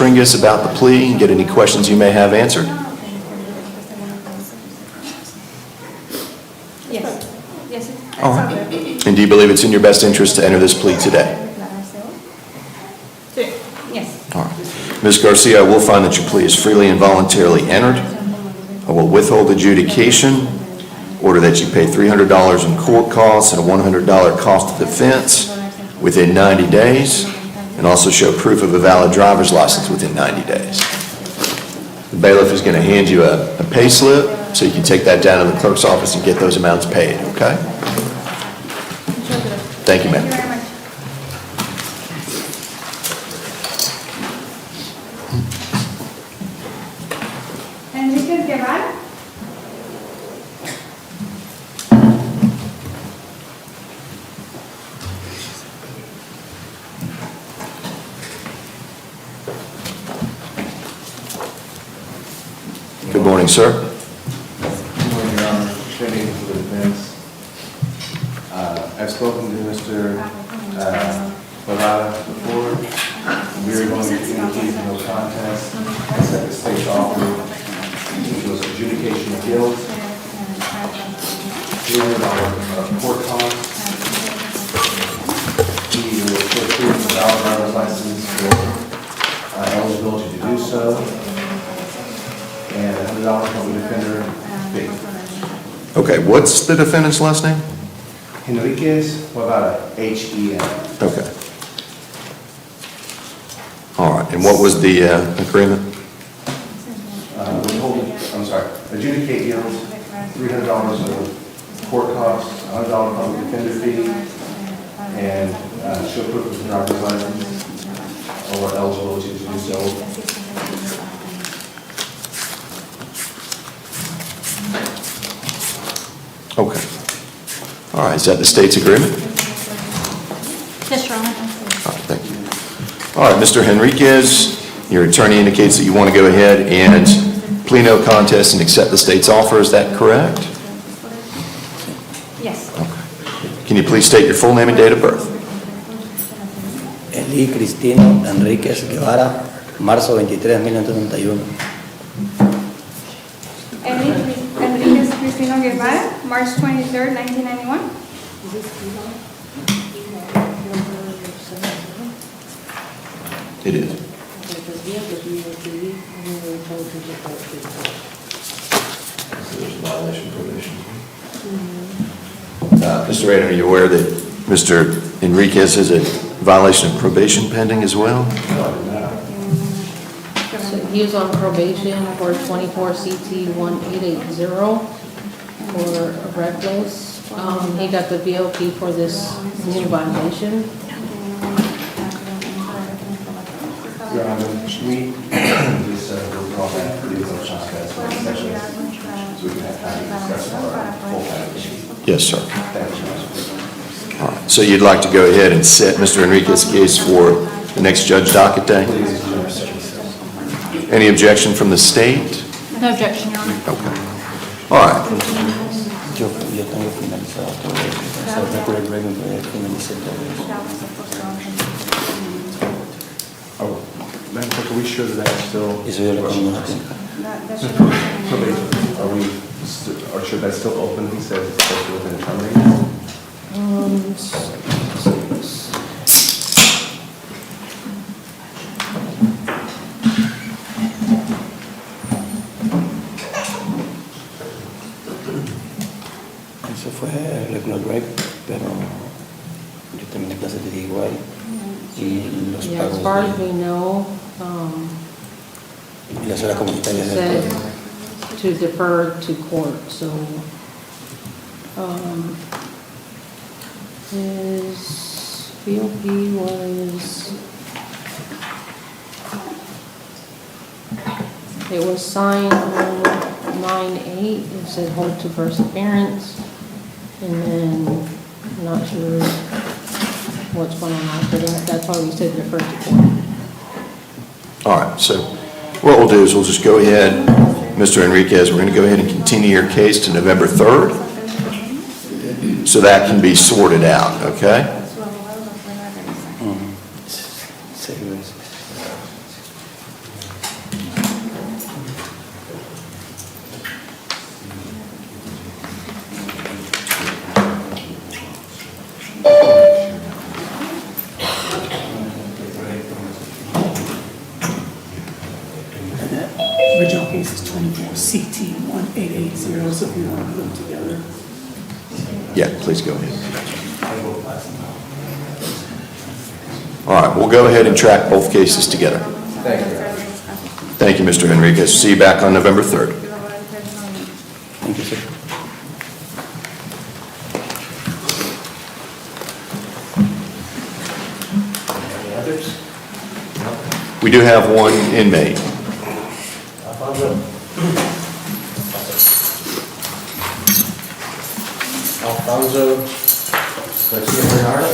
Tringus about the plea and get any questions you may have answered? Yes. Yes. All right. And do you believe it's in your best interest to enter this plea today? Yes. All right. Ms. Garcia, I will find that your plea is freely and voluntarily entered. I will withhold adjudication, order that you pay $300 in court costs and a $100 cost of defense within 90 days, and also show proof of a valid driver's license within 90 days. The bailiff is going to hand you a pay slip, so you can take that down to the clerk's office and get those amounts paid, okay? Thank you, ma'am. Thank you very much. Enriquez Guevara. Good morning, sir. Good morning, Your Honor. Training for the defense. I've spoken to Mr. Guevara before. We are going to indicate no contest, except the state's offer, which was adjudication of guilt, $300 of court costs. He will show proof of valid driver's license for eligibility to do so, and $100 from the defender fee. Okay, what's the defendant's last name? Enriquez Guevara, H-E-N. Okay. All right, and what was the agreement? Adjudicate guilt, $300 of court costs, $100 from the defender fee, and show proof of driver's license or eligibility to do so. Okay. All right, is that the state's agreement? Yes, Your Honor. All right, thank you. All right, Mr. Henriquez, your attorney indicates that you want to go ahead and plea no contest and accept the state's offer. Is that correct? Yes. Okay. Can you please state your full name and date of birth? Eli Cristino Enríquez Guevara, marzo 23 de 1991. Enriquez Cristino Guevara, March 23rd, 1991. It is. Mr. Rader, are you aware that Mr. Enriquez has a violation of probation pending as well? So he was on probation for 24 CT 1880 for reckless. He got the VOP for this new violation. Your Honor, we just withdraw that plea no contest for session, so we can have time to discuss our full package. Yes, sir. Thank you, Your Honor. All right, so you'd like to go ahead and set Mr. Enriquez's case for the next judge docket day? Please. Any objection from the state? No objection, Your Honor. Okay. All right. Yo tengo finalizado todo eso. O sea, recuerdo luego finalicé todo eso. Oh, Madam Clerk, are we sure that that's still? Eso yo le pongo una tinta. Are we sure that's still open? He says it's supposed to have been terminated. Eso fue regular break, pero yo terminé clases de día igual y los Yeah, pagos as far as we know, y las horas comunitarias del said todo. to defer to court, so, his VOP it was signed on 9/8, it said hold to perseverance, and then, I'm not sure what's going on after that, that's why we said defer to court. All right, so what we'll do is we'll just go ahead, Mr. Enriquez, we're going to go ahead and continue your case to November 3rd, so that can be sorted out, okay? And that original case is 24 CT 1880, so if you want to put them together. Yeah, please go ahead. All right, we'll go ahead and track both cases together. Thank you, Mr. Henriquez. See you back on November 3rd. Thank you, sir. Any others? We do have one inmate. Alfonso Garcia Bernardo?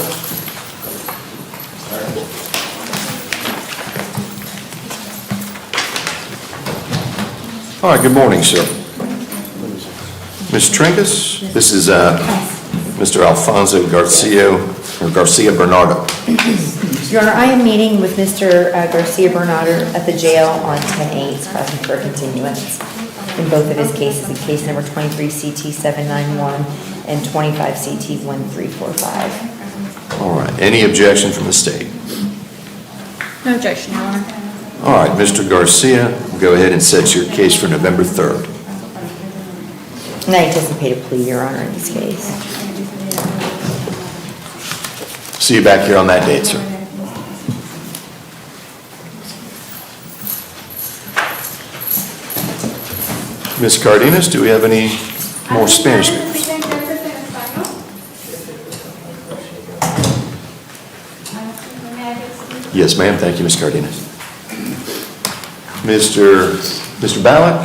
All right, good morning, sir. Ms. Trinkus, this is Mr. Alfonso Garcia Bernardo. Your Honor, I am meeting with Mr. Garcia Bernardo at the jail on 10/8, asking for a continuance in both of his cases, in case number 23 CT 791 and 25 CT 1345. All right, any objection from the state? No objection, Your Honor. All right, Mr. Garcia, go ahead and set your case for November 3rd. And I anticipate a plea, Your Honor, in this case. See you back here on that date, sir. Ms. Cardenas, do we have any more Spanish speakers? Yes, ma'am. Thank you, Ms. Cardenas. Mr. Ballack?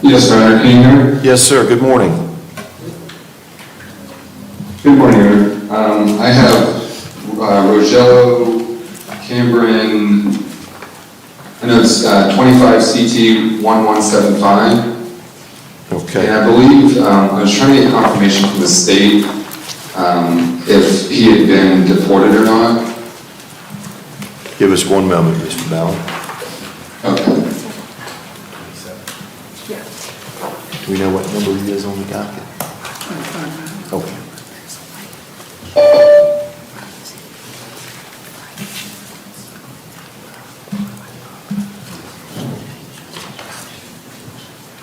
Yes, Your Honor, can you hear me? Yes, sir. Good morning. Good morning, Your Honor. I have Rogello Cambrian, I know it's 25 CT 1175. Okay. And I believe, I was trying to get confirmation from the state if he had been deported or not. Give us one moment, Mr. Ballack. Okay. Do we know what number he is on the docket? Okay.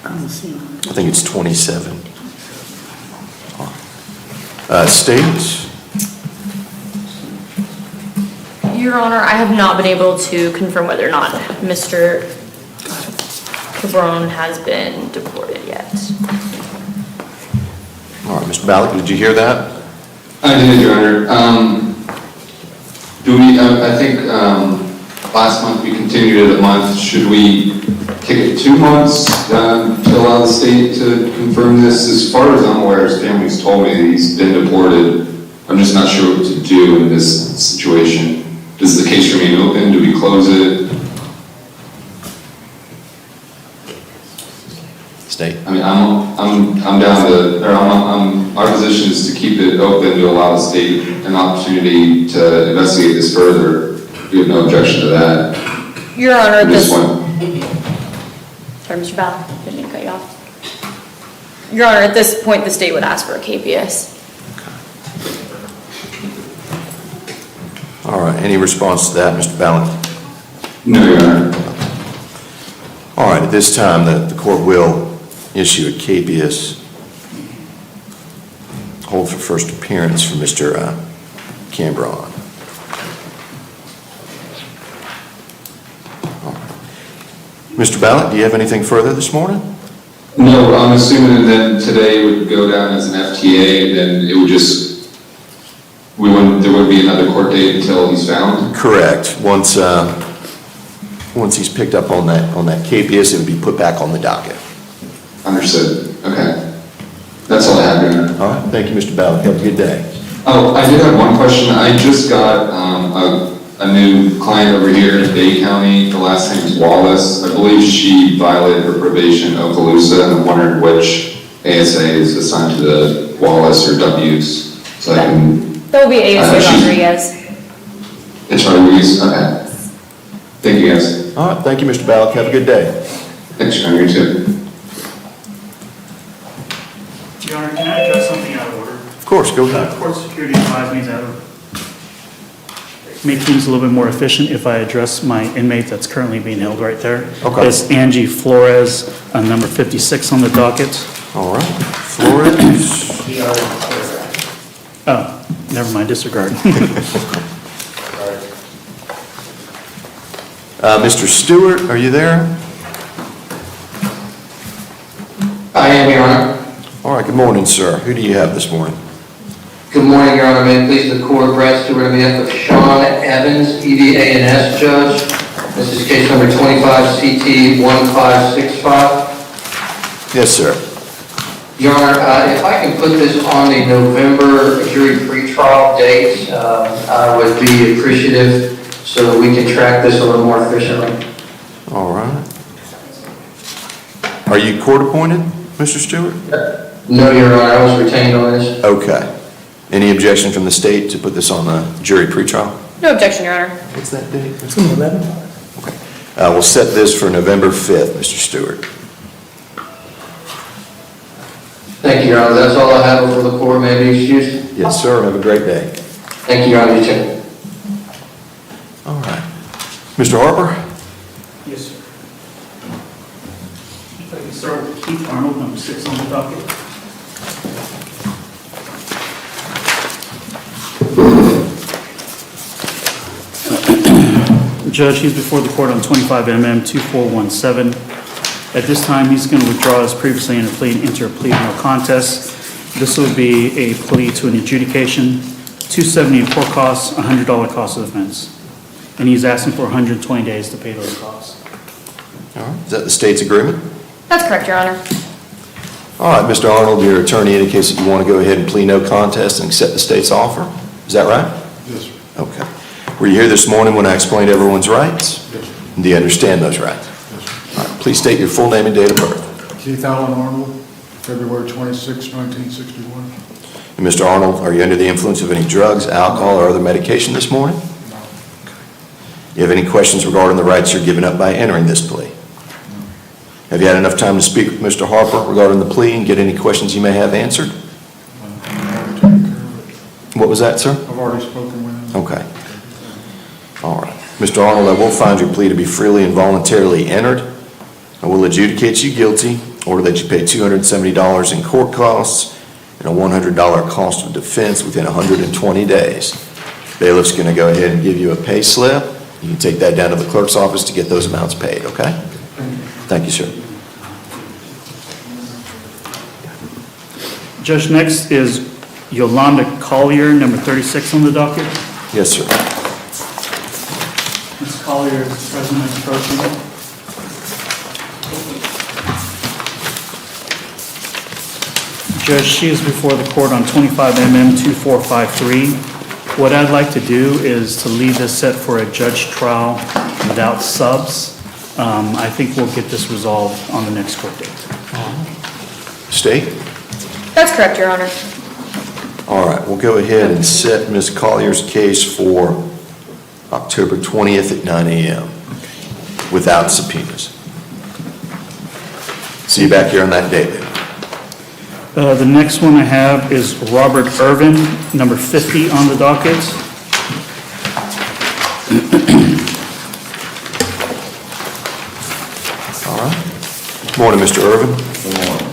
I don't see them. I think it's 27. State? Your Honor, I have not been able to confirm whether or not Mr. Cabron has been deported yet. All right, Mr. Ballack, did you hear that? I did, Your Honor. Do we, I think last month we continued it a month. Should we take it 2 months to allow the state to confirm this? As far as I'm aware, his family's told me that he's been deported. I'm just not sure what to do in this situation. Does the case remain open? Do we close it? State? I mean, I'm down to, or our position is to keep it open to allow the state an opportunity to investigate this further. We have no objection to that. Your Honor, This this... one. Sorry, Mr. Ballard, didn't mean to cut you off. Your Honor, at this point, the state would ask for a KPS. All right, any response to that, Mr. Ballack? No, Your Honor. All right, at this time, the court will issue a KPS hold for first appearance for Mr. Cambron. Mr. Ballack, do you have anything further this morning? No, I'm assuming that today would go down as an FTA, then it would just, there would be another court date until he's found? Correct. Once he's picked up on that KPS, it would be put back on the docket. Understood. Okay. That's all I have, Your Honor. All right, thank you, Mr. Ballack. Have a good day. Oh, I did have one question. I just got a new client over here in Bay County. The last name is Wallace. I believe she violated her probation in Okaloosa, and I'm wondering which ASA is assigned to the Wallace or W's, so I can... That will be ASA she's- Rodriguez. It's Rodriguez? Okay. Thank you, guys. All right, thank you, Mr. Ballack. Have a good day. Thanks, Your Honor. You too. Your Honor, can I address something out of order? Of course, go ahead. Court security advised me that it would make things a little bit more efficient if I address my inmate that's currently being held right there. Okay. It's Angie Flores, number 56 on the docket. All right. Flores. Oh, never mind, disregard. Mr. Stewart, are you there? I am, Your Honor. All right, good morning, sir. Who do you have this morning? Good morning, Your Honor. May it please the court, Brad Stewart on behalf of Sean Evans, EVA&S Judge. This is case number 25 CT 1565. Yes, sir. Your Honor, if I can put this on the November jury pretrial date, I would be appreciative so that we can track this a little more efficiently. All right. Are you court appointed, Mr. Stewart? No, Your Honor, I was retained on this. Okay. Any objection from the state to put this on the jury pretrial? No objection, Your Honor. What's that date? It's on the 11th. Okay. We'll set this for November 5th, Mr. Stewart. Thank you, Your Honor. That's all I have before the court. May I be excused? Yes, sir. Have a great day. Thank you, Your Honor. You too. All right. Mr. Harper? Yes, sir. If I can start with Keith Arnold, number 6 on the docket. Judge, he's before the court on 25 MM 2417. At this time, he's going to withdraw his previously entered plea and enter a plea of no contest. This would be a plea to an adjudication, $270 in court costs, $100 cost of defense. And he's asking for 120 days to pay those costs. All right. Is that the state's agreement? That's correct, Your Honor. All right, Mr. Arnold, your attorney indicates that you want to go ahead and plea no contest and accept the state's offer. Is that right? Yes, sir. Okay. Were you here this morning when I explained everyone's rights? Yes, sir. And do you understand those rights? Yes, sir. All right, please state your full name and date of birth. Keith Allen Arnold, February 26, 1961. And Mr. Arnold, are you under the influence of any drugs, alcohol, or other medication this morning? No. You have any questions regarding the rights you're giving up by entering this plea? Have you had enough time to speak with Mr. Harper regarding the plea and get any questions you may have answered? I've already taken care of it. What was that, sir? I've already spoken with him. Okay. All right. Mr. Arnold, I will find your plea to be freely and voluntarily entered. I will adjudicate you guilty, order that you pay $270 in court costs and a $100 cost of defense within 120 days. Bailiff's going to go ahead and give you a pay slip. You can take that down to the clerk's office to get those amounts paid, okay? Thank you, sir. Judge, next is Yolanda Collier, number 36 on the docket. Yes, sir. Ms. Collier is present and approaching. Judge, she is before the court on 25 MM 2453. What I'd like to do is to leave this set for a judge trial without subs. I think we'll get this resolved on the next court date. State? That's correct, Your Honor. All right, we'll go ahead and set Ms. Collier's case for October 20th at 9 a.m. without subpoenas. See you back here on that date then. The next one I have is Robert Irvin, number 50 on the docket. All right. Good morning, Mr. Irvin. Good morning.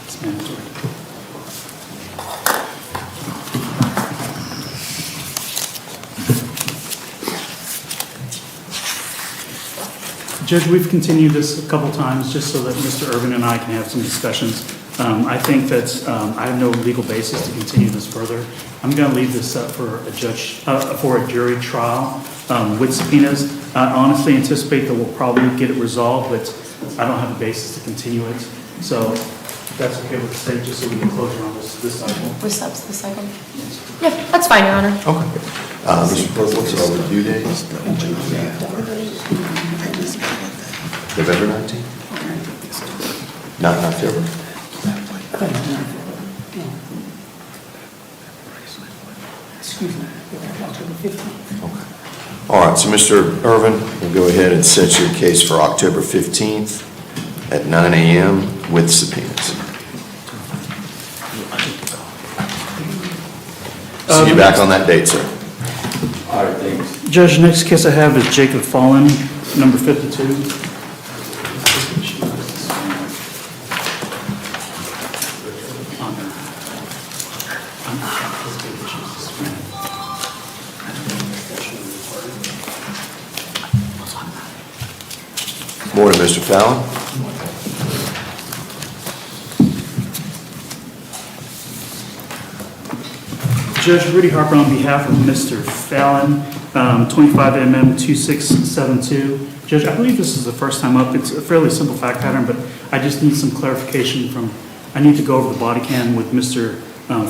It's mandatory. Judge, we've continued this a couple times just so that Mr. Irvin and I can have some discussions. I think that I have no legal basis to continue this further. I'm going to leave this up for a judge, for a jury trial with subpoenas. I honestly anticipate that we'll probably get it resolved, but I don't have a basis to continue it. So if that's okay with the state, just so we can closure on this cycle. With subs this cycle? Yeah, that's fine, Your Honor. Okay. Mr. Clerk, what's our review date? November 19th? Not in October? Okay. All right, so Mr. Irvin, we'll go ahead and set your case for October 15th at 9 a.m. with subpoenas. See you back on that date, sir. All right, thanks. Judge, next case I have is Jacob Fallen, number 52. Morning, Mr. Fallon. Judge Rudy Harper on behalf of Mr. Fallon, 25 MM 2672. Judge, I believe this is the first time up. It's a fairly simple fact pattern, but I just need some clarification from, I need to go over the body cam with Mr.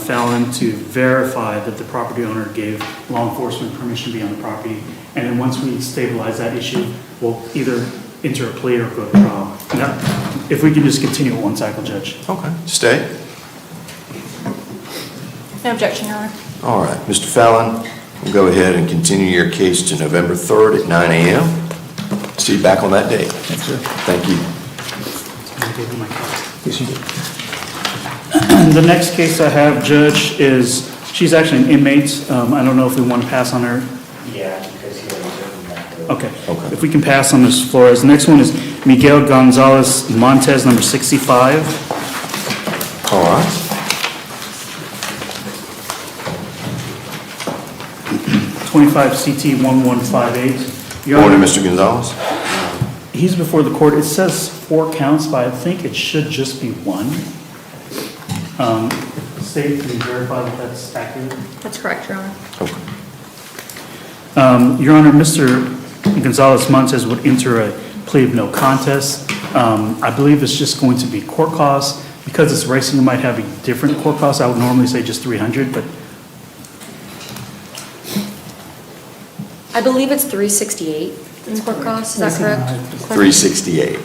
Fallon to verify that the property owner gave law enforcement permission to be on the property. And then once we stabilize that issue, we'll either enter a plea or go to trial. Now, if we can just continue with one cycle, Judge. Okay. Stay. No objection, Your Honor. All right, Mr. Fallon, we'll go ahead and continue your case to November 3rd at 9 a.m. See you back on that date. Thanks, sir. Thank you. Yes, you did. The next case I have, Judge, is, she's actually an inmate. I don't know if we want to pass on her. Yeah, because he already took that. Okay. Okay. If we can pass on Ms. Flores. The next one is Miguel Gonzalez Montez, number 65. All right. 25 CT 1158. Your Morning, Honor, Mr. Gonzalez. he's before the court. It says 4 counts, but I think it should just be 1. State, can you verify that that's accurate? That's correct, Your Honor. Okay. Your Honor, Mr. Gonzalez Montez would enter a plea of no contest. I believe it's just going to be court costs. Because it's racing, it might have a different court cost. I would normally say just $300, but I believe it's $368 in court costs, is that correct? 368.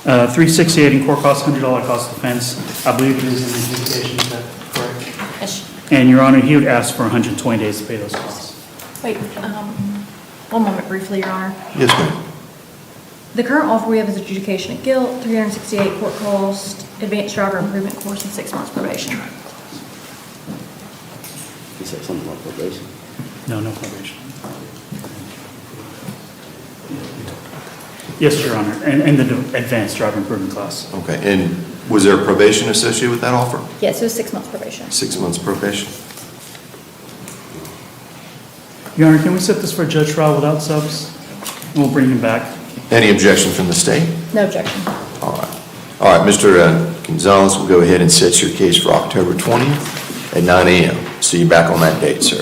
$368 in court costs, $100 cost of defense. I believe it is in the adjudication, is that correct? Yes. And Your Honor, he would ask for 120 days to pay those costs. Wait, one moment briefly, Your Honor. Yes, ma'am. The current offer we have is adjudication of guilt, 368 court cost, advanced driver improvement course, and 6 months probation. You said something about probation. No, no probation. Yes, Your Honor, and the advanced driver improvement class. Okay, and was there probation associated with that offer? Yes, it was 6 months probation. 6 months probation? Your Honor, can we set this for a judge trial without subs? And we'll bring him back. Any objection from the state? No objection. All right. All right, Mr. Gonzalez, we'll go ahead and set your case for October 20th at 9 a.m. See you back on that date, sir.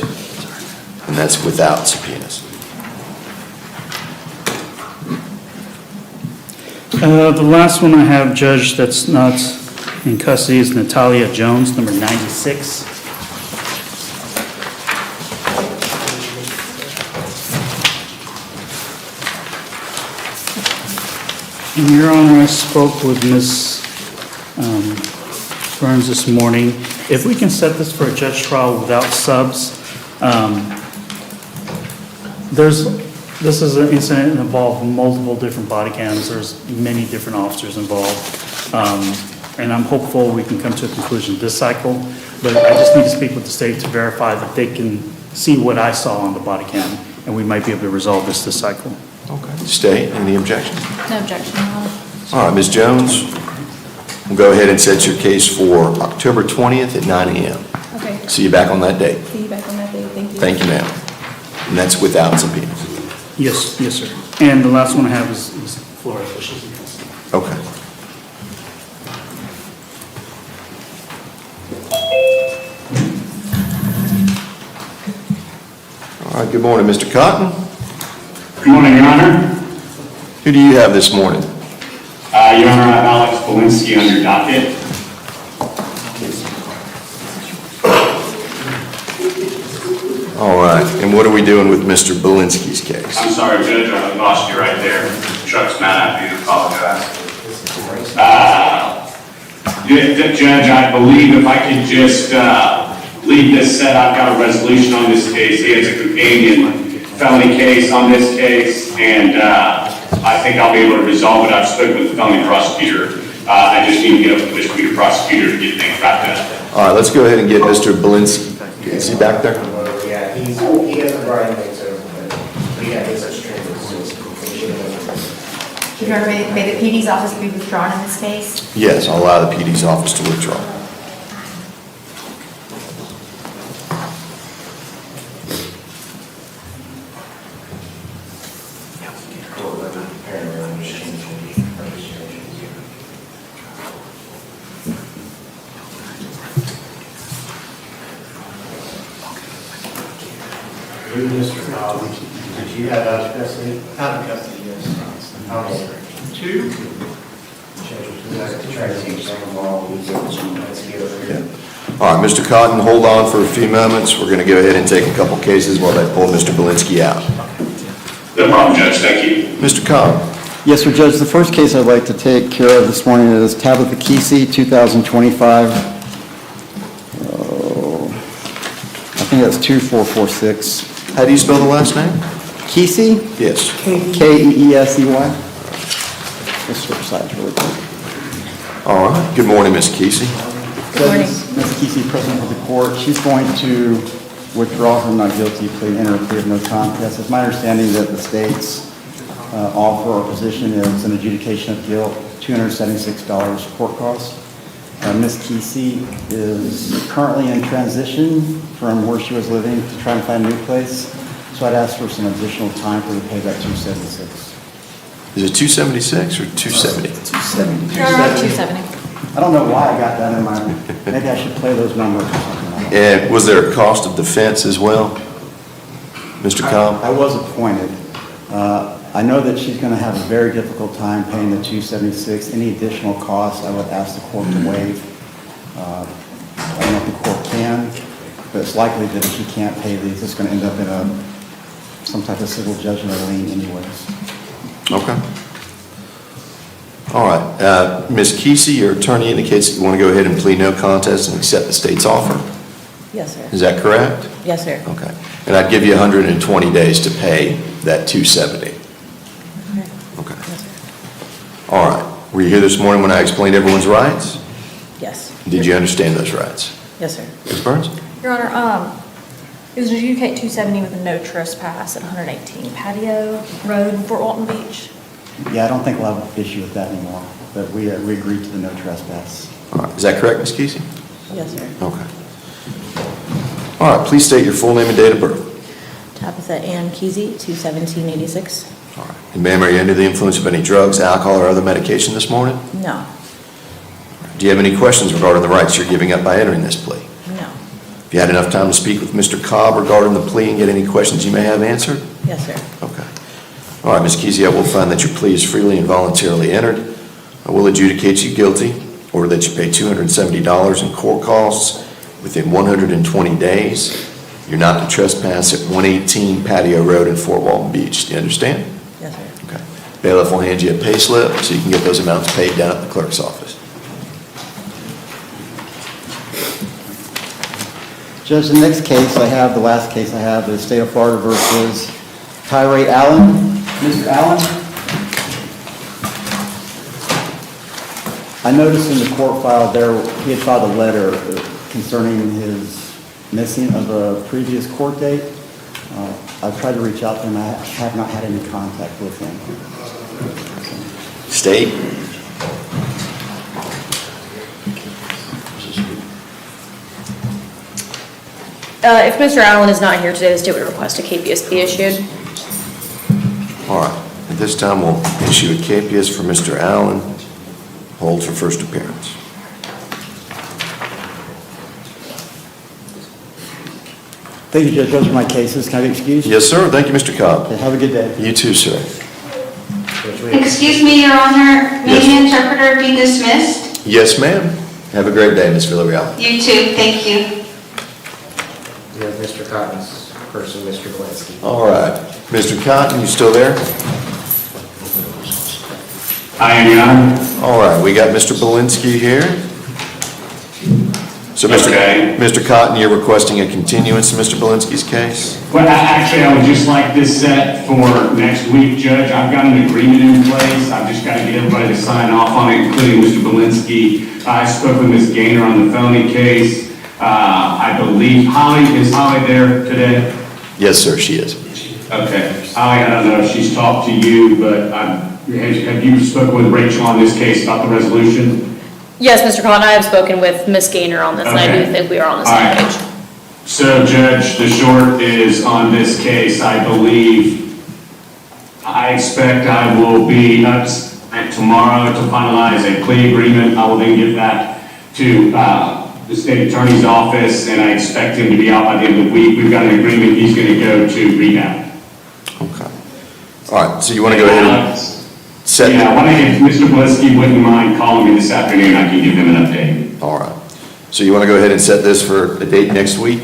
And that's without subpoenas. The last one I have, Judge, that's not in custody is Natalia Jones, number 96. And Your Honor, I spoke with Ms. Burns this morning. If we can set this for a judge trial without subs, this is an incident that involved multiple different body cams. There's many different officers involved. And I'm hopeful we can come to a conclusion this cycle, but I just need to speak with the state to verify that they can see what I saw on the body cam, and we might be able to resolve this cycle. Okay. State, any objections? No objection, Your Honor. All right, Ms. Jones, we'll go ahead and set your case for October 20th at 9 a.m. Okay. See you back on that date. See you back on that day. Thank you. Thank you, ma'am. And that's without subpoenas. Yes, yes, sir. And the last one I have is Ms. Flores, but she's in custody. Okay. All right, good morning, Mr. Cotton. Good morning, Your Honor. Who do you have this morning? Your Honor, I have Alex Bolinski on your docket. All right, and what are we doing with Mr. Belinsky's case? I'm sorry, Judge, I lost you right there. Chuck's mad at me, I apologize. Judge, I believe if I could just leave this set, I've got a resolution on this case. He has a companion felony case on this case, and I think I'll be able to resolve it. I've spoken with the felony prosecutor. I just need to get up with the misdemeanor prosecutor to get things wrapped up. All right, let's go ahead and get Mr. Belinsky. Is he back there? Yeah, he hasn't brought anything to, but yeah, he's such a Your Honor, may the PD's office be withdrawn in this case? Yes, I'll allow the PD's office to withdraw. Mr. Cobb, did you have out of custody? Out of custody, yes. How many? 2. Try to take some of all these. Let's get over here. All right, Mr. Cotton, hold on for a few moments. We're going to go ahead and take a couple cases while they pull Mr. Belinsky out. No problem, Judge, thank you. Mr. Cobb. Yes, sir, Judge. The first case I'd like to take care of this morning is Tabitha Kesey, 2025. I think that's 2446. How do you spell the last name? Kesey? Yes. Keesey. Let's switch sides really quick. All right. Good morning, Ms. Kesey. Good morning. Ms. Kesey, President of the Court, she's going to withdraw her not guilty plea, enter a plea of no contest. It's my understanding that the state's offer or position is an adjudication of guilt, $276 court costs. Ms. Kesey is currently in transition from where she was living to try and find a new place. So I'd ask for some additional time for her to pay that $276. Is it 276 or 270? 270. I don't know why I got that in my, maybe I should play those numbers or something like that. And was there a cost of defense as well, Mr. Cobb? I was appointed. I know that she's going to have a very difficult time paying the $276. Any additional costs, I would ask the court to waive. I don't know if the court can, but it's likely that if she can't pay these, it's going to end up in some type of civil judgment or lien anyways. Okay. All right. Ms. Kesey, your attorney indicates that you want to go ahead and plead no contest and accept the state's offer. Yes, sir. Is that correct? Yes, sir. Okay. And I'd give you 120 days to pay that 270. Okay. Yes, sir. All right. Were you here this morning when I explained everyone's rights? Yes. Did you understand those rights? Yes, sir. Ms. Burns? Your Honor, it was adjudicate 270 with a no trespass at 118 Patio Road in Fort Walton Beach. Yeah, I don't think we'll have an issue with that anymore, but we agreed to the no trespass. All right. Is that correct, Ms. Kesey? Yes, sir. Okay. All right. Please state your full name and date of birth. Tabitha Ann Kesey, 21786. All right. And ma'am, are you under the influence of any drugs, alcohol, or other medication this morning? No. Do you have any questions regarding the rights you're giving up by entering this plea? No. Have you had enough time to speak with Mr. Cobb regarding the plea and get any questions you may have answered? Yes, sir. Okay. All right, Ms. Kesey, I will find that your plea is freely and voluntarily entered. I will adjudicate you guilty, or that you pay $270 in court costs within 120 days. You're not to trespass at 118 Patio Road in Fort Walton Beach. Do you understand? Yes, sir. Okay. Bailiff will hand you a pay slip so you can get those amounts paid down at the clerk's office. Judge, the next case I have, the last case I have, is State of Florida versus Tyree Allen. Mr. Allen? I noticed in the court file there, he had filed a letter concerning his missing of a previous court date. I've tried to reach out to him. I have not had any contact with him. State? If Mr. Allen is not here today, the state would request a KPS be issued. All right. At this time, we'll issue a KPS for Mr. Allen. Hold for first appearance. Thank you, Judge. Those are my cases. Can I be excused? Yes, sir. Thank you, Mr. Cobb. Okay, have a good day. You too, sir. Excuse me, Your Honor, may the interpreter be dismissed? Yes, ma'am. Have a great day, Ms. Villarreal. You too, thank you. You have Mr. Cotton's person, Mr. Galinsky. All right. Mr. Cotton, you still there? I am, Your Honor. All right, we got Mr. Belinsky here. So, Okay. Mr. Cotton, you're requesting a continuance to Mr. Belinsky's case? Well, actually, I would just like this set for next week, Judge. I've got an agreement in place. I've just got to get everybody to sign off on it, including Mr. Belinsky. I spoke with Ms. Gaynor on the felony case. I believe is Holly there today? Yes, sir, she is. Okay. Holly, I don't know if she's talked to you, but have you spoken with Rachel on this case about the resolution? Yes, Mr. Cotton, I have spoken with Ms. Gaynor on this, and I do Okay. think we are on the All same right. page. So, Judge, the short is on this case, I believe, I expect I will be up tomorrow to finalize a plea agreement. I will then give that to the state attorney's office, and I expect him to be out by the end of the week. We've got an agreement, he's going to go to rehab. Okay. All right, so you want to go ahead and set? Yeah, I want to, if Mr. Belinsky wouldn't mind calling me this afternoon, I can give him an update. All right. So you want to go ahead and set this for a date next week?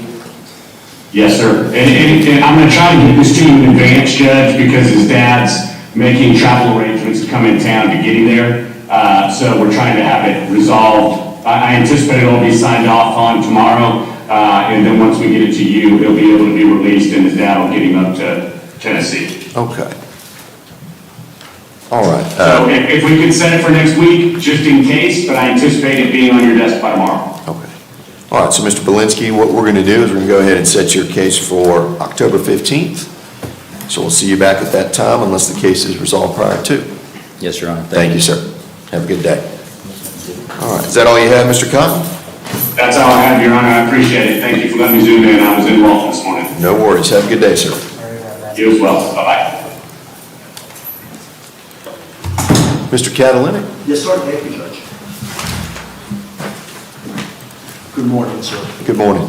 Yes, sir. And I'm going to try to get this to you in advance, Judge, because his dad's making travel arrangements to come in town to get him there. So we're trying to have it resolved. I anticipate it'll be signed off on tomorrow. And then once we get it to you, he'll be able to be released and his dad will get him up to Tennessee. Okay. All right. So if we could set it for next week, just in case, but I anticipate it being on your desk by tomorrow. Okay. All right, so Mr. Belinsky, what we're going to do is we're going to go ahead and set your case for October 15th. So we'll see you back at that time unless the case is resolved prior to. Yes, Your Honor. Thank you, sir. Have a good day. All right, is that all you have, Mr. Cotton? That's all I have, Your Honor. I appreciate it. Thank you for letting me zoom in. I was in Walton this morning. No worries. Have a good day, sir. You as well. Bye-bye. Mr. Catalini? Yes, sir. Thank you, Judge. Good morning, sir. Good morning.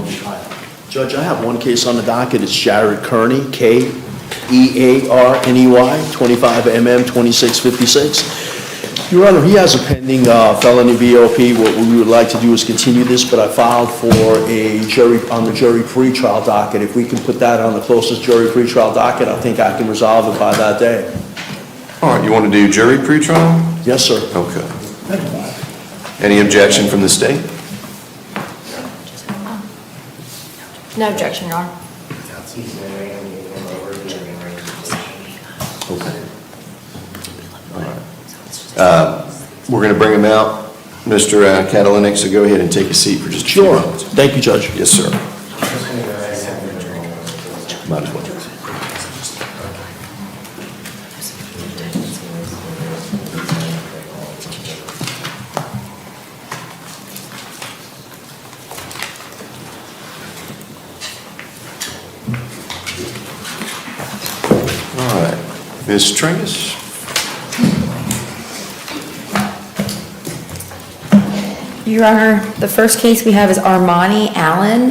Judge, I have one case on the docket. It's Jared Kearney, Kearney, 25MM 2656. Your Honor, he has a pending felony VOP. What we would like to do is continue this, but I filed for a on the jury pretrial docket. If we can put that on the closest jury pretrial docket, I think I can resolve it by that day. All right, you want to do jury pretrial? Yes, sir. Okay. Any objection from the state? No objection, Your Honor. Okay. All right. We're going to bring him out, Mr. Catalinic, so go ahead and take a seat for just a few minutes. Thank you, Judge. Yes, sir. Might as well. All right. Ms. Stringus? Your Honor, the first case we have is Armani Allen.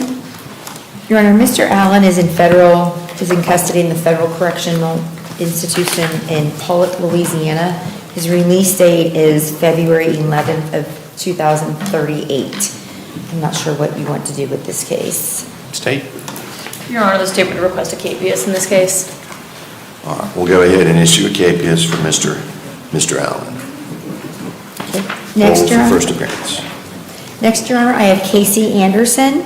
Your Honor, Mr. Allen is in custody in the Federal Correctional Institution in Pollock, Louisiana. His release date is February 11th of 2038. I'm not sure what you want to do with this case. State? Your Honor, the state would request a capias in this case. All right, we'll go ahead and issue a capias for Mr. Allen. Next, Hold Your for Honor. first appearance. Next, Your Honor, I have Casey Anderson.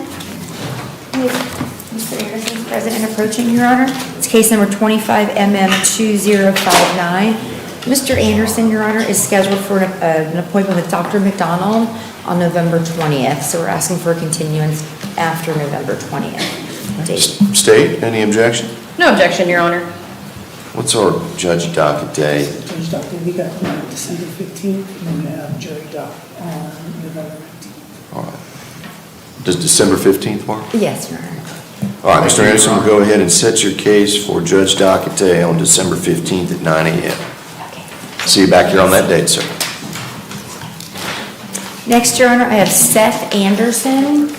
Mr. Anderson, present and approaching, Your Honor. It's case number 25MM2059. Mr. Anderson, Your Honor, is scheduled for an appointment with Dr. McDonald on November 20th, so we're asking for a continuance after November 20th. Date. State, any objection? No objection, Your Honor. What's our judge docket day? Judge Docket, we got December 15th, and then we have jury docket on November 19th. All right. Does December 15th work? Yes, Your Honor. All right, Mr. Anderson, we'll go ahead and set your case for judge docket day on December 15th at 9 a.m. See you back here on that date, sir. Next, Your Honor, I have Seth Anderson.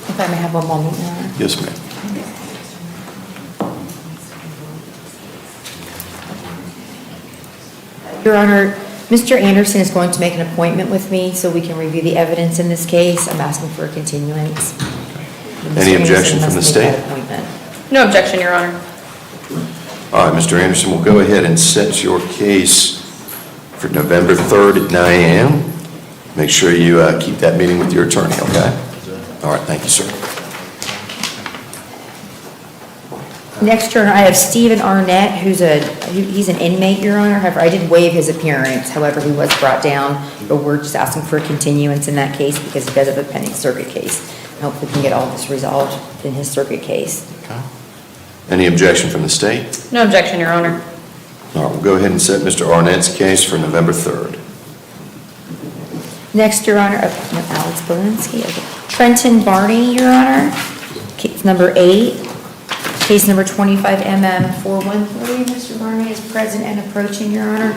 If I may have one moment, Your Honor. Yes, ma'am. Your Honor, Mr. Anderson is going to make an appointment with me so we can review the evidence in this case. I'm asking for a continuance. Any Mr. objection Anderson from the must make that state? appointment. No objection, Your Honor. All right, Mr. Anderson, we'll go ahead and set your case for November 3rd at 9 a.m. Make sure you keep that meeting with your attorney, okay? All right, thank you, sir. Next, Your Honor, I have Stephen Arnett, he's an inmate, Your Honor. However, I did waive his appearance. However, he was brought down, but we're just asking for a continuance in that case because he does have a pending circuit case. Hopefully we can get all this resolved in his circuit case. Okay. Any objection from the state? No objection, Your Honor. All right, we'll go ahead and set Mr. Arnett's case for November 3rd. Next, Your Honor, Alex Belinsky, okay. Trenton Barney, Your Honor, case number 8. Case number 25MM413, Mr. Barney is present and approaching, Your Honor.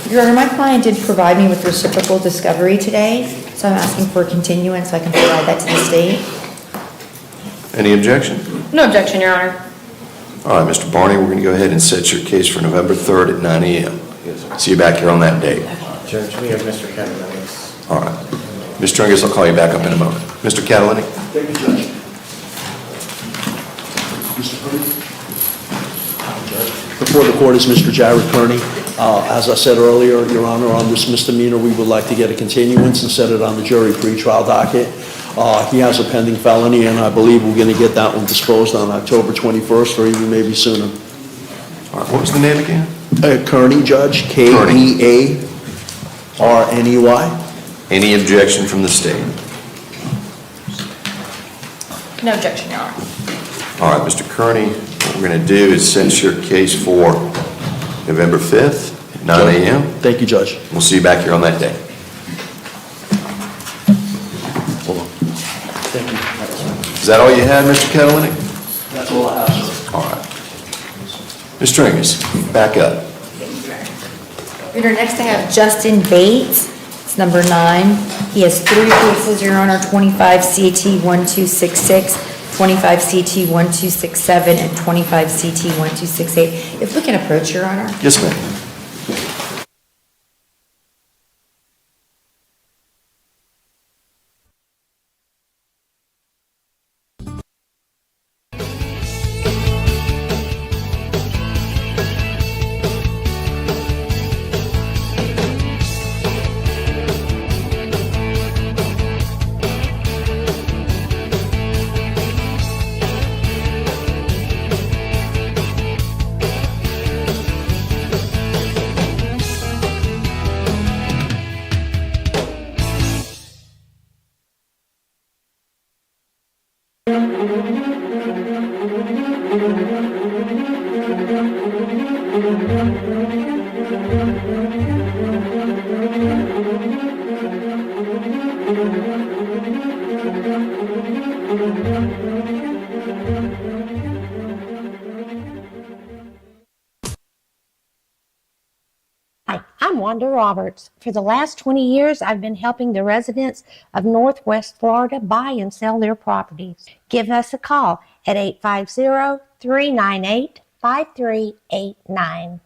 Your Honor, my client did provide me with reciprocal discovery today, so I'm asking for a continuance so I can provide that to the state. Any objection? No objection, Your Honor. All right, Mr. Barney, we're going to go ahead and set your case for November 3rd at 9 a.m. See you back here on that date. Judge, we have Mr. Catalani's. All right. Mr. Trungus, I'll call you back up in a moment. Mr. Catalani? Thank you, Judge. Before the court is Mr. Jared Kearney. As I said earlier, Your Honor, on this misdemeanor, we would like to get a continuance and set it on the jury pretrial docket. He has a pending felony, and I believe we're going to get that one disposed on October 21st or even maybe sooner. All right, what was the name again? Kearney, Judge, Kearney. Any objection from the state? No objection, Your Honor. All right, Mr. Kearney, what we're going to do is set your case for November 5th at 9 a.m. Thank you, Judge. We'll see you back here on that day. Hold on. Thank you. Is that all you had, Mr. Catalani? That's all I have, sir. All right. Ms. Trungus, back up. Your Honor, next I have Justin Bates, it's number 9. He has 3 cases, Your Honor, 25 CT 1266, 25 CT 1267, and 25 CT 1268. If we can approach, Your Honor. Yes, ma'am. Hi, I'm Wanda Roberts. For the last 20 years, I've been helping the residents of Northwest Florida buy and sell their properties. Give us a call at 850-398-5389.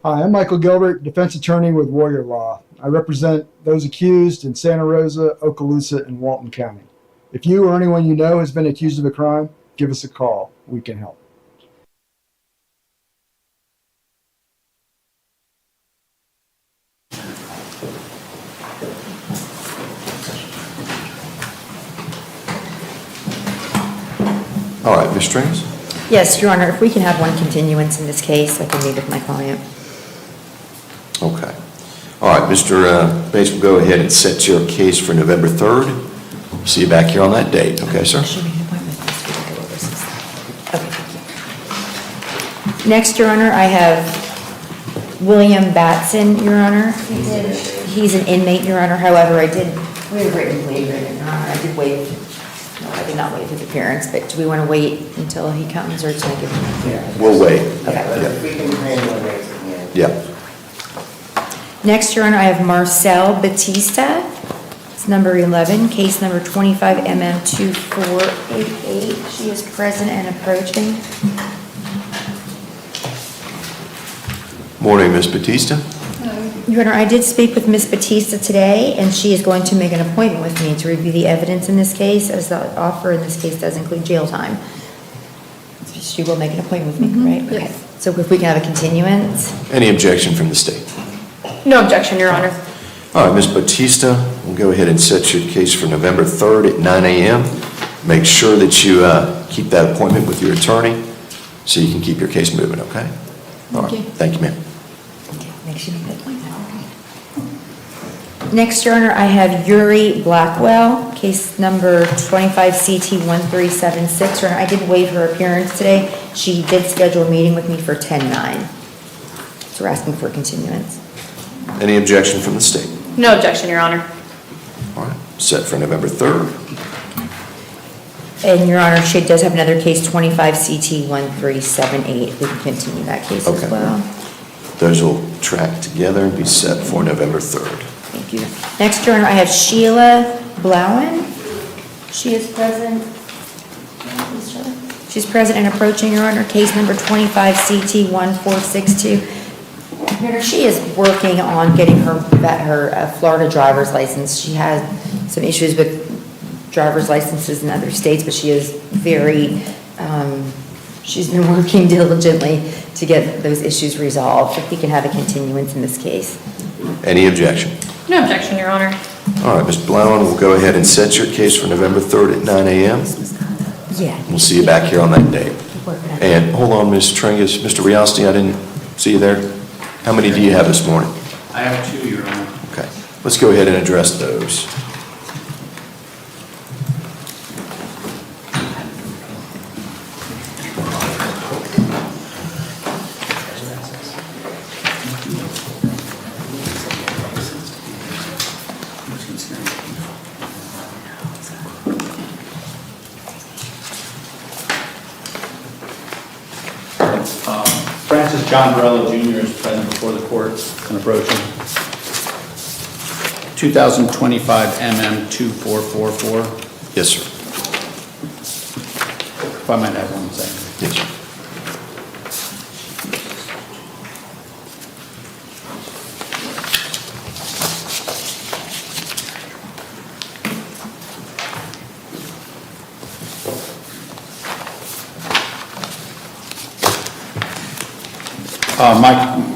Hi, I'm Michael Gilbert, defense attorney with Warrior Law. I represent those accused in Santa Rosa, Okaloosa, and Walton County. If you or anyone you know has been accused of a crime, give us a call. We can help. All right, Ms. Strings? Yes, Your Honor, if we can have one continuance in this case, I can meet with my client. Okay. All right, Mr. Bates, we'll go ahead and set your case for November 3rd. See you back here on that date, okay, sir? Next, Your Honor, I have William Batson, Your Honor. He's an inmate, Your Honor. However, we had a written plea agreement, Your Honor. I did not waive his appearance, but do we want to wait until he comes, or should I give him an appearance? We'll wait. Okay. We can manually raise it again. Yeah. Next, Your Honor, I have Marcel Batista. It's number 11, case number 25MM2488. She is present and approaching. Morning, Ms. Batista. Your Honor, I did speak with Ms. Batista today, and she is going to make an appointment with me to review the evidence in this case, as the offer in this case does include jail time. She will make an appointment with me, right? Okay. So if we can have a continuance? Any objection from the state? No objection, Your Honor. All right, Ms. Batista, we'll go ahead and set your case for November 3rd at 9 a.m. Make sure that you keep that appointment with your attorney so you can keep your case moving, okay? All right. Thank you, ma'am. Make sure you make that appointment. Next, Your Honor, I have Yuri Blackwell, case number 25CT1376. Your Honor, I did waive her appearance today. She did schedule a meeting with me for 10/9. So we're asking for a continuance. Any objection from the state? No objection, Your Honor. All right, set for November 3rd. And Your Honor, she does have another case, 25CT1378. We can continue that case as Okay. well. Those will track together and be set for November 3rd. Thank you. Next, Your Honor, I have Sheila Blowen. She is present. She's present and approaching, Your Honor. Case number 25CT1462. Your Honor, she is working on getting her Florida driver's license. She has some issues with driver's licenses in other states, but she is she's been working diligently to get those issues resolved. If we can have a continuance in this case. Any objection? No objection, Your Honor. All right, Ms. Blowen, we'll go ahead and set your case for November 3rd at 9 a.m. Yeah. We'll see you back here on that date. And hold on, Ms. Tringus, Mr. Riasti, I didn't see you there. How many do you have this morning? I have 2, Your Honor. Okay, let's go ahead and address those. Francis John Borello Jr. is present before the court and approaching. 2025 MM2444. Yes, sir. If I might have 1 second. Yes, sir.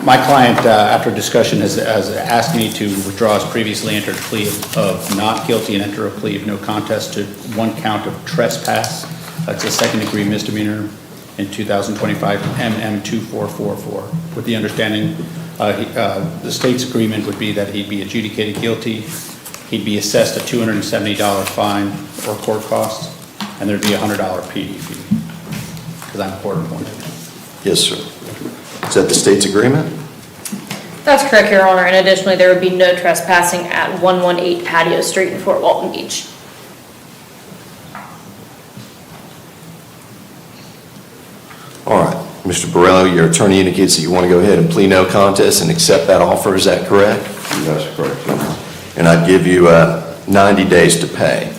My client, after discussion, has asked me to withdraw his previously entered plea of not guilty and enter a plea of no contest to 1 count of trespass. That's a second-degree misdemeanor in 2025 MM2444. With the understanding, the state's agreement would be that he'd be adjudicated guilty, he'd be assessed a $270 fine or court costs, and there'd be a $100 PD fee, because I'm court appointed. Yes, sir. Is that the state's agreement? That's correct, Your Honor, and additionally, there would be no trespassing at 118 Patio Street in Fort Walton Beach. All right. Mr. Borello, your attorney indicates that you want to go ahead and plead no contest and accept that offer. Is that correct? That's correct, Your Honor. And I'd give you 90 days to pay.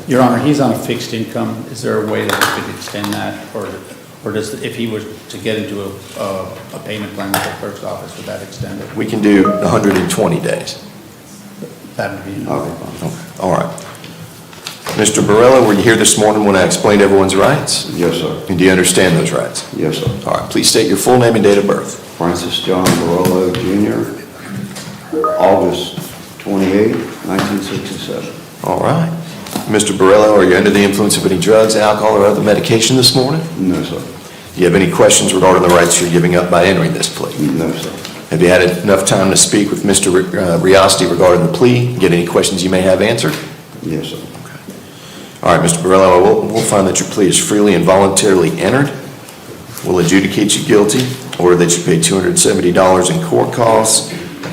Your Honor, he's on a fixed income. Is there a way that we could extend that, or does, if he was to get into a payment plan with the clerk's office, would that extend it? We can do 120 days. That would be enough. Okay. All right. Mr. Borello, were you here this morning when I explained everyone's rights? Yes, sir. And do you understand those rights? Yes, sir. All right. Please state your full name and date of birth. Francis John Borello Jr., August 28, 1967. All right. Mr. Borello, are you under the influence of any drugs, alcohol, or other medication this morning? No, sir. Do you have any questions regarding the rights you're giving up by entering this plea? No, sir. Have you had enough time to speak with Mr. Riasti regarding the plea? Get any questions you may have answered? Yes, sir. All right, Mr. Borello, we'll find that your plea is freely and voluntarily entered. We'll adjudicate you guilty, order that you pay $270 in court costs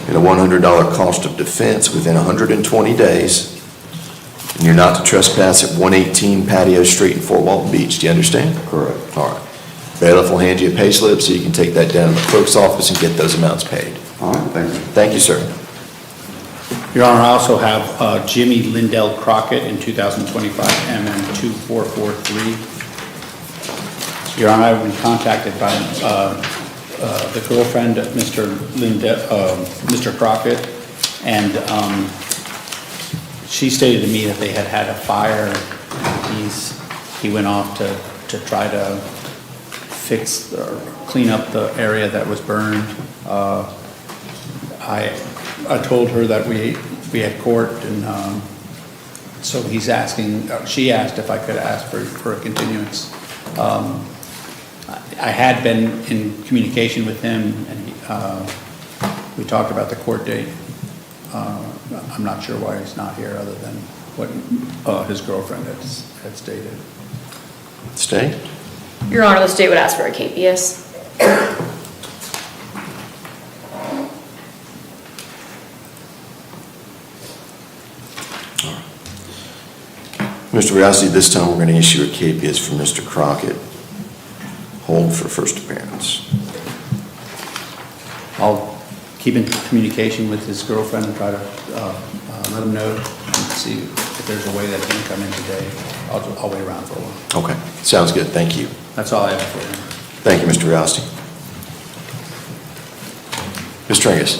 and a $100 cost of defense within 120 days. And you're not to trespass at 118 Patio Street in Fort Walton Beach. Do you understand? Correct. All right. Bailiff will hand you a pay slip so you can take that down to the clerk's office and get those amounts paid. All right, thank you. Thank you, sir. Your Honor, I also have Jimmy Lindell Crockett in 2025 MM 2443. Your Honor, I've been contacted by the girlfriend of Mr. Crockett, and she stated to me that they had had a fire. He went off to try to fix or clean up the area that was burned. I told her that we had court, and so he's asking, she asked if I could ask for a continuance. I had been in communication with him, and we talked about the court date. I'm not sure why he's not here, other than what his girlfriend had stated. State? Your Honor, the state would ask for a KPS. Mr. Riossi, this time we're going to issue a KPS for Mr. Crockett. Hold for first appearance. I'll keep in communication with his girlfriend and try to let him know and see if there's a way that he can come in today. I'll wait around for a while. Okay, sounds good. Thank you. That's all I have for you. Thank you, Mr. Riossi. Ms. Tringus.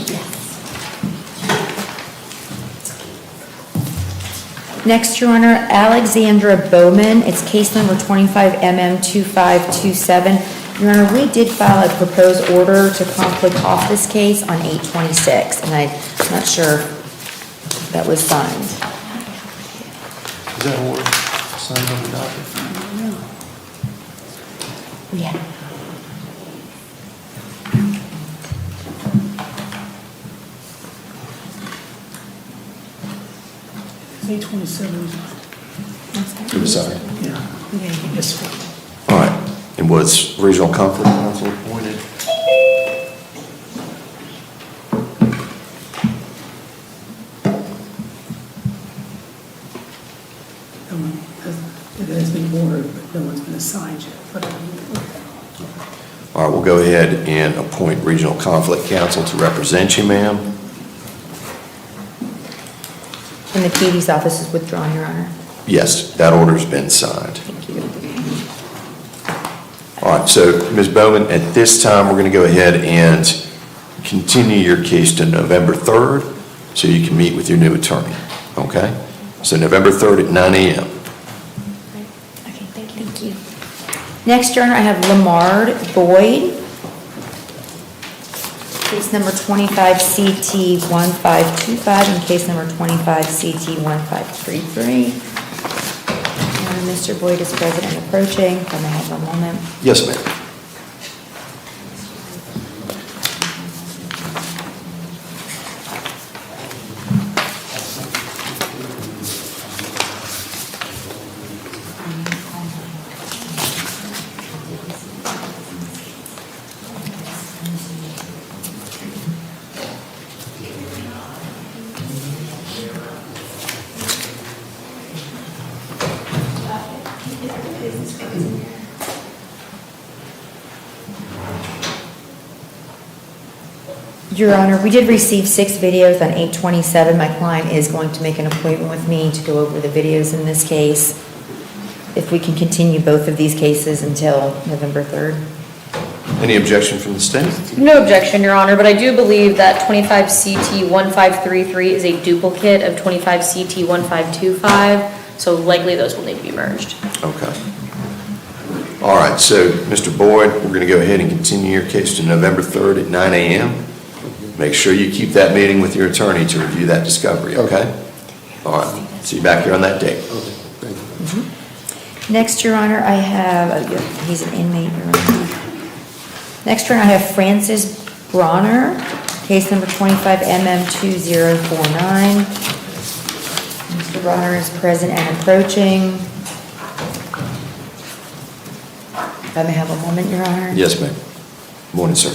Next, Your Honor, Alexandra Bowman. It's case number 25MM2527. Your Honor, we did file a proposed order to conflict off this case on 8/26, and I'm not sure if that was signed. Is that order signed on the docket? Yeah. It's 8/27. It was signed. Yeah. Yes, sir. All right. And was Regional Conflict Council appointed? It has been ordered, but no one's been assigned yet. But All right, we'll go ahead and appoint Regional Conflict Council to represent you, ma'am. And the PD's office is withdrawn, Your Honor. Yes, that order's been signed. Thank you. All right, so Ms. Bowman, at this time, we're going to go ahead and continue your case to November 3rd so you can meet with your new attorney, okay? So November 3rd at 9 a.m. Okay, thank you. Next, Your Honor, I have Lamard Boyd. Case number 25CT1525 and case number 25CT1533. Mr. Boyd is present and approaching. If I may have a moment. Yes, ma'am. Your Honor, we did receive 6 videos on 8/27. My client is going to make an appointment with me to go over the videos in this case. If we can continue both of these cases until November 3rd. Any objection from the state? No objection, Your Honor, but I do believe that 25CT1533 is a duplicate of 25CT1525, so likely those will need to be merged. Okay. All right, so Mr. Boyd, we're going to go ahead and continue your case to November 3rd at 9 a.m. Make sure you keep that meeting with your attorney to review that discovery, okay? All right, see you back here on that date. Next, Your Honor, I have, he's an inmate, Your Honor. Next, Your Honor, I have Francis Bronner, case number 25MM2049. Mr. Bronner is present and approaching. If I may have a moment, Your Honor. Yes, ma'am. Morning, sir.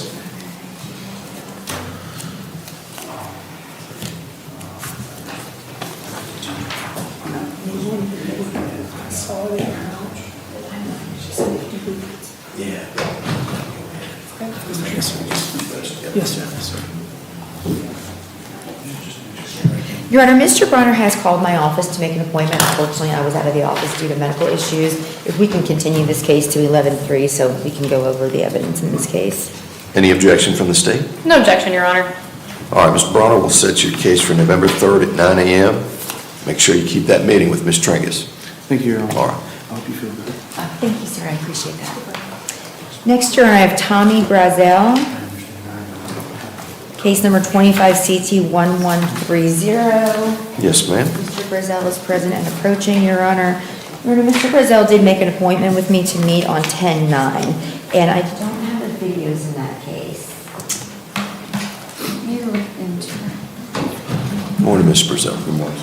Yes, sir. Yes, sir. Your Honor, Mr. Bronner has called my office to make an appointment. Unfortunately, I was out of the office due to medical issues. If we can continue this case to 11/3 so we can go over the evidence in this case. Any objection from the state? No objection, Your Honor. All right, Mr. Bronner, we'll set your case for November 3rd at 9 a.m. Make sure you keep that meeting with Ms. Tringus. Thank you, Your Honor. All right. I hope you feel good. Thank you, sir. I appreciate that. Next, Your Honor, I have Tommy Brazel, case number 25CT1130. Yes, ma'am. Mr. Brazel is present and approaching, Your Honor. Your Honor, Mr. Brazel did make an appointment with me to meet on 10/9, and I don't have the videos in that case. Let me look into it. Morning, Ms. Brazel. Good morning.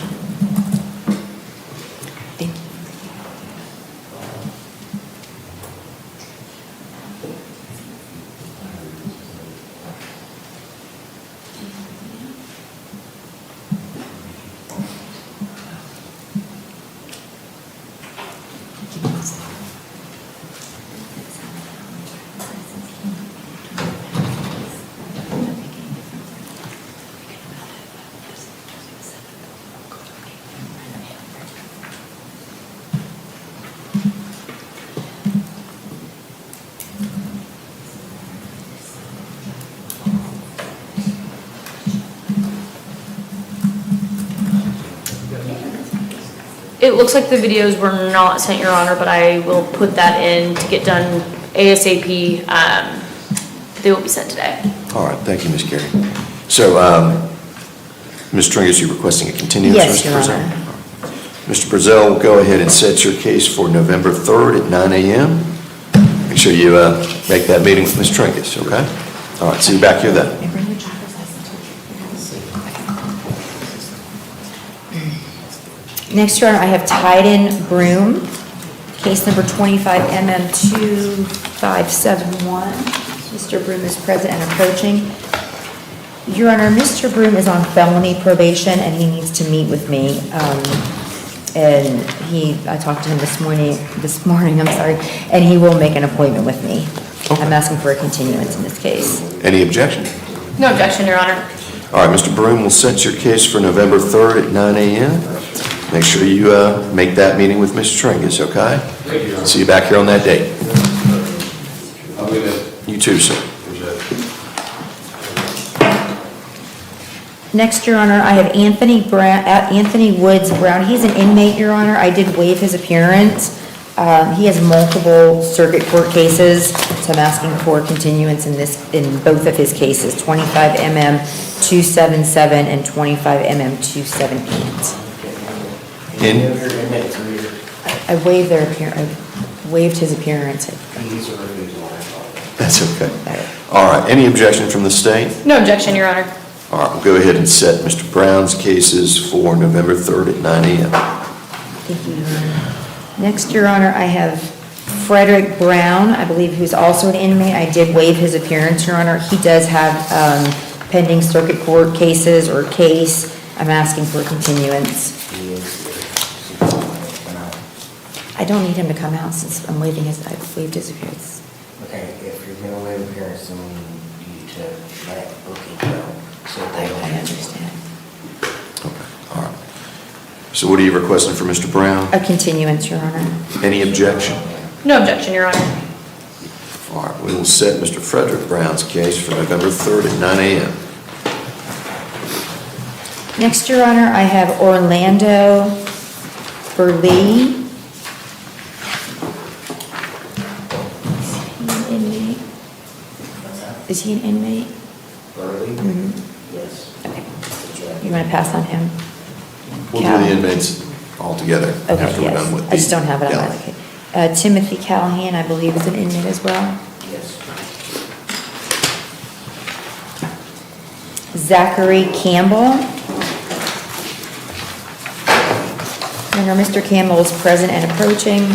It looks like the videos were not sent, Your Honor, but I will put that in to get done ASAP. They will be sent today. All right, thank you, Ms. Carey. So, Ms. Tringus, you're requesting a continuance? Yes, Mr. Your Brazel? Honor. Mr. Brazel will go ahead and set your case for November 3rd at 9 a.m. Make sure you make that meeting with Ms. Tringus, okay? All right, see you back here then. And bring your driver's license with you. Next, Your Honor, I have Tyden Broom, case number 25MM2571. Mr. Broom is present and approaching. Your Honor, Mr. Broom is on felony probation and he needs to meet with me. And I talked to him this morning, and he will make an appointment with me. I'm asking for a continuance in this case. Any objection? No objection, Your Honor. All right, Mr. Broom will set your case for November 3rd at 9 a.m. Make sure you make that meeting with Ms. Tringus, okay? See you back here on that date. I'll be there. You too, sir. Next, Your Honor, I have Anthony Woods Brown. He's an inmate, Your Honor. I did waive his appearance. He has multiple circuit court cases, so I'm asking for continuance in both of his cases, 25MM277 and 25MM278. I waived his appearance. That's okay. All right, any objection from the state? No objection, Your Honor. All right, we'll go ahead and set Mr. Brown's cases for November 3rd at 9 a.m. Thank you, Your Honor. Next, Your Honor, I have Frederick Brown, I believe, who's also an inmate. I did waive his appearance, Your Honor. He does have pending circuit court cases or case. I'm asking for a continuance. I don't need him to come out since I've waived his appearance. Okay, if you're gonna waive appearance, then we need you to let booking go. So they don't. I understand. All right. So what are you requesting for Mr. Brown? A continuance, Your Honor. Any objection? No objection, Your Honor. All right, we will set Mr. Frederick Brown's case for November 3rd at 9 a.m. Next, Your Honor, I have Orlando Burley. Is he an inmate? Early? Yes. Okay. You want to pass on him? We'll do the inmates all together Okay, after we're done with yes. the... I just don't have it on my, okay. Timothy Callahan, I believe, is an inmate as well. Yes. Zachary Campbell. Your Honor, Mr. Campbell is present and approaching.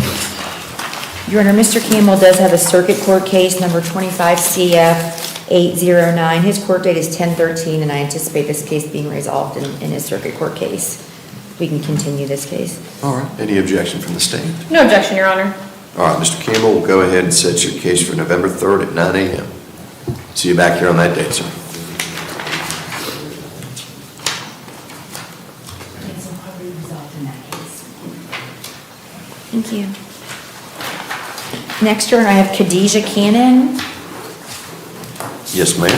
Your Honor, Mr. Campbell does have a circuit court case, number 25 CF 809. His court date is 10/13, and I anticipate this case being resolved in his circuit court case. We can continue this case. All right, any objection from the state? No objection, Your Honor. All right, Mr. Campbell, we'll go ahead and set your case for November 3rd at 9 a.m. See you back here on that date, sir. resolved in that case. Thank you. Next turn, I have Khadijah Cannon. Yes, ma'am. I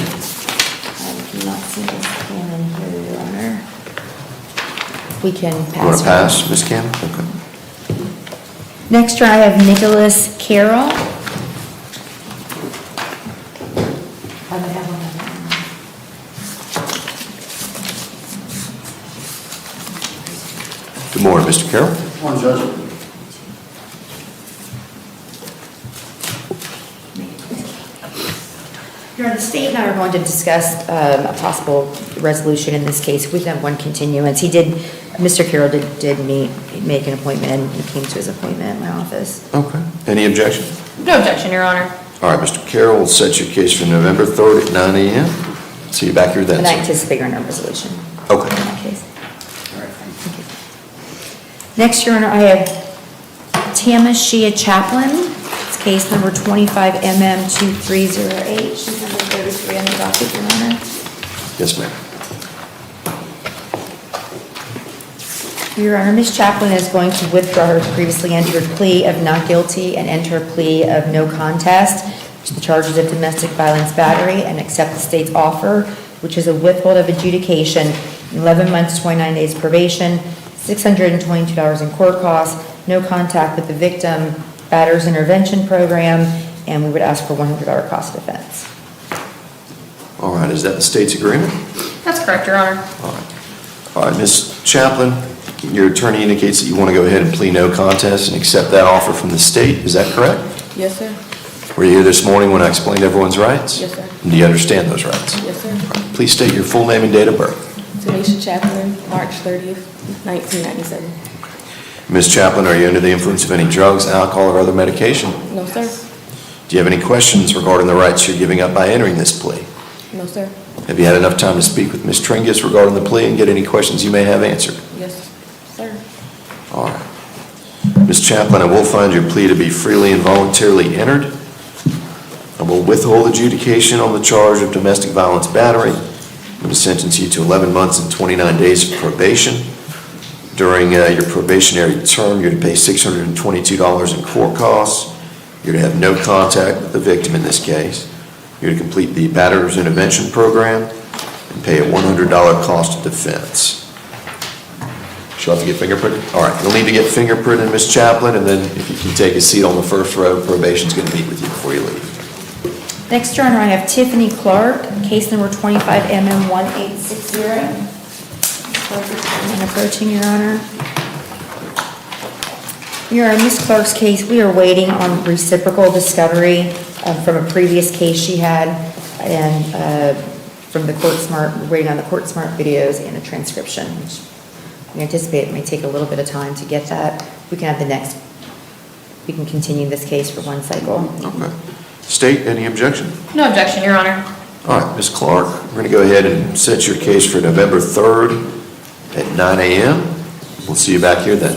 cannot see Ms. Cannon here, Your Honor. We can pass. You want to her. pass, Ms. Cannon? Okay. Next turn, I have Nicholas Carroll. I don't have one on that. Good morning, Mr. Carroll. Morning, Judge. Your Honor, the state and I are going to discuss a possible resolution in this case. We've done one continuance. Mr. Carroll did make an appointment, and he came to his appointment at my office. Okay. Any objection? No objection, Your Honor. All right, Mr. Carroll, we'll set your case for November 3rd at 9 a.m. See you back here then, And I sir. anticipate our resolution Okay. in that case. All right, thank you. Next, Your Honor, I have Tamashia Chaplin. It's case number 25MM2308. She's number 33 on the docket, Your Honor. Yes, ma'am. Your Honor, Ms. Chaplin is going to withdraw her previously entered plea of not guilty and enter a plea of no contest to the charges of domestic violence battery and accept the state's offer, which is a withhold of adjudication, 11 months, 29 days probation, $622 in court costs, no contact with the victim, batter's intervention program, and we would ask for $100 cost of defense. All right, is that the state's agreement? That's correct, Your Honor. All right, Ms. Chaplin, your attorney indicates that you want to go ahead and plead no contest and accept that offer from the state. Is that correct? Yes, sir. Were you here this morning when I explained everyone's rights? Yes, sir. And do you understand those rights? Yes, sir. Please state your full name and date of birth. Tanisha Chaplin, March 30th, 1997. Ms. Chaplin, are you under the influence of any drugs, alcohol, or other medication? No, sir. Do you have any questions regarding the rights you're giving up by entering this plea? No, sir. Have you had enough time to speak with Ms. Tringus regarding the plea and get any questions you may have answered? Yes, sir. All right. Ms. Chaplin, I will find your plea to be freely and voluntarily entered. I will withhold adjudication on the charge of domestic violence battery. I'm going to sentence you to 11 months and 29 days of probation. During your probationary term, you're to pay $622 in court costs. You're to have no contact with the victim in this case. You're to complete the batter's intervention program and pay a $100 cost of defense. She'll have to get fingerprinted? All right, you'll need to get fingerprinted, Ms. Chaplin, and then if you can take a seat on the first row, probation's going to meet with you before you leave. Next, Your Honor, I have Tiffany Clark, case number 25MM1860. And approaching, Your Honor. Your Honor, Ms. Clark's case, we are waiting on reciprocal discovery from a previous case she had, and from the Court Smart, we're waiting on the Court Smart videos and a transcription, which we anticipate it may take a little bit of time to get that. We can continue this case for one cycle. Okay. State, any objection? No objection, Your Honor. All right, Ms. Clark, we're going to go ahead and set your case for November 3rd at 9 a.m. We'll see you back here then.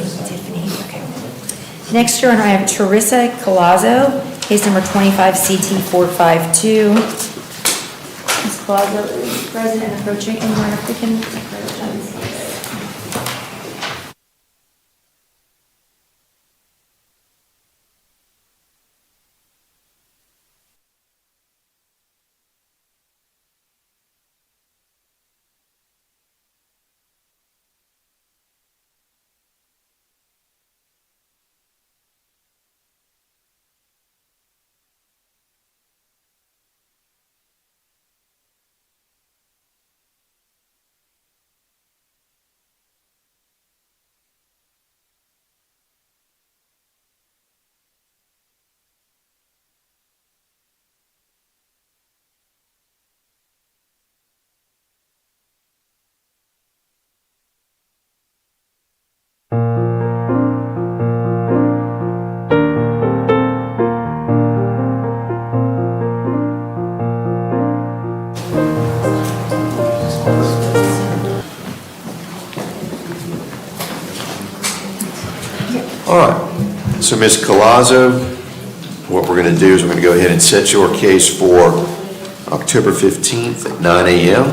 Next, Your Honor, I have Teresa Colazzo, case number 25CT452. Ms. Colazzo is present and approaching, and Your Honor, if we can approach on this. All right, so Ms. Colazzo, what we're going to do is we're going to go ahead and set your case for October 15th at 9 a.m.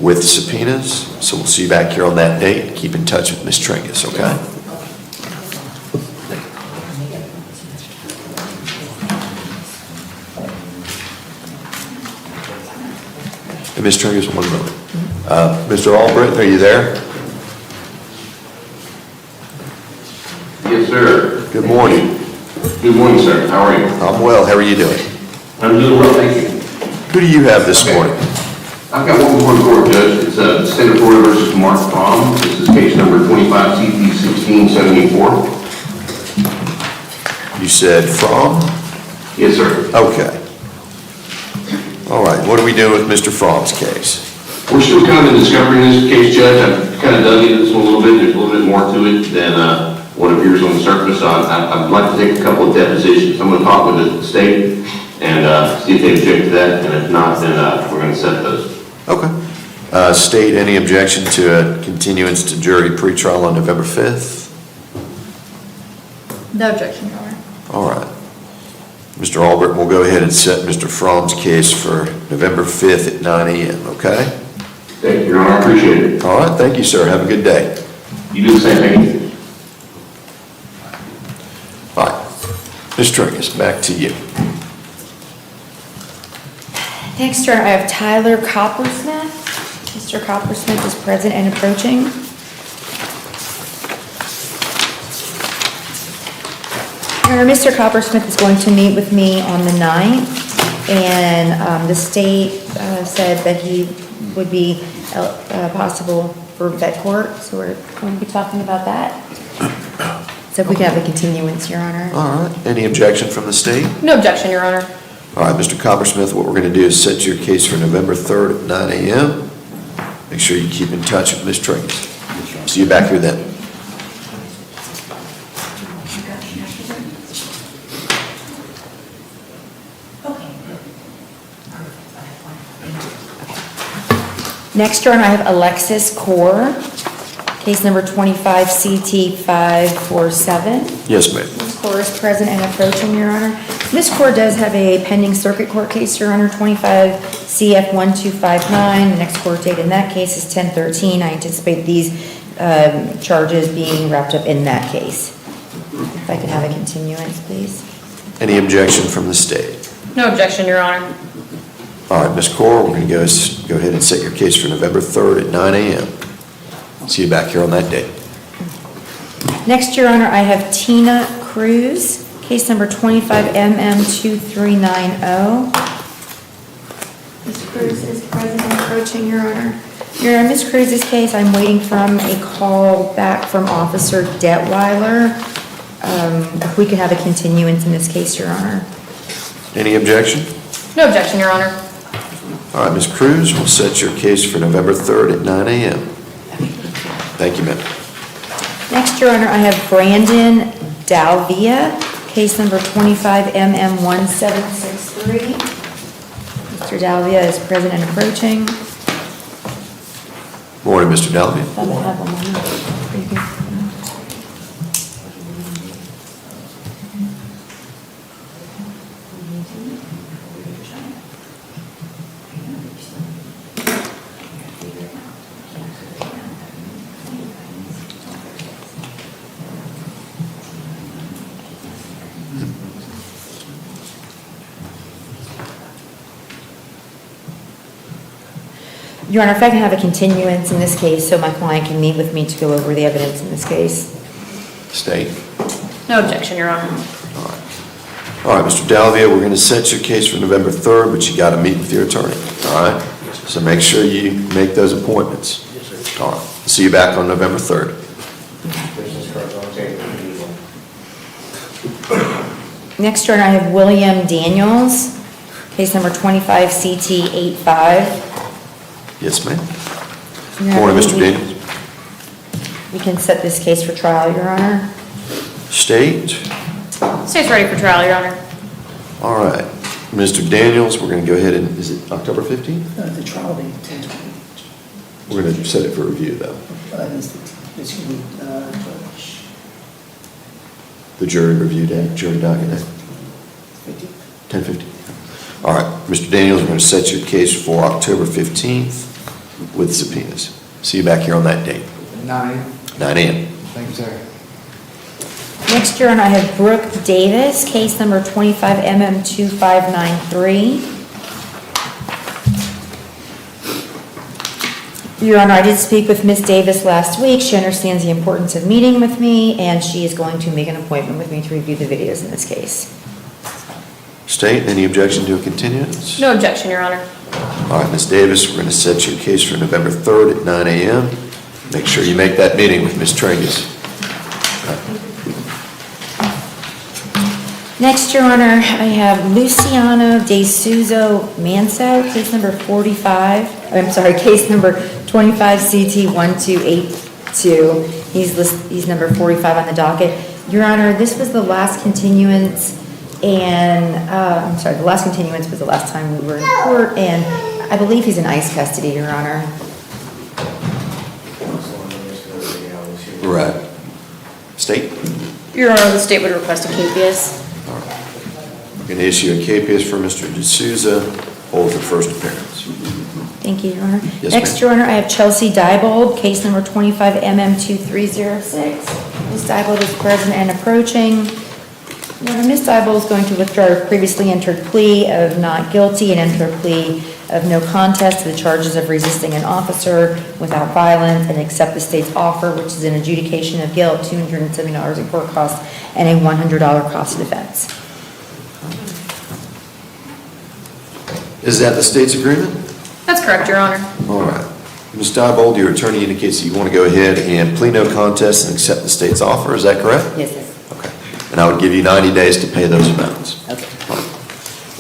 with subpoenas. So we'll see you back here on that date. Keep in touch with Ms. Tringus, okay? Hey, Ms. Tringus, one moment. Mr. Albritton, are you there? Yes, sir. Good morning. Good morning, sir. How are you? I'm well. How are you doing? I'm doing well, thank you. Who do you have this morning? I've got one before the court, Judge. It's State of Florida versus Mark Fromm. This is case number 25 CP 1674. You said from? Yes, sir. Okay. All right, what are we doing with Mr. Fromm's case? We're still kind of in discovery in this case, Judge. I've kind of dug into this one a little bit. There's a little bit more to it than what appears on the surface. I'd like to take a couple of depositions. I'm going to talk with the state and see if they object to that, and if not, then we're going to set those. Okay. State, any objection to a continuance to jury pretrial on November 5th? No objection, Your Honor. All right. Mr. Albert, we'll go ahead and set Mr. Fromm's case for November 5th at 9 a.m., okay? Thank you, Your Honor. I appreciate it. All right, thank you, sir. Have a good day. You do the same thing. All right. Ms. Tringus, back to you. Next, Your Honor, I have Tyler Coppersmith. Mr. Coppersmith is present and approaching. Your Honor, Mr. Coppersmith is going to meet with me on the 9th, and the state said that he would be possible for vet court, so we're going to be talking about that. So if we can have a continuance, Your Honor. All right. Any objection from the state? No objection, Your Honor. All right, Mr. Coppersmith, what we're going to do is set your case for November 3rd at 9 a.m. Make sure you keep in touch with Ms. Tringus. See you back here then. Next, Your Honor, I have Alexis Kaur, case number 25 CT 547. Yes, ma'am. Ms. Kaur is present and approaching, Your Honor. Ms. Kaur does have a pending circuit court case, Your Honor, 25 CF 1259. The next court date in that case is 10/13. I anticipate these charges being wrapped up in that case. If I could have a continuance, please. Any objection from the state? No objection, Your Honor. All right, Ms. Kaur, we're going to go ahead and set your case for November 3rd at 9 a.m. See you back here on that date. Next, Your Honor, I have Tina Cruz, case number 25MM2390. Ms. Cruz is present and approaching, Your Honor. Your Honor, Ms. Cruz's case, I'm waiting from a call back from Officer Detweiler. If we could have a continuance in this case, Your Honor. Any objection? No objection, Your Honor. All right, Ms. Cruz, we'll set your case for November 3rd at 9 a.m. Thank you, ma'am. Next, Your Honor, I have Brandon Dalvia, case number 25MM1763. Mr. Dalvia is present and approaching. Morning, Mr. Dalby. Thought I had one more. Pretty good. Your Honor, if I can have a continuance in this case so my client can meet with me to go over the evidence in this case. State. No objection, Your Honor. All right, Mr. Dalvia, we're going to set your case for November 3rd, but you got to meet with your attorney, all right? So make sure you make those appointments. All right, see you back on November 3rd. Next, Your Honor, I have William Daniels, case number 25 CT 85. Yes, ma'am. Your Honor, Morning, Mr. Daniels. We can set this case for trial, Your Honor. State. State's ready for trial, Your Honor. All right, Mr. Daniels, we're going to go ahead and, is it October 15th? The trial date, 10/20. We're going to set it for review, though. The jury review day, jury docket day? 10/15. All right, Mr. Daniels, we're going to set your case for October 15th. with subpoenas. See you back here on that date, 9. 9 a.m. Thank you, sir. Next, Your Honor, I have Brooke Davis, case number 25MM2593. Your Honor, I did speak with Ms. Davis last week. She understands the importance of meeting with me, and she is going to make an appointment with me to review the videos in this case. State, any objection to a continuance? No objection, Your Honor. All right, Ms. Davis, we're going to set your case for November 3rd at 9 a.m. Make sure you make that meeting with Ms. Tringus. Next, Your Honor, I have Luciano De Souza Manso, case number 25CT1282. He's number 45 on the docket. Your Honor, this was the last continuance, and, the last continuance was the last time we were in court, and I believe he's in ICE custody, Your Honor. Right. State? Your Honor, the state would request a capias. We're going to issue a capias for Mr. D'Souza, hold for first appearance. Thank you, Your Honor. Yes, Next, ma'am. Your Honor, I have Chelsea Diebold, case number 25MM2306. Ms. Diebold is present and approaching. Your Honor, Ms. Diebold is going to withdraw her previously entered plea of not guilty and enter a plea of no contest to the charges of resisting an officer without violence and accept the state's offer, which is an adjudication of guilt, $270 in court costs, and a $100 cost of defense. Is that the state's agreement? That's correct, Your Honor. All right. Ms. Diebold, your attorney indicates that you want to go ahead and plea no contest and accept the state's offer. Is that correct? Yes, sir. Okay. And I would give you 90 days to pay those amounts. Okay.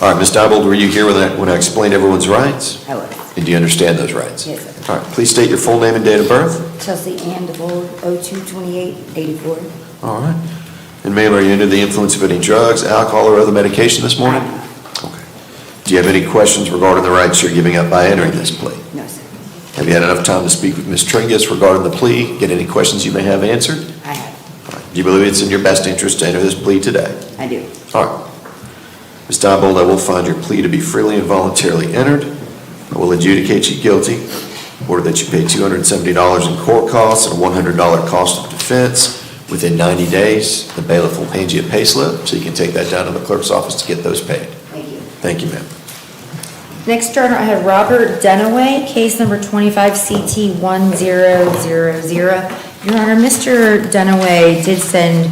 All right, Ms. Diebold, were you here when I explained everyone's rights? I was. And do you understand those rights? Yes, sir. All right, please state your full name and date of birth. Chelsea Ann DeVold, 022884. All right. And ma'am, are you under the influence of any drugs, alcohol, or other medication this morning? Okay. Do you have any questions regarding the rights you're giving up by entering this plea? No, sir. Have you had enough time to speak with Ms. Tringus regarding the plea? Get any questions you may have answered? I have. All right. Do you believe it's in your best interest to enter this plea today? I do. All right. Ms. Diebold, I will find your plea to be freely and voluntarily entered. I will adjudicate you guilty, order that you pay $270 in court costs and a $100 cost of defense within 90 days. The bailiff will hand you a pay slip, so you can take that down to the clerk's office to get those paid. Thank you. Thank you, ma'am. Next, Your Honor, I have Robert Dunaway, case number 25CT1000. Your Honor, Mr. Dunaway did send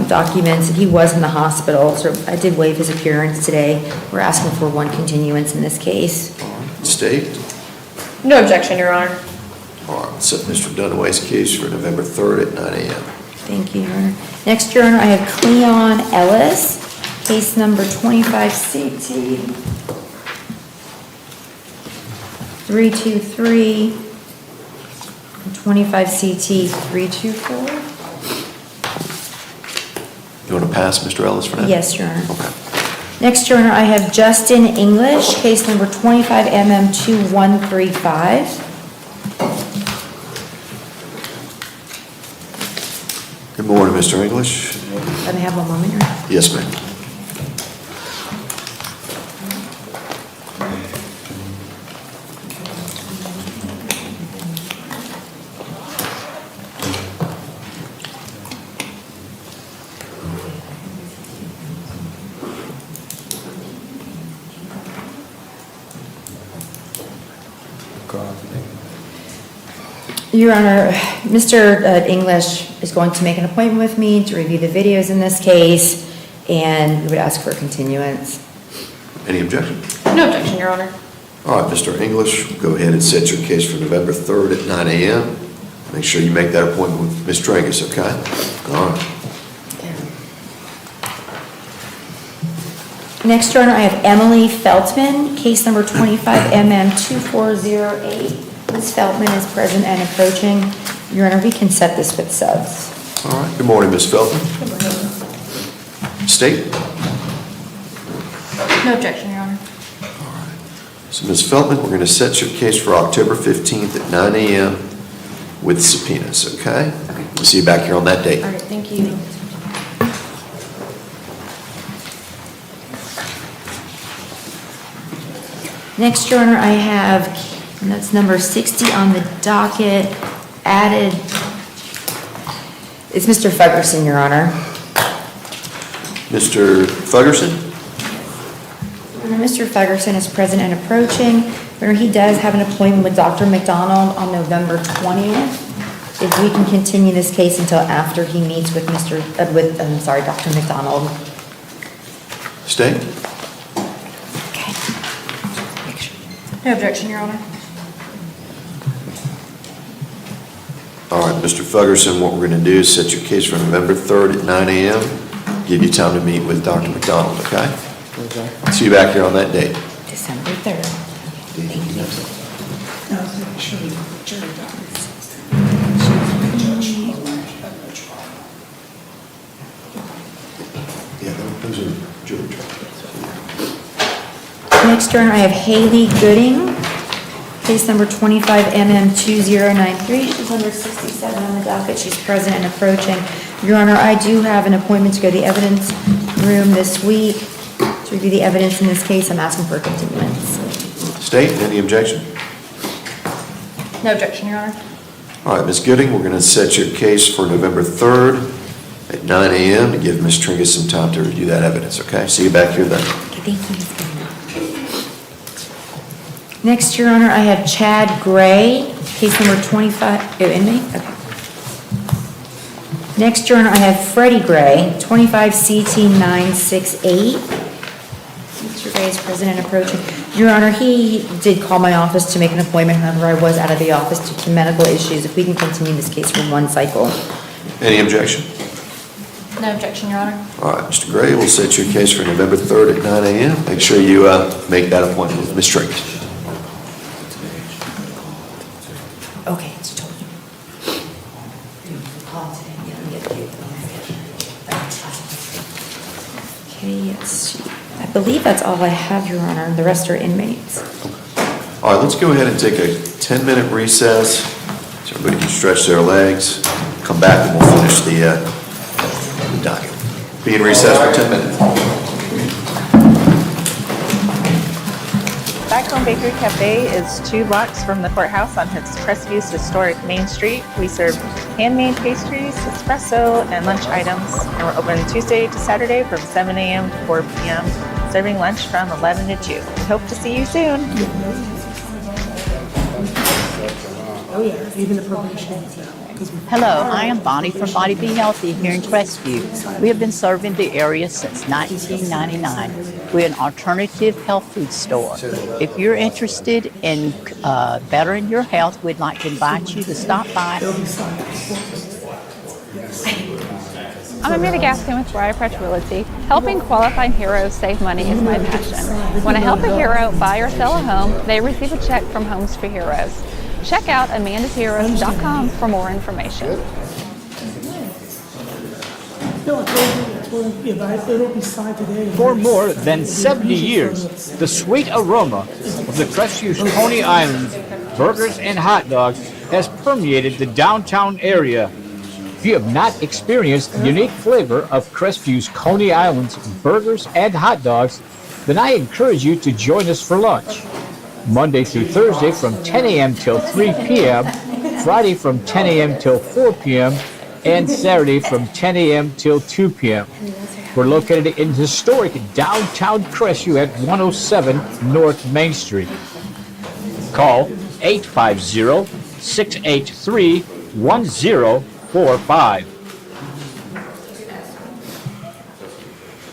documents, and he was in the hospital, so I did waive his appearance today. We're asking for one continuance in this case. State? No objection, Your Honor. All right, set Mr. Dunaway's case for November 3rd at 9 a.m. Thank you, Your Honor. Next, Your Honor, I have Cleon Ellis, case number 25CT323 and 25CT324. You want to pass, Mr. Ellis, for now? Yes, Your Honor. Okay. Next, Your Honor, I have Justin English, case number 25MM2135. Good morning, Mr. English. Let me have one moment, Your Honor. Yes, ma'am. Your Honor, Mr. English is going to make an appointment with me to review the videos in this case, and we would ask for a continuance. Any objection? No objection, Your Honor. All right, Mr. English, go ahead and set your case for November 3rd at 9 a.m. Make sure you make that appointment with Ms. Tragus, okay? All right. Next, Your Honor, I have Emily Feltman, case number 25MM2408. Ms. Feltman is present and approaching. Your Honor, we can set this with subs. All right, good morning, Ms. Felton. State? No objection, Your Honor. So, Ms. Feltman, we're going to set your case for October 15th at 9 a.m. with subpoenas, okay? We'll see you back here on that date. All right, thank you. Next, Your Honor, I have And that's number 60 on the docket, added, it's Mr. Fuggerson, Your Honor. Mr. Fuggerson? Mr. Fuggerson is present and approaching, where he does have an appointment with Dr. McDonald on November 20th. If we can continue this case until after he meets with Dr. McDonald. Stay. No objection, Your Honor. All right, Mr. Fuggerson, what we're going to do is set your case for November 3rd at 9 a.m. Give you time to meet with Dr. McDonald, okay? Okay. See you back here on that date. December 3rd. Thank you. I was going to show you the jury documents. Yeah, those are jury trials. Next, Your Honor, I have Haley Gooding, case number 25MM2093. She's under 67 on the docket. She's present and approaching. Your Honor, I do have an appointment to go to the evidence room this week to review the evidence in this case. I'm asking for a continuance. State, any objection? No objection, Your Honor. All right, Ms. Gooding, we're going to set your case for November 3rd at 9 a.m. to give Ms. Tringus some time to review that evidence, okay? See you back here then. Okay, thank you, Ms. Gooding. Next, Your Honor, I have Chad Gray, case number 25, inmate? Okay. Next, Your Honor, I have Freddie Gray, 25CT968. Mr. Gray is present and approaching. Your Honor, he did call my office to make an appointment, however, I was out of the office due to medical issues. If we can continue this case for one cycle. Any objection? No objection, Your Honor. All right, Mr. Gray, we'll set your case for November 3rd at 9 a.m. Make sure you make that appointment with Ms. Tringus. Okay, it's told you. Call today. Okay, let's see. I believe that's all I have, Your Honor. The rest are inmates. All right, let's go ahead and take a 10-minute recess so everybody can stretch their legs. Come back and we'll finish the docket. Be in recess for 10 minutes. Back Home Bakery Cafe is 2 blocks from the courthouse on Crestview historic Main Street. We serve handmade pastries, espresso, and lunch items. And we're open Tuesday to Saturday from 7 a.m. to 4 p.m., serving lunch from 11 to 2. We hope to see you soon. Oh, yeah, even the probation is now. Hello, I am Bonnie from Body Be Healthy here in Crestview. We have been serving the area since 1999. We're an alternative health food store. If you're interested in bettering your health, we'd like to invite you to stop by. I'm Amanda Gaskin with Briarpatch Realty. Helping qualified heroes save money is my passion. When I help a hero buy or sell a home, they receive a check from Homes for Heroes. Check out amandasheroes.com for more information. For more than 70 years, the sweet aroma of the Crestview's Coney Islands burgers and hot dogs has permeated the downtown area. If you have not experienced the unique flavor of Crestview's Coney Islands burgers and hot dogs, then I encourage you to join us for lunch. Monday through Thursday from 10 a.m. till 3 p.m., Friday from 10 a.m. till 4 p.m., and Saturday from 10 a.m. till 2 p.m. We're located in historic downtown Crestview at 107 North Main Street. Call 850-683-1045.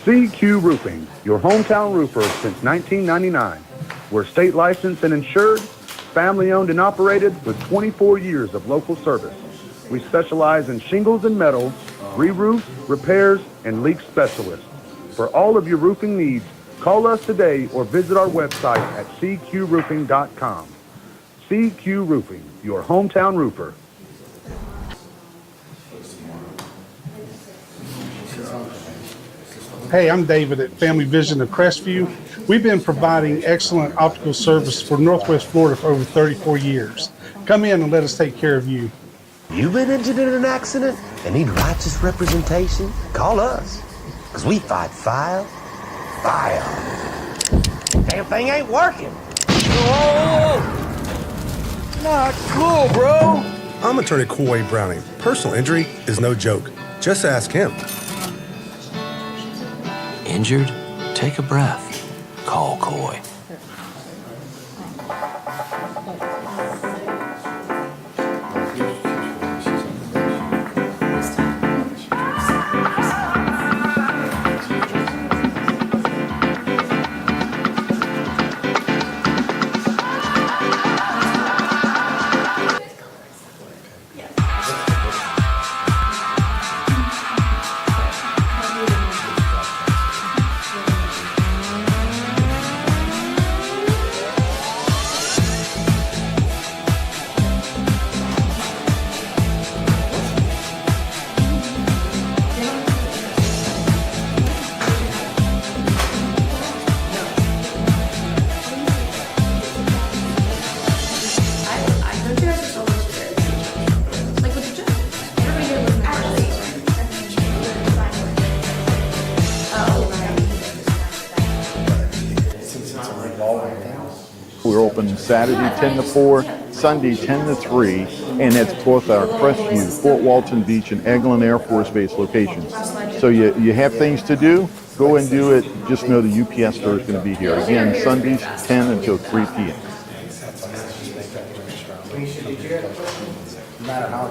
CQ Roofing, your hometown roofer since 1999. We're state licensed and insured, family owned and operated with 24 years of local service. We specialize in shingles and metal, re-roofs, repairs, and leak specialists. For all of your roofing needs, call us today or visit our website at cqroofing.com. CQ Roofing, your hometown roofer. Hey, I'm David at Family Vision of Crestview. We've been providing excellent optical service for Northwest Florida for over 34 years. Come in and let us take care of you. You've been injured in an accident and need righteous representation? Call us, because we fight fire. Damn thing ain't working. Whoa! Not cool, bro. I'm Attorney Coy Browning. Personal injury is no joke. Just ask him. Injured? Take a breath. Call Coy. We're open Saturday 10 to 4, Sunday 10 to 3, and that's both our Crestview, Fort Walton Beach, and Eglin Air Force Base locations. So you have things to do, go and do it. Just know the UPS store is going to be here. Again, Sundays 10 until 3 p.m. No matter how.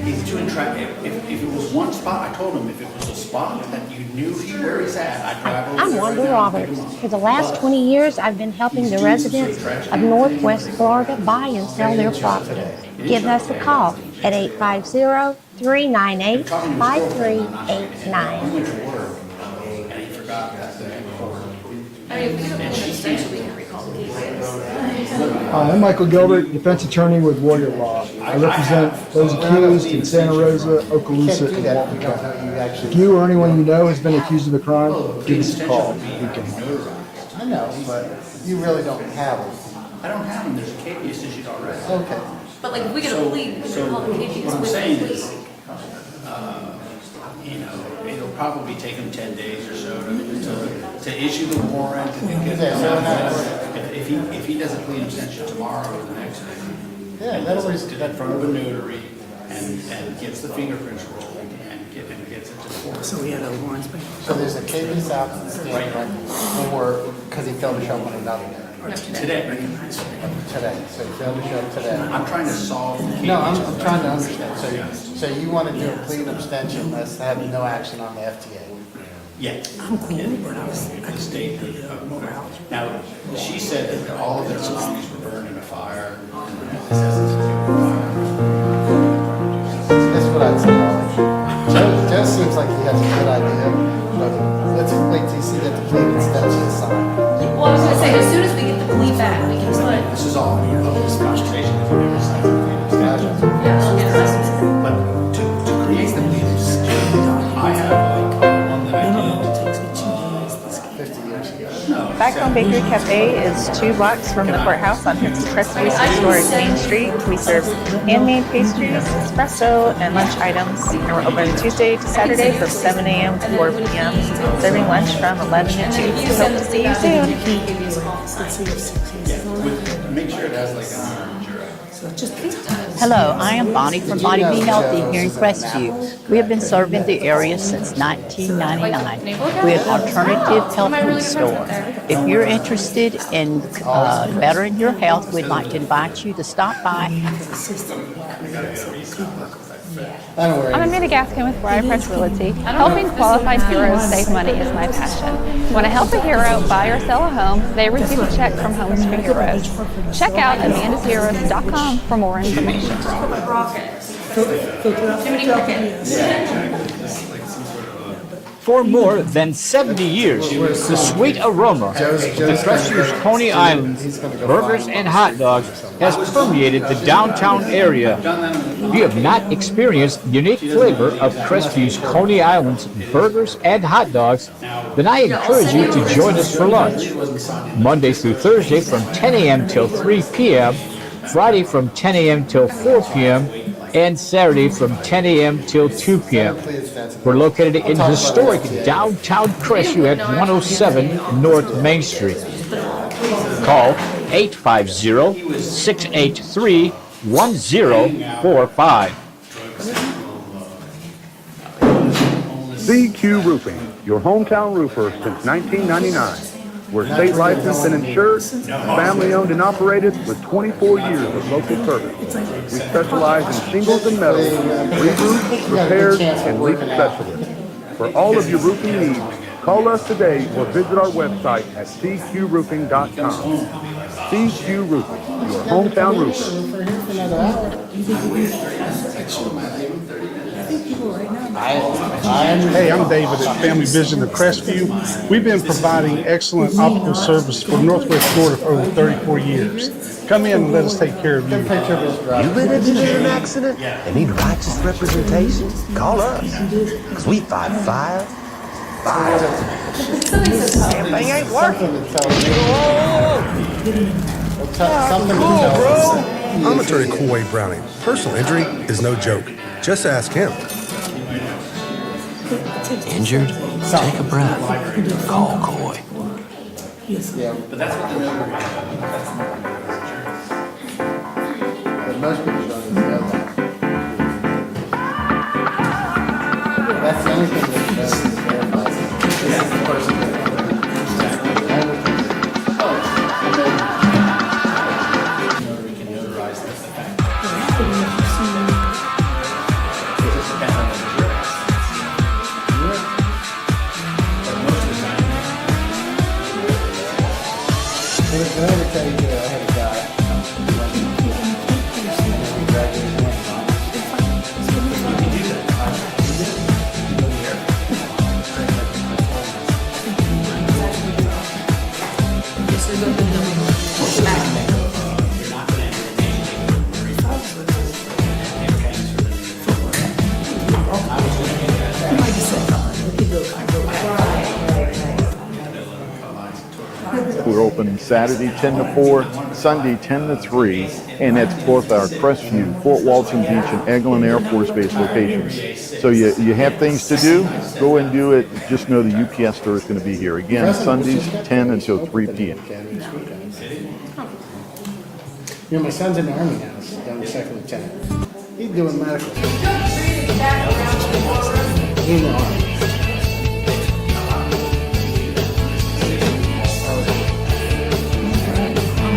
He's doing if it was one spot, I told him if it was a spot that you knew where he's at, I'd drive over I'm there Wanda right now. Roberts. For the last 20 years, I've been helping the residents of Northwest Florida buy and sell their property. Give us a call at 850-398-5389. And he forgot that day before. Hi, I'm Michael Gilbert, defense attorney with Warrior Law. I represent those accused in Santa Rosa, Okaloosa, and Walton County. If you or anyone you know has been accused of a crime, give us a call. We can help. I know, but you really don't have them. I don't have him, there's a KPS issued already. Okay. But like, if we get a plea, we So can call the KPS what I'm with saying the is, plea. it'll probably take him 10 days or so to issue the warrant and get Yeah, so if he doesn't plead abstention tomorrow or the next day, Yeah, and that'll gets be- it in front of a notary and gets the fingerprints rolled and gets it to the court. So we had other warrants, but. So there's a case out for, because he failed to show up on another day. Today. Today, so he failed to show up today. I'm trying to solve the case. No, I'm trying to understand. So you want to do a plea of abstention, let's have no action on the FTA. Yeah. I'm cool, but I was. The state, now, she said that all of their belongings were burned in a fire. That's what I'd say. Joe seems like he has a good idea, but let's wait till you see that the plea of abstention is signed. Well, I was gonna say, as soon as we get the plea back, we can put. This is all this conversation if you never sign the plea of abstention. Yeah, they'll get arrested. But to create the plea of abstention, I have like one that I did. 50 years ago. Backbone Bakery Cafe is 2 blocks from the courthouse on Crestview Historic Main Street. We serve handmade pastries, espresso, and lunch items. And we're open Tuesday to Saturday from 7 a.m. to 4 p.m. Serving lunch from 11 to 2. Hope to see you soon. Make sure it has like an orange or a. So just Hello, I am Bonnie from Body Be Healthy here in Crestview. We have been serving the area since 1999. We're an alternative health food store. If you're interested in bettering your health, we'd like to invite you to stop by. I'm Amanda Gaskin with Briar Fresh Realty. Helping qualified heroes save money is my passion. When I help a hero buy or sell a home, they receive a check from Homes for Heroes. Check out amandasheroes.com for more information. For more than 70 years, the sweet aroma of the Crestvew's Coney Islands burgers and hot dogs has permeated the downtown area. If you have not experienced the unique flavor of Crestvew's Coney Islands burgers and hot dogs, then I encourage you to join us for lunch. Monday through Thursday from 10 a.m. till 3 p.m., Friday from 10 a.m. till 4 p.m., and Saturday from 10 a.m. till 2 p.m. We're located in historic downtown Crestview at 107 North Main Street. Call 850-683-1045. CQ Roofing, your hometown roofer since 1999. We're state licensed and insured, family owned and operated with 24 years of local service. We specialize in shingles and metal, re-roofs, repairs, and leak specialists. For all of your roofing needs, call us today or visit our website at cqroofing.com. CQ Roofing, your hometown roofer. Hey, I'm David at Family Vision of Crestview. We've been providing excellent optical service for Northwest Florida for over 34 years. Come in and let us take care of you. You been in an accident and need righteous representation? Call us, because we fight fire. Everything ain't working. Something cool, bro. I'm Attorney Kool-Aid Browning. Personal injury is no joke. Just ask him. Injured? Take a breath. Call Coy. Yeah, but that's what the but most people don't even know that. That's the only thing that does is verifies it. This is the person that we can notarize the fact. Let me tell you, I had a guy he graduated from We're open Saturday 10 to 4, Sunday 10 to 3, and that's both our Crestview, Fort Walton Beach, and Eglin Air Force Base locations. So you have things to do, go and do it. Just know the UPS store is going to be here. Again, Sundays 10 until 3 p.m. You know, my son's in the Army now, he's down to second lieutenant. He's doing medical. In the Army.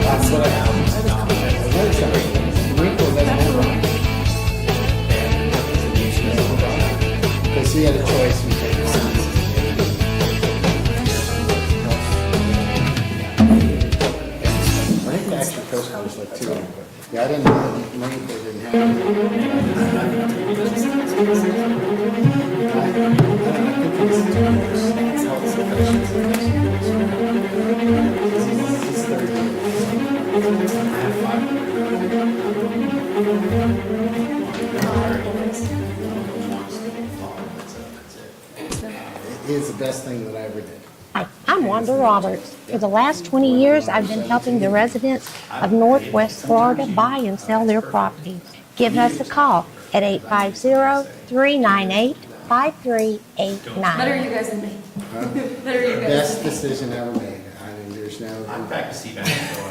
That's what I learned something. The Marine Corps doesn't have Army. Because he had a choice, we take Army. I think the actual Coast Guard was like 200, but yeah, I didn't know the Marine Corps didn't have It is the best thing that I ever did. Hi, I'm Wanda Roberts. For the last 20 years, I've been helping the residents of Northwest Florida buy and sell their property. Give us a call at 850-398-5389. Better you guys than me. Better you guys. Best decision ever made. I mean, there's no. I practice CBAC, so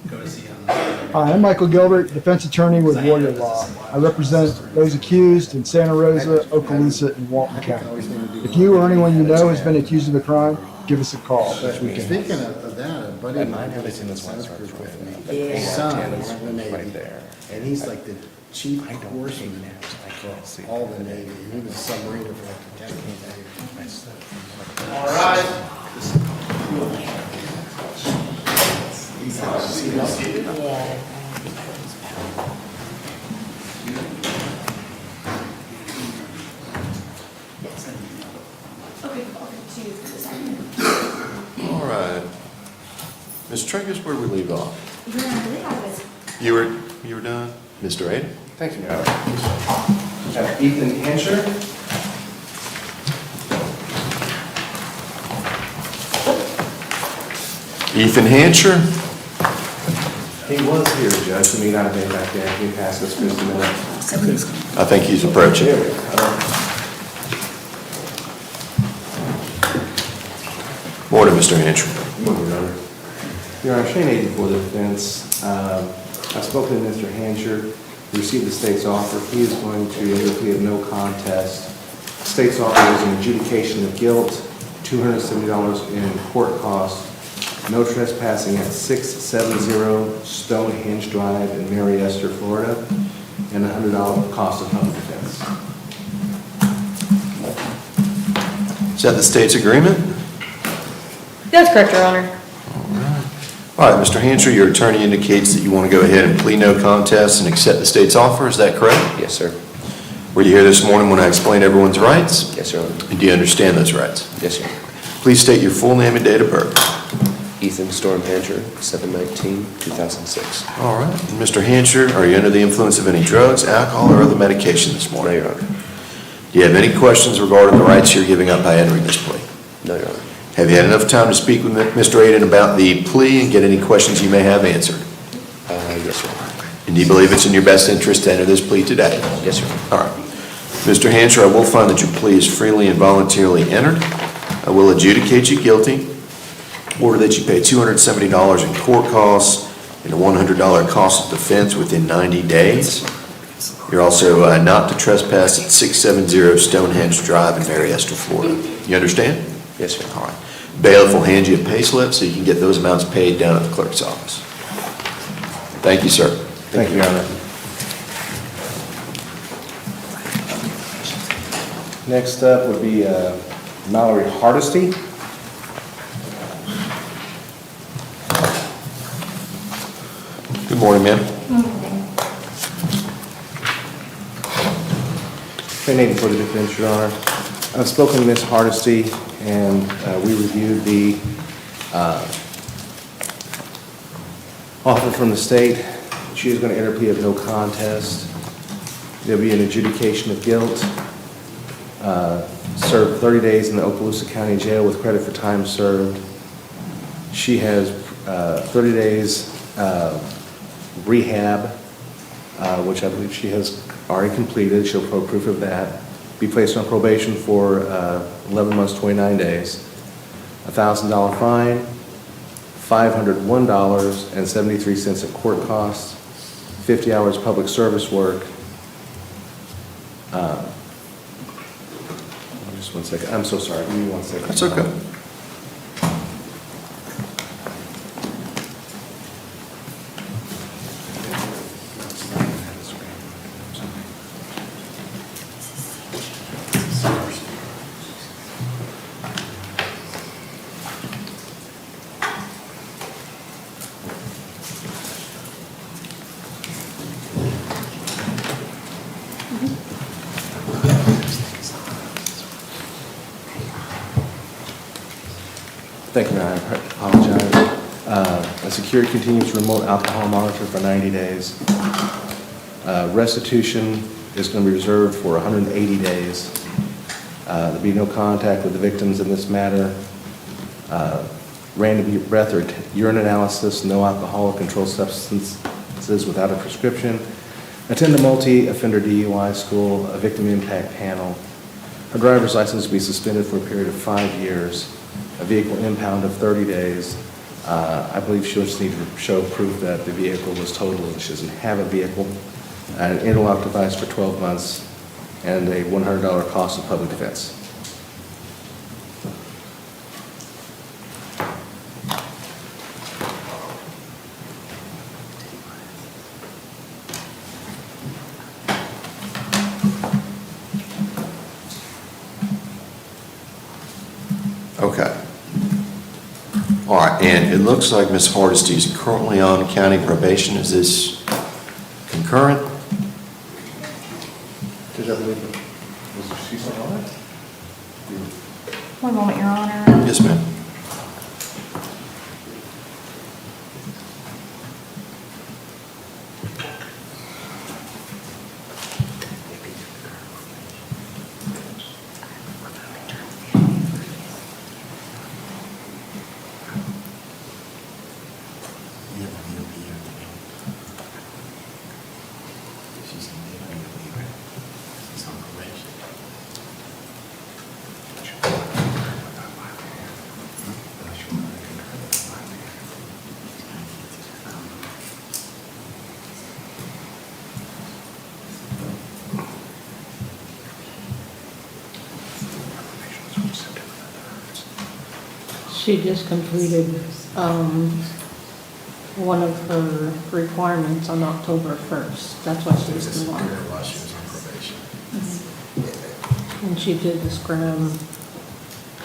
go to see him. Hi, I'm Michael Gilbert, defense attorney with Warrior Law. I represent those accused in Santa Rosa, Okaloosa, and Walton County. If you or anyone you know has been accused of a crime, give us a call. We can Speaking of that, a buddy of mine was in the Sanskrit with me. His son is in the Navy, and he's like the chief horseman for all the Navy. He was a submariner for like a decade. All right. All right. Ms. Trinkus, where did we leave off? You were done? Mr. Aiden? Thank you, Mayor. Ethan Hancher. Ethan Hancher? He was here, Judge. He may not have been back there. He passed us just a minute. I think he's approaching. Morning, Mr. Hancher. Good morning, Your Honor. Your Honor, Shane Aiden for the defense. I've spoken to Mr. Hancher. He received the state's offer. He is going to enter a plea of no contest. The state's offer is an adjudication of guilt, $270 in court costs, no trespassing at 670 Stonehenge Drive in Mariester, Florida, and $100 cost of public defense. Is that the state's agreement? That's correct, Your Honor. All right, Mr. Hancher, your attorney indicates that you want to go ahead and plead no contest and accept the state's offer. Is that correct? Yes, sir. Were you here this morning when I explained everyone's rights? Yes, sir. And do you understand those rights? Yes, sir. Please state your full name and date of birth. Ethan Storm Hancher, 7/19/2006. All right. And Mr. Hancher, are you under the influence of any drugs, alcohol, or other medication this morning? No, Your Honor. Do you have any questions regarding the rights you're giving up by entering this plea? No, Your Honor. Have you had enough time to speak with Mr. Aiden about the plea and get any questions you may have answered? Yes, sir. And do you believe it's in your best interest to enter this plea today? Yes, sir. All right. Mr. Hancher, I will find that your plea is freely and voluntarily entered. I will adjudicate you guilty, order that you pay $270 in court costs and a $100 cost of defense within 90 days. You're also not to trespass at 670 Stonehenge Drive in Mariester, Florida. You understand? Yes, sir. All right. Bailiff will hand you a pay slip so you can get those amounts paid down at the clerk's office. Thank you, sir. Thank you, Your Honor. Next up would be Mallory Hardesty. Good morning, ma'am. Shane Aiden for the defense, Your Honor. I've spoken to Ms. Hardesty, and we reviewed the offer from the state. She is going to enter a plea of no contest. There'll be an adjudication of guilt. Served 30 days in the Okaloosa County Jail with credit for time served. She has 30 days rehab, which I believe she has already completed. She'll show proof of that. Be placed on probation for 11 months, 29 days. $1,000 fine, $501.73 in court costs, 50 hours public service work. Just 1 second. I'm so sorry. Give me 1 second. That's okay. Thank you, Your Honor. I apologize. A security continuous remote alcohol monitor for 90 days. Restitution is going to be reserved for 180 days. There'll be no contact with the victims in this matter. Random breath or urine analysis, no alcohol or controlled substances without a prescription. Attend a multi-offender DUI school, a victim impact panel. Her driver's license will be suspended for a period of 5 years. A vehicle impound of 30 days, I believe she'll just need to show proof that the vehicle was totaled and she doesn't have a vehicle, an interlock device for 12 months, and a $100 cost of public defense. Okay. All right, and it looks like Ms. Hardesty is currently on county probation. Is this concurrent? Judge, I believe, was she still on it? One moment, Your Honor. Yes, ma'am. She just completed one of her requirements on October 1st. That's why she was still on. While she was on probation. And she did the scrim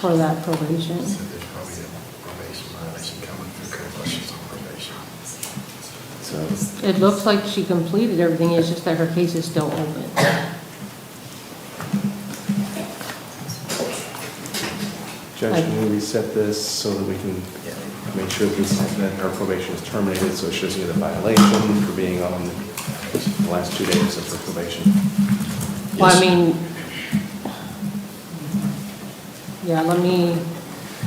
for that probation. So there's probably a probation violation coming through while she's on probation. So, It looks like she completed everything, it's just that her case is still open. Judge, can we reset this so that we can make sure that her probation is terminated, so she doesn't get a violation for being on the last 2 days of her probation? Well, I mean, yeah, let me.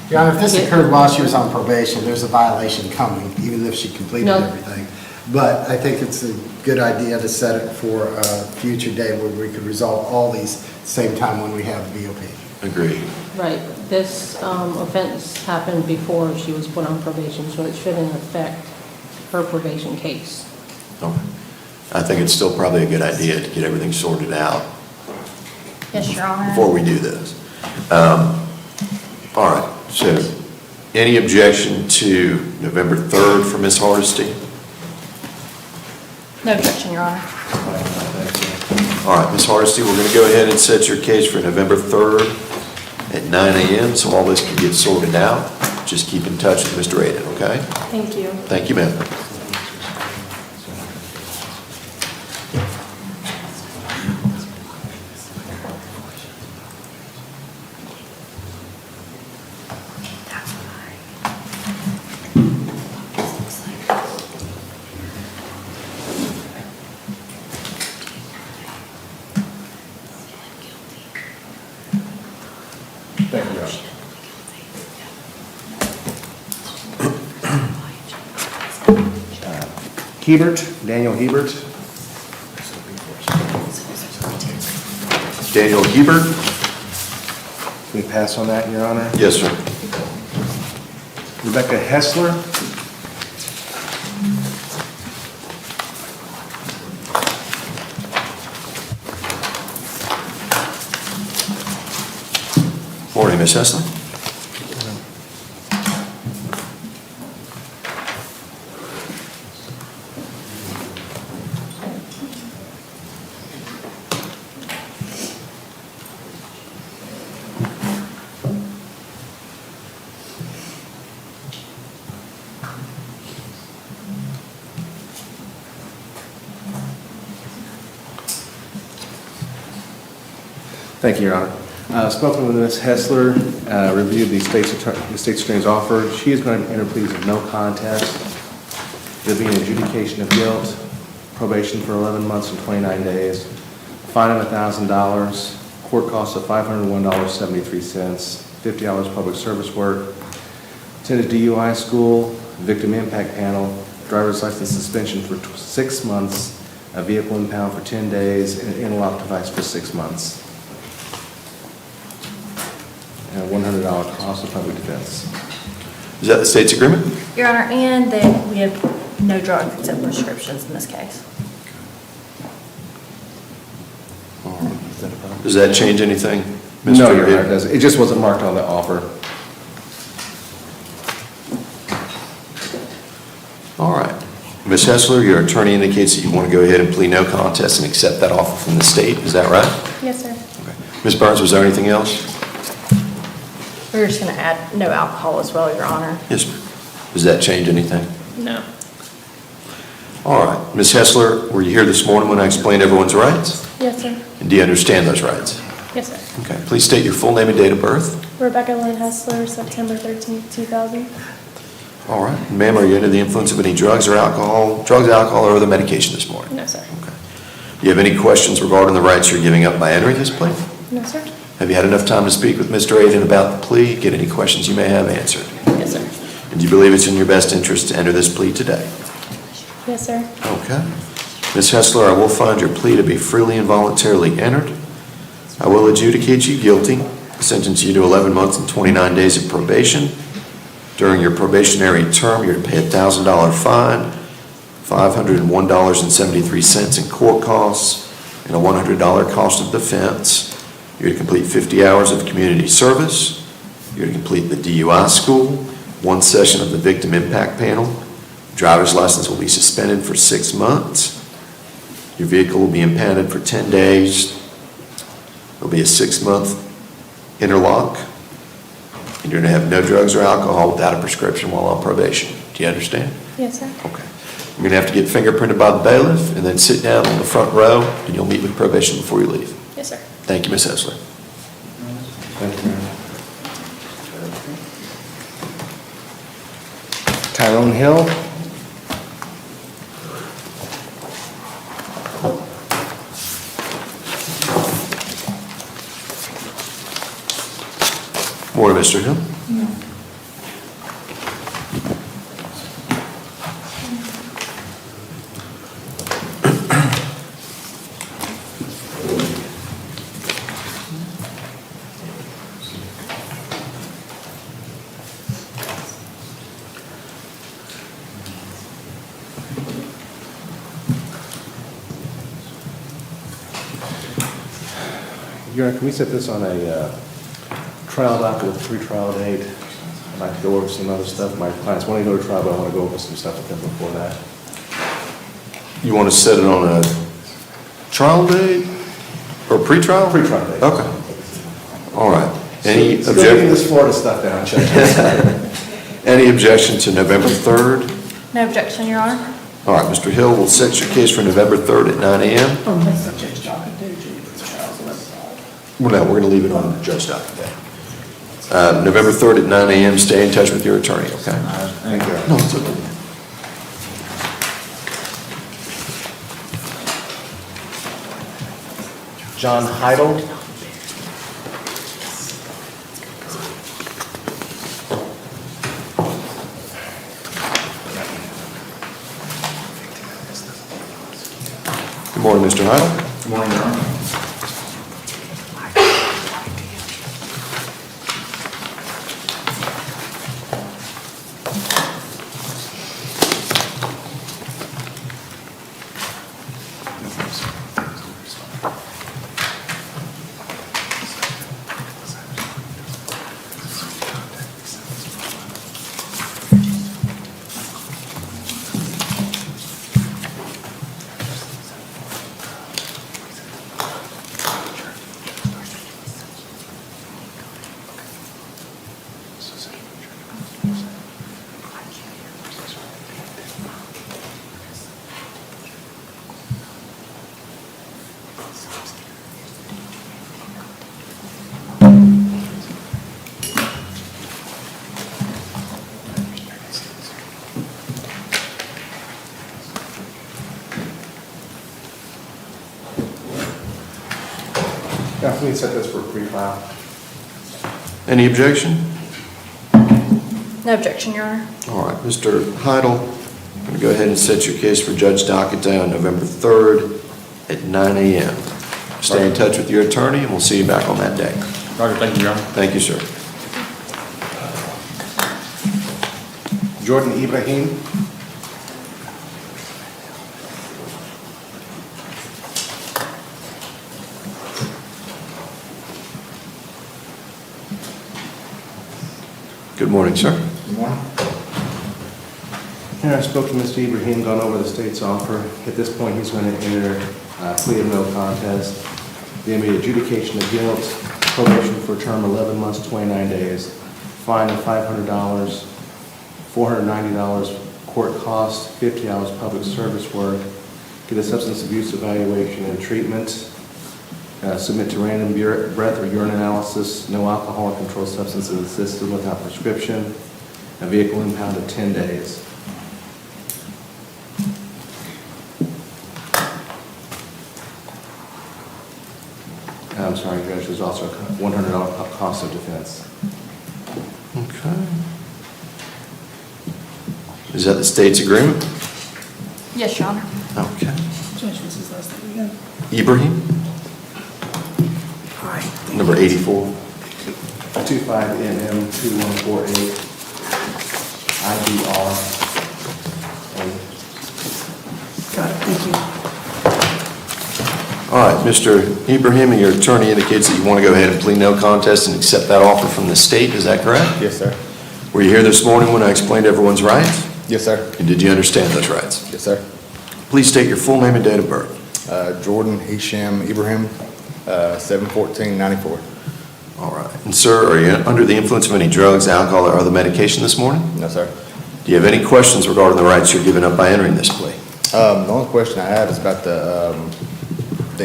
Your Honor, if this occurred while she was on probation, there's a violation coming, even if she completed everything. But I think it's a good idea to set it for a future day where we could resolve all these at the same time when we have the BOP. Agreed. Right, this offense happened before she was put on probation, so it shouldn't affect her probation case. Okay. I think it's still probably a good idea to get everything sorted out Yes, Your Honor. before we do this. All right, so any objection to November 3rd for Ms. Hardesty? No objection, Your Honor. All right, Ms. Hardesty, we're going to go ahead and set your case for November 3rd at 9 a.m. so all this can get sorted out. Just keep in touch with Mr. Aiden, okay? Thank you. Thank you, ma'am. Thank you, Your Honor. Hebert, Daniel Hebert. Daniel Hebert? Can we pass on that, Your Honor? Yes, sir. Rebecca Hessler. Morning, Ms. Hessler. Thank you, Your Honor. Spoken with Ms. Hessler, reviewed the state's attorney's offer. She is going to enter pleas of no contest. There'll be an adjudication of guilt, probation for 11 months and 29 days, fine of $1,000, court costs of $501.73, $50 public service work, attended DUI school, victim impact panel, driver's license suspension for 6 months, a vehicle impound for 10 days, and an interlock device for 6 months. And a $100 cost of public defense. Is that the state's agreement? Your Honor, and that we have no drugs except prescriptions in this case. Does that change anything? No, Mr. Your Hill? Honor, it doesn't. It just wasn't marked on the offer. All right. Ms. Hessler, your attorney indicates that you want to go ahead and plead no contest and accept that offer from the state. Is that right? Yes, sir. Ms. Burns, was there anything else? We're just going to add no alcohol as well, Your Honor. Yes, ma'am. Does that change anything? No. All right. Ms. Hessler, were you here this morning when I explained everyone's rights? Yes, sir. And do you understand those rights? Yes, sir. Okay. Please state your full name and date of birth. Rebecca Lynn Hessler, September 13th, 2000. All right. Ma'am, are you under the influence of any drugs, or alcohol, or other medication this morning? No, sir. Do you have any questions regarding the rights you're giving up by entering this plea? No, sir. Have you had enough time to speak with Mr. Aiden about the plea? Get any questions you may have answered? Yes, sir. And do you believe it's in your best interest to enter this plea today? Yes, sir. Okay. Ms. Hessler, I will find your plea to be freely and voluntarily entered. I will adjudicate you guilty, sentence you to 11 months and 29 days of probation. During your probationary term, you're to pay a $1,000 fine, $501.73 in court costs, and a $100 cost of defense. You're to complete 50 hours of community service. You're to complete the DUI school, 1 session of the victim impact panel. Driver's license will be suspended for 6 months. Your vehicle will be impounded for 10 days. There'll be a 6-month interlock. And you're going to have no drugs or alcohol without a prescription while on probation. Do you understand? Yes, sir. Okay. You're going to have to get fingerprinted by the bailiff and then sit down on the front row, and you'll meet with probation before you leave. Yes, sir. Thank you, Ms. Hessler. Thank you, Mayor. Tyrone Hill. Morning, Mr. Hill. Your Honor, can we set this on a trial docket with a pre-trial date? I'd like to go over some other stuff. My clients want to go to trial, but I want to go over some stuff with them before that. You want to set it on a trial date or pre-trial? Pre-trial date. Okay. All right. Any Still getting objection? this Florida stuff down, Chuck. Any objection to November 3rd? No objection, Your Honor. All right, Mr. Hill, we'll set your case for November 3rd at 9 a.m. Well, no, we're going to leave it on the judge docket day. November 3rd at 9 a.m. Stay in touch with your attorney, okay? Thank you. No, it's okay. John Heidel. Good morning, Mr. Heidel. Good morning, Your Honor. Now, can we set this for a pre-trial? Any objection? No objection, Your Honor. All right, Mr. Heidel, I'm going to go ahead and set your case for Judge Docket Day on November 3rd at 9 a.m. Stay in touch with your attorney, and we'll see you back on that day. Roger, thank you, Your Honor. Thank you, sir. Jordan Ibrahim. Good morning, sir. Good morning. Here I spoke to Mr. Ibrahim, gone over the state's offer. At this point, he's going to enter a plea of no contest. There'll be adjudication of guilt, probation for a term 11 months, 29 days, fine of $500, $490 court costs, 50 hours public service work, get a substance abuse evaluation and treatment, submit to random breath or urine analysis, no alcohol or controlled substances in the system without prescription, a vehicle impound of 10 days. I'm sorry, Judge, there's also a $100 cost of defense. Okay. Is that the state's agreement? Yes, Your Honor. Okay. Judge, what's his last name again? Ibrahim, number 84. 25NM2148 IBR. Got it, thank you. All right, Mr. Ibrahim, your attorney indicates that you want to go ahead and plead no contest and accept that offer from the state. Is that correct? Yes, sir. Were you here this morning when I explained everyone's rights? Yes, sir. And did you understand those rights? Yes, sir. Please state your full name and date of birth. Jordan Hisham Ibrahim, 7/14/94. All right. And sir, are you under the influence of any drugs, alcohol, or other medication this morning? No, sir. Do you have any questions regarding the rights you're giving up by entering this plea? The only question I have is about the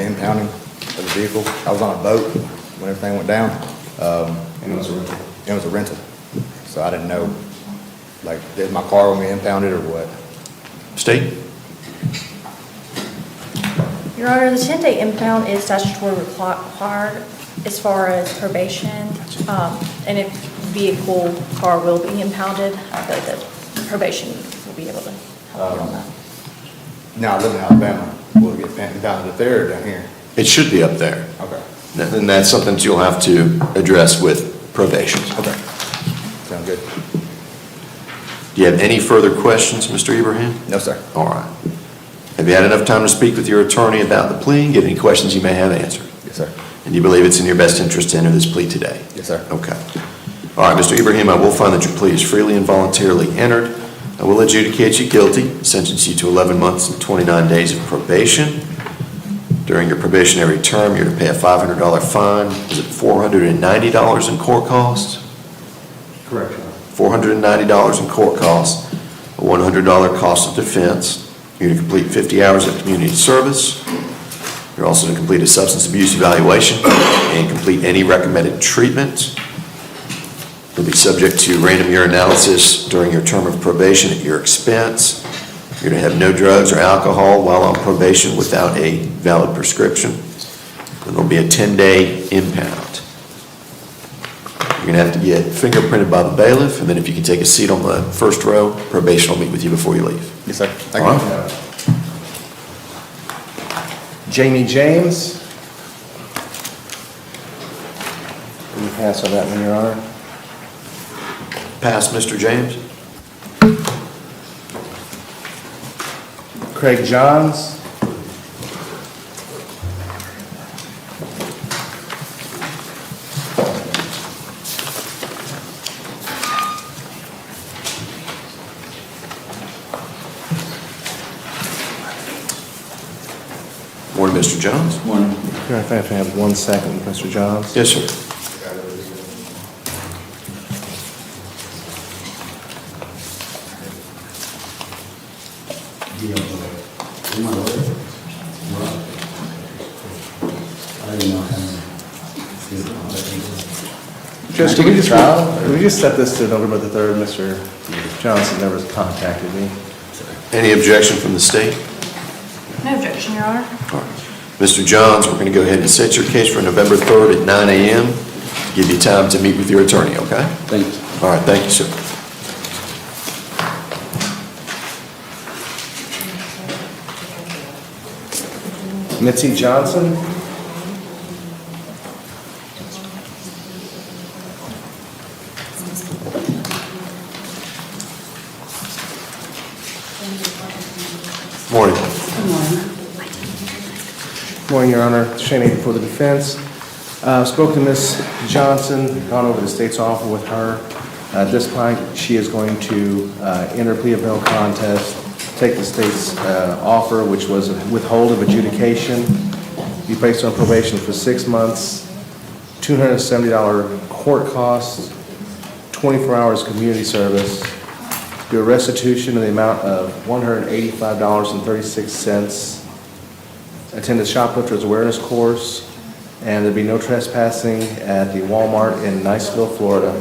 impounding of the vehicle. I was on a boat when everything went down. And it was a rental. It was a rental. So I didn't know, like, did my car when we impounded or what? State? Your Honor, the 10-day impound is statutory required as far as probation, and if vehicle car will be impounded, the probation will be able to help you on that. Now, I live in Alabama. Will it get impounded up there or down here? It should be up there. Okay. And that's something that you'll have to address with probation. Okay. Sounds good. Do you have any further questions, Mr. Ibrahim? No, sir. All right. Have you had enough time to speak with your attorney about the plea and get any questions you may have answered? Yes, sir. And you believe it's in your best interest to enter this plea today? Yes, sir. Okay. All right, Mr. Ibrahim, I will find that your plea is freely and voluntarily entered. I will adjudicate you guilty, sentence you to 11 months and 29 days of probation. During your probationary term, you're to pay a $500 fine. Is it $490 in court costs? Correct. $490 in court costs, a $100 cost of defense. You're to complete 50 hours of community service. You're also to complete a substance abuse evaluation and complete any recommended treatment. You'll be subject to random urine analysis during your term of probation at your expense. You're to have no drugs or alcohol while on probation without a valid prescription. And there'll be a 10-day impound. You're going to have to get fingerprinted by the bailiff, and then if you can take a seat on the first row, probation will meet with you before you leave. Yes, sir. Thank All you. right. Jamie James. Can you pass on that one, Your Honor? Pass, Mr. James. Craig Johns. Morning, Mr. Johns. Morning. I have to have 1 second, Mr. Johns. Yes, sir. Judge, can we just set this to November the 3rd? Mr. Johnson never contacted me. Any objection from the state? No objection, Your Honor. All right. Mr. Johns, we're going to go ahead and set your case for November 3rd at 9 a.m. to give you time to meet with your attorney, okay? Thank you. All right, thank you, sir. Mitzi Johnson. Morning. Morning, Your Honor. Shane Aiden for the defense. Spoke to Ms. Johnson, gone over the state's offer with her. At this point, she is going to enter a plea of no contest, take the state's offer, which was withhold of adjudication, be placed on probation for 6 months, $270 court costs, 24 hours community service, do a restitution in the amount of $185.36, attend a shoplifters awareness course, and there'll be no trespassing at the Walmart in Niceville, Florida.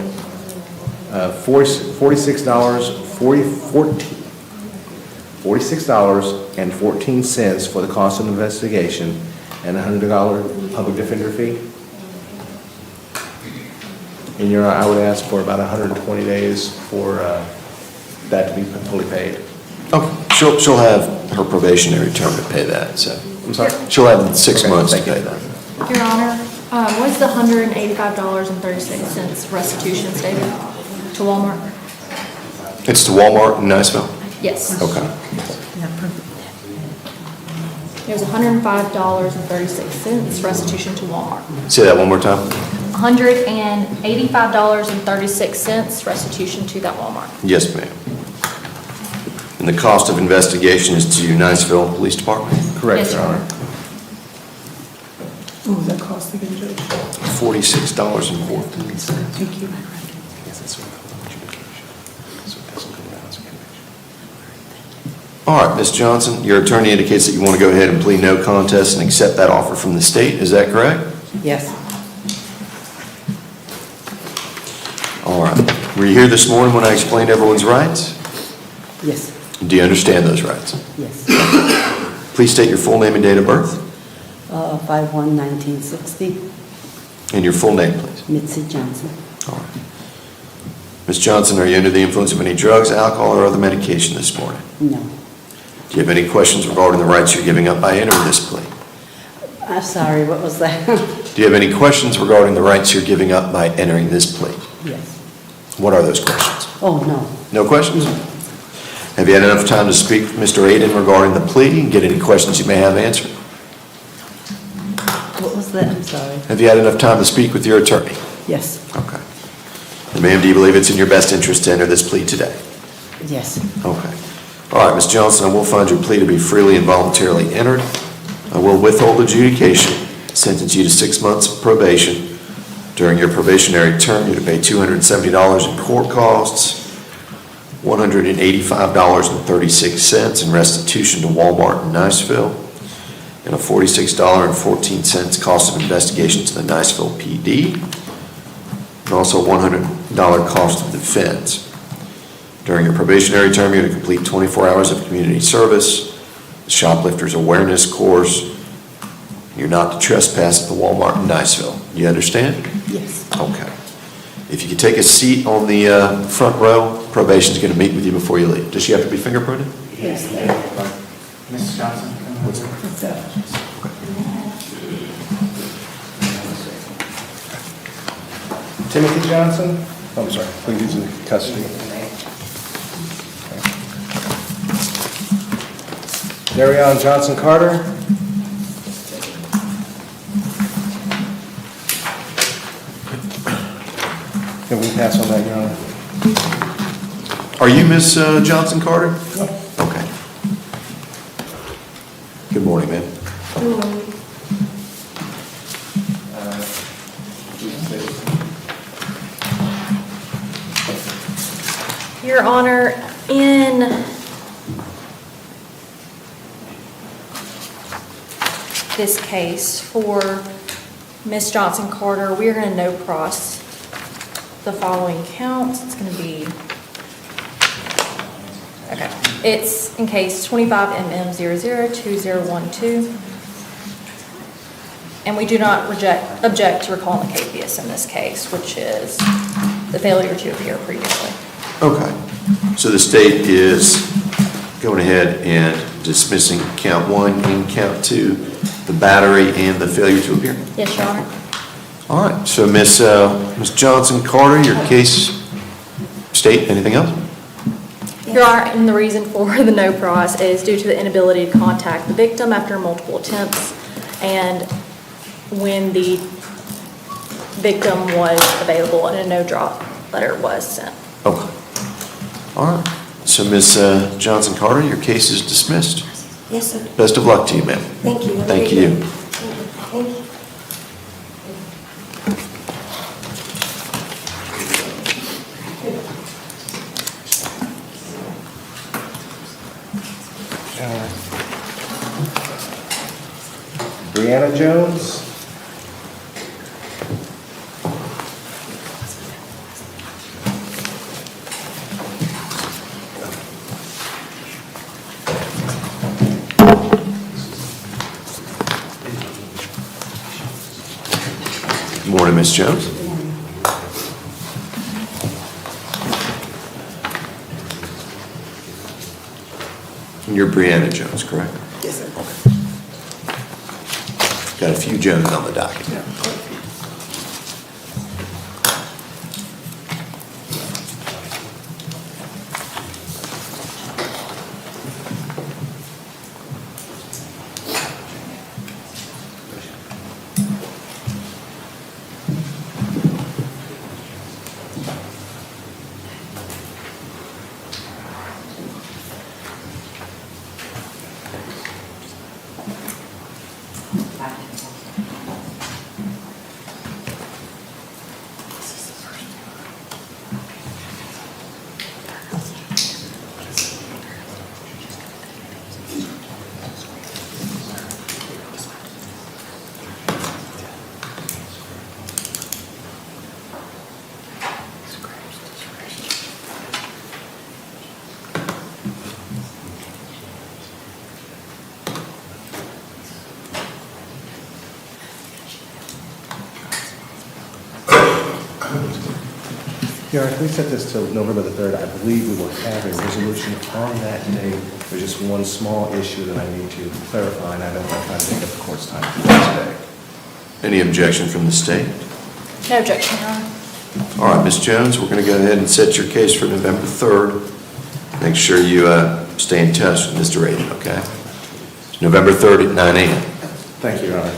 $46.14 for the cost of the investigation, and a $100 public defender fee. And Your Honor, I would ask for about 120 days for that to be fully paid. Okay, she'll have her probationary term to pay that, so. I'm sorry? She'll have 6 Okay, months to thank pay you. that. Your Honor, what's the $185.36 restitution stated to Walmart? It's to Walmart in Niceville? Yes. Okay. It was $105.36 restitution to Walmart. Say that one more time? $185.36 restitution to that Walmart. Yes, ma'am. And the cost of investigation is to Niceville Police Department? Correct, Yes, Your Honor. What was that cost again, Judge? $46.14. Thank you. All right, Ms. Johnson, your attorney indicates that you want to go ahead and plead no contest and accept that offer from the state. Is that correct? Yes. All right. Were you here this morning when I explained everyone's rights? Yes. Do you understand those rights? Yes. Please state your full name and date of birth 5/1/1960, and your full name, please. Mitzi Johnson. All right. Ms. Johnson, are you under the influence of any drugs, alcohol, or other medication this morning? No. Do you have any questions regarding the rights you're giving up by entering this plea? I'm sorry, what was that? Do you have any questions regarding the rights you're giving up by entering this plea? Yes. What are those questions? Oh, no. No questions? Have you had enough time to speak with Mr. Aiden regarding the plea and get any questions you may have answered? What was that? I'm sorry. Have you had enough time to speak with your attorney? Yes. Okay. And ma'am, do you believe it's in your best interest to enter this plea today? Yes. Okay. All right, Ms. Johnson, I will find your plea to be freely and voluntarily entered. I will withhold adjudication, sentence you to 6 months of probation. During your probationary term, you're to pay $270 in court costs, $185.36 in restitution to Walmart in Niceville, and a $46.14 cost of investigation to the Niceville PD, and also a $100 cost of defense. During your probationary term, you're to complete 24 hours of community service, the shoplifters awareness course. You're not to trespass at the Walmart in Niceville. You understand? Yes. Okay. If you could take a seat on the front row, probation's going to meet with you before you leave. Does she have to be fingerprinted? Yes. Mrs. Johnson? What's that? Timothy Johnson? Oh, I'm sorry, please in custody. Darion Johnson Carter? Can we pass on that, Your Honor? Are you Miss Johnson Carter? Okay. Good morning, ma'am. Your Honor, in this case for Ms. Johnson Carter, we are going to no cross the following counts. It's going to be, okay, it's in case 25MM002012. And we do not object to recalling the capias in this case, which is the failure to appear previously. Okay. So the state is going ahead and dismissing count 1 and count 2, the battery and the failure to appear? Yes, Your Honor. All right. So Miss Johnson Carter, your case, state, anything else? Your Honor, and the reason for the no price is due to the inability to contact the victim after multiple attempts and when the victim was available and a no-drop letter was sent. Okay. All right. So Ms. Johnson Carter, your case is dismissed. Yes, sir. Best of luck to you, ma'am. Thank you. Thank you. Thank you. Brianna Jones. Good morning, Ms. Jones. And you're Brianna Jones, correct? Yes, sir. Got a few Jones on the docket. Your Honor, if we set this to November the 3rd, I believe we will have a resolution on that date. There's just one small issue that I need to clarify, and I don't want to try to take up the court's time today. Any objection from the state? No objection, Your Honor. All right, Ms. Jones, we're going to go ahead and set your case for November 3rd. Make sure you stay in touch with Mr. Aiden, okay? It's November 3rd at 9 a.m. Thank you, Your Honor.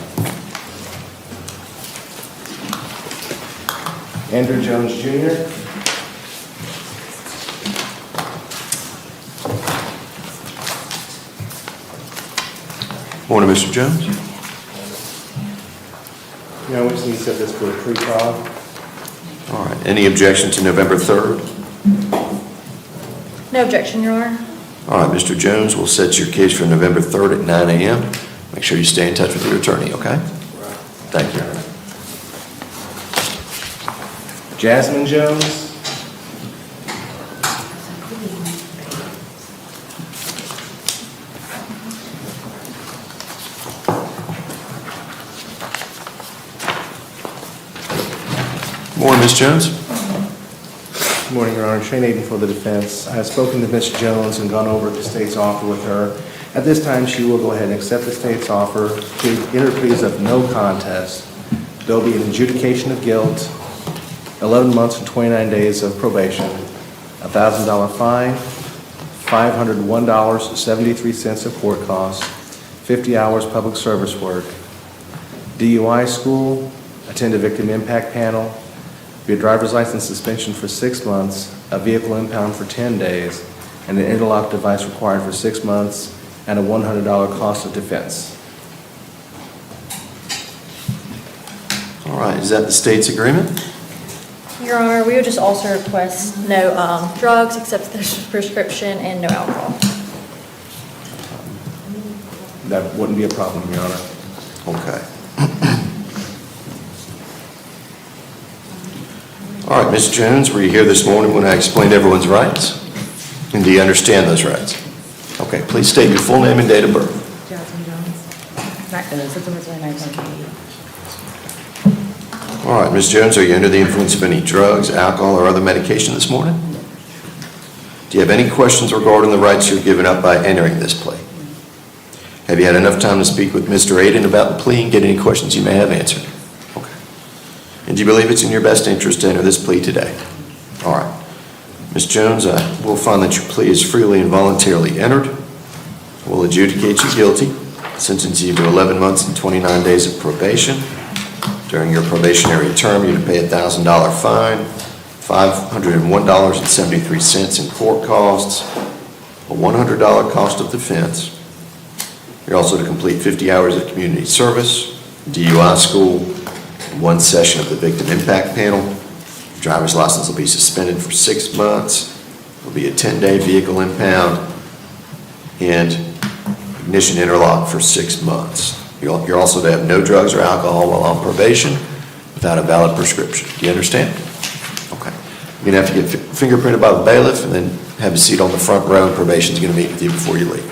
Andrew Jones, Jr. Morning, Mr. Jones. You know, we just need to set this for a pre-trial. All right, any objection to November 3rd? No objection, Your Honor. All right, Mr. Jones, we'll set your case for November 3rd at 9 a.m. Make sure you stay in touch with your attorney, okay? Thank you. Jasmine Jones. Morning, Ms. Jones. Good morning, Your Honor. Shane Aiden for the defense. I have spoken to Ms. Jones and gone over the state's offer with her. At this time, she will go ahead and accept the state's offer to enter pleas of no contest. There will be an adjudication of guilt, 11 months and 29 days of probation, $1,000 fine, $501.73 of court costs, 50 hours public service work, DUI school, attend a victim impact panel, be a driver's license suspension for 6 months, a vehicle impound for 10 days, and an interlock device required for 6 months, and a $100 cost of defense. All right, is that the state's agreement? Your Honor, we would just also request no drugs except for there's prescription and no alcohol. That wouldn't be a problem, Your Honor. Okay. All right, Ms. Jones, were you here this morning when I explained everyone's rights? And do you understand those rights? Okay, please state your full name and date of birth. Jasmine Jones. September 29, 1980. All right, Ms. Jones, are you under the influence of any drugs, alcohol, or other medication this morning? Do you have any questions regarding the rights you're giving up by entering this plea? Have you had enough time to speak with Mr. Aiden about the plea and get any questions you may have answered? Okay. And do you believe it's in your best interest to enter this plea today? All right. Ms. Jones, I will find that your plea is freely and voluntarily entered. I will adjudicate you guilty, sentence you to 11 months and 29 days of probation. During your probationary term, you're to pay a $1,000 fine, $501.73 in court costs, a $100 cost of defense. You're also to complete 50 hours of community service, DUI school, and 1 session of the victim impact panel. Your driver's license will be suspended for 6 months. There'll be a 10-day vehicle impound and ignition interlock for 6 months. You're also to have no drugs or alcohol while on probation without a valid prescription. Do you understand? Okay. You're going to have to get fingerprinted by the bailiff and then have a seat on the front row, and probation's going to meet with you before you leave.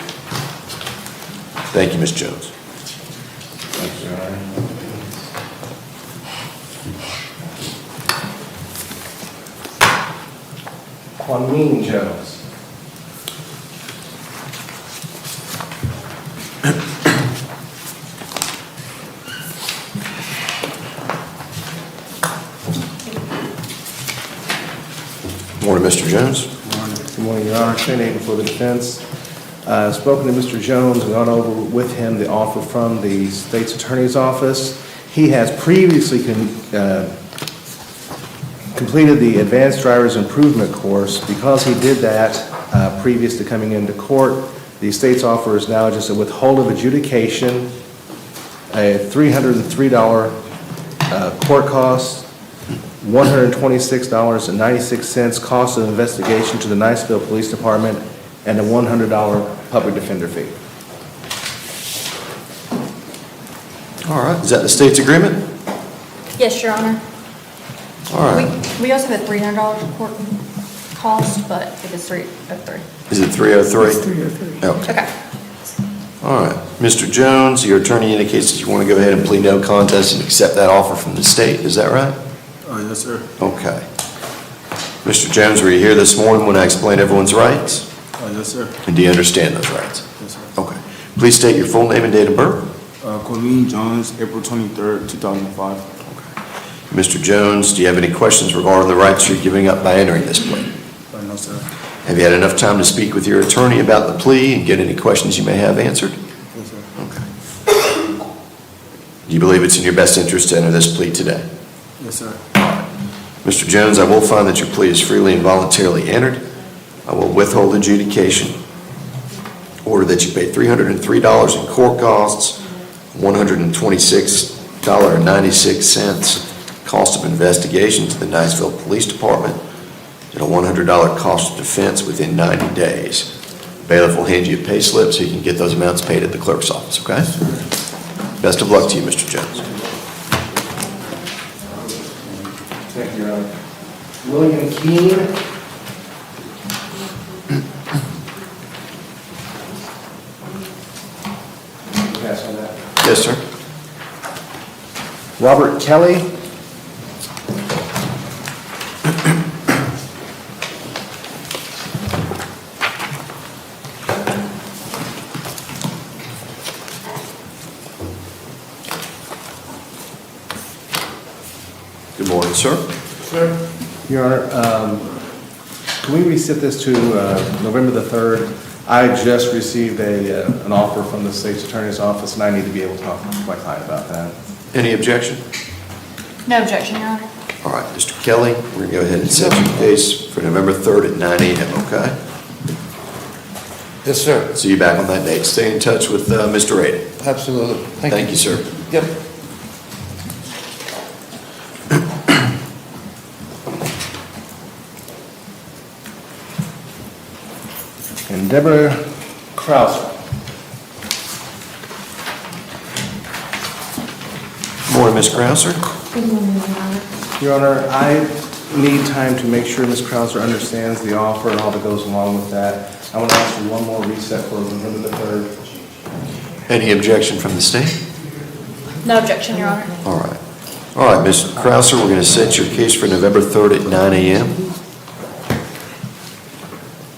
Thank you, Ms. Jones. Thanks, Your Honor. Quanmeen Jones. Morning, Mr. Jones. Good morning, Your Honor. Shane Aiden for the defense. Spoken to Mr. Jones and gone over with him the offer from the state's attorney's office. He has previously completed the advanced driver's improvement course. Because he did that previous to coming into court, the state's offer is now just a withhold of adjudication, a $303 court cost, $126.96 cost of investigation to the Niceville Police Department, and a $100 public defender fee. All right. Is that the state's agreement? Yes, Your Honor. All right. We also have a $300 court cost, but it is $303. Is it 303? It's 303. Okay. Okay. All right. Mr. Jones, your attorney indicates that you want to go ahead and plead no contest and accept that offer from the state. Is that right? Yes, sir. Okay. Mr. Jones, were you here this morning when I explained everyone's rights? Yes, sir. And do you understand those rights? Yes, sir. Okay. Please state your full name and date of birth. Quanmeen Jones, April 23rd, 2005. Mr. Jones, do you have any questions regarding the rights you're giving up by entering this plea? No, sir. Have you had enough time to speak with your attorney about the plea and get any questions you may have answered? Yes, sir. Okay. Do you believe it's in your best interest to enter this plea today? Yes, sir. Mr. Jones, I will find that your plea is freely and voluntarily entered. I will withhold adjudication. Order that you pay $303 in court costs, $126.96 cost of investigation to the Niceville Police Department, and a $100 cost of defense within 90 days. Bailiff will hand you a pay slip so you can get those amounts paid at the clerk's office, okay? Best of luck to you, Mr. Jones. Thank you, Your Honor. William Keene. Pass on that. Yes, sir. Robert Kelly. Good morning, sir. Sir. Your Honor, can we reset this to November the 3rd? I just received an offer from the state's attorney's office, and I need to be able to talk to my client about that. Any objection? No objection, Your Honor. All right, Mr. Kelly, we're going to go ahead and set your case for November 3rd at 9 a.m., okay? Yes, sir. See you back on that date. Stay in touch with Mr. Aiden. Absolutely. Thank you, sir. Yep. And Deborah Krauser. Morning, Ms. Krauser. Good morning, Your Honor. Your Honor, I need time to make sure Ms. Krauser understands the offer and all that goes along with that. I want to ask for one more reset for November the 3rd. Any objection from the state? No objection, Your Honor. All right. All right, Ms. Krauser, we're going to set your case for November 3rd at 9 a.m.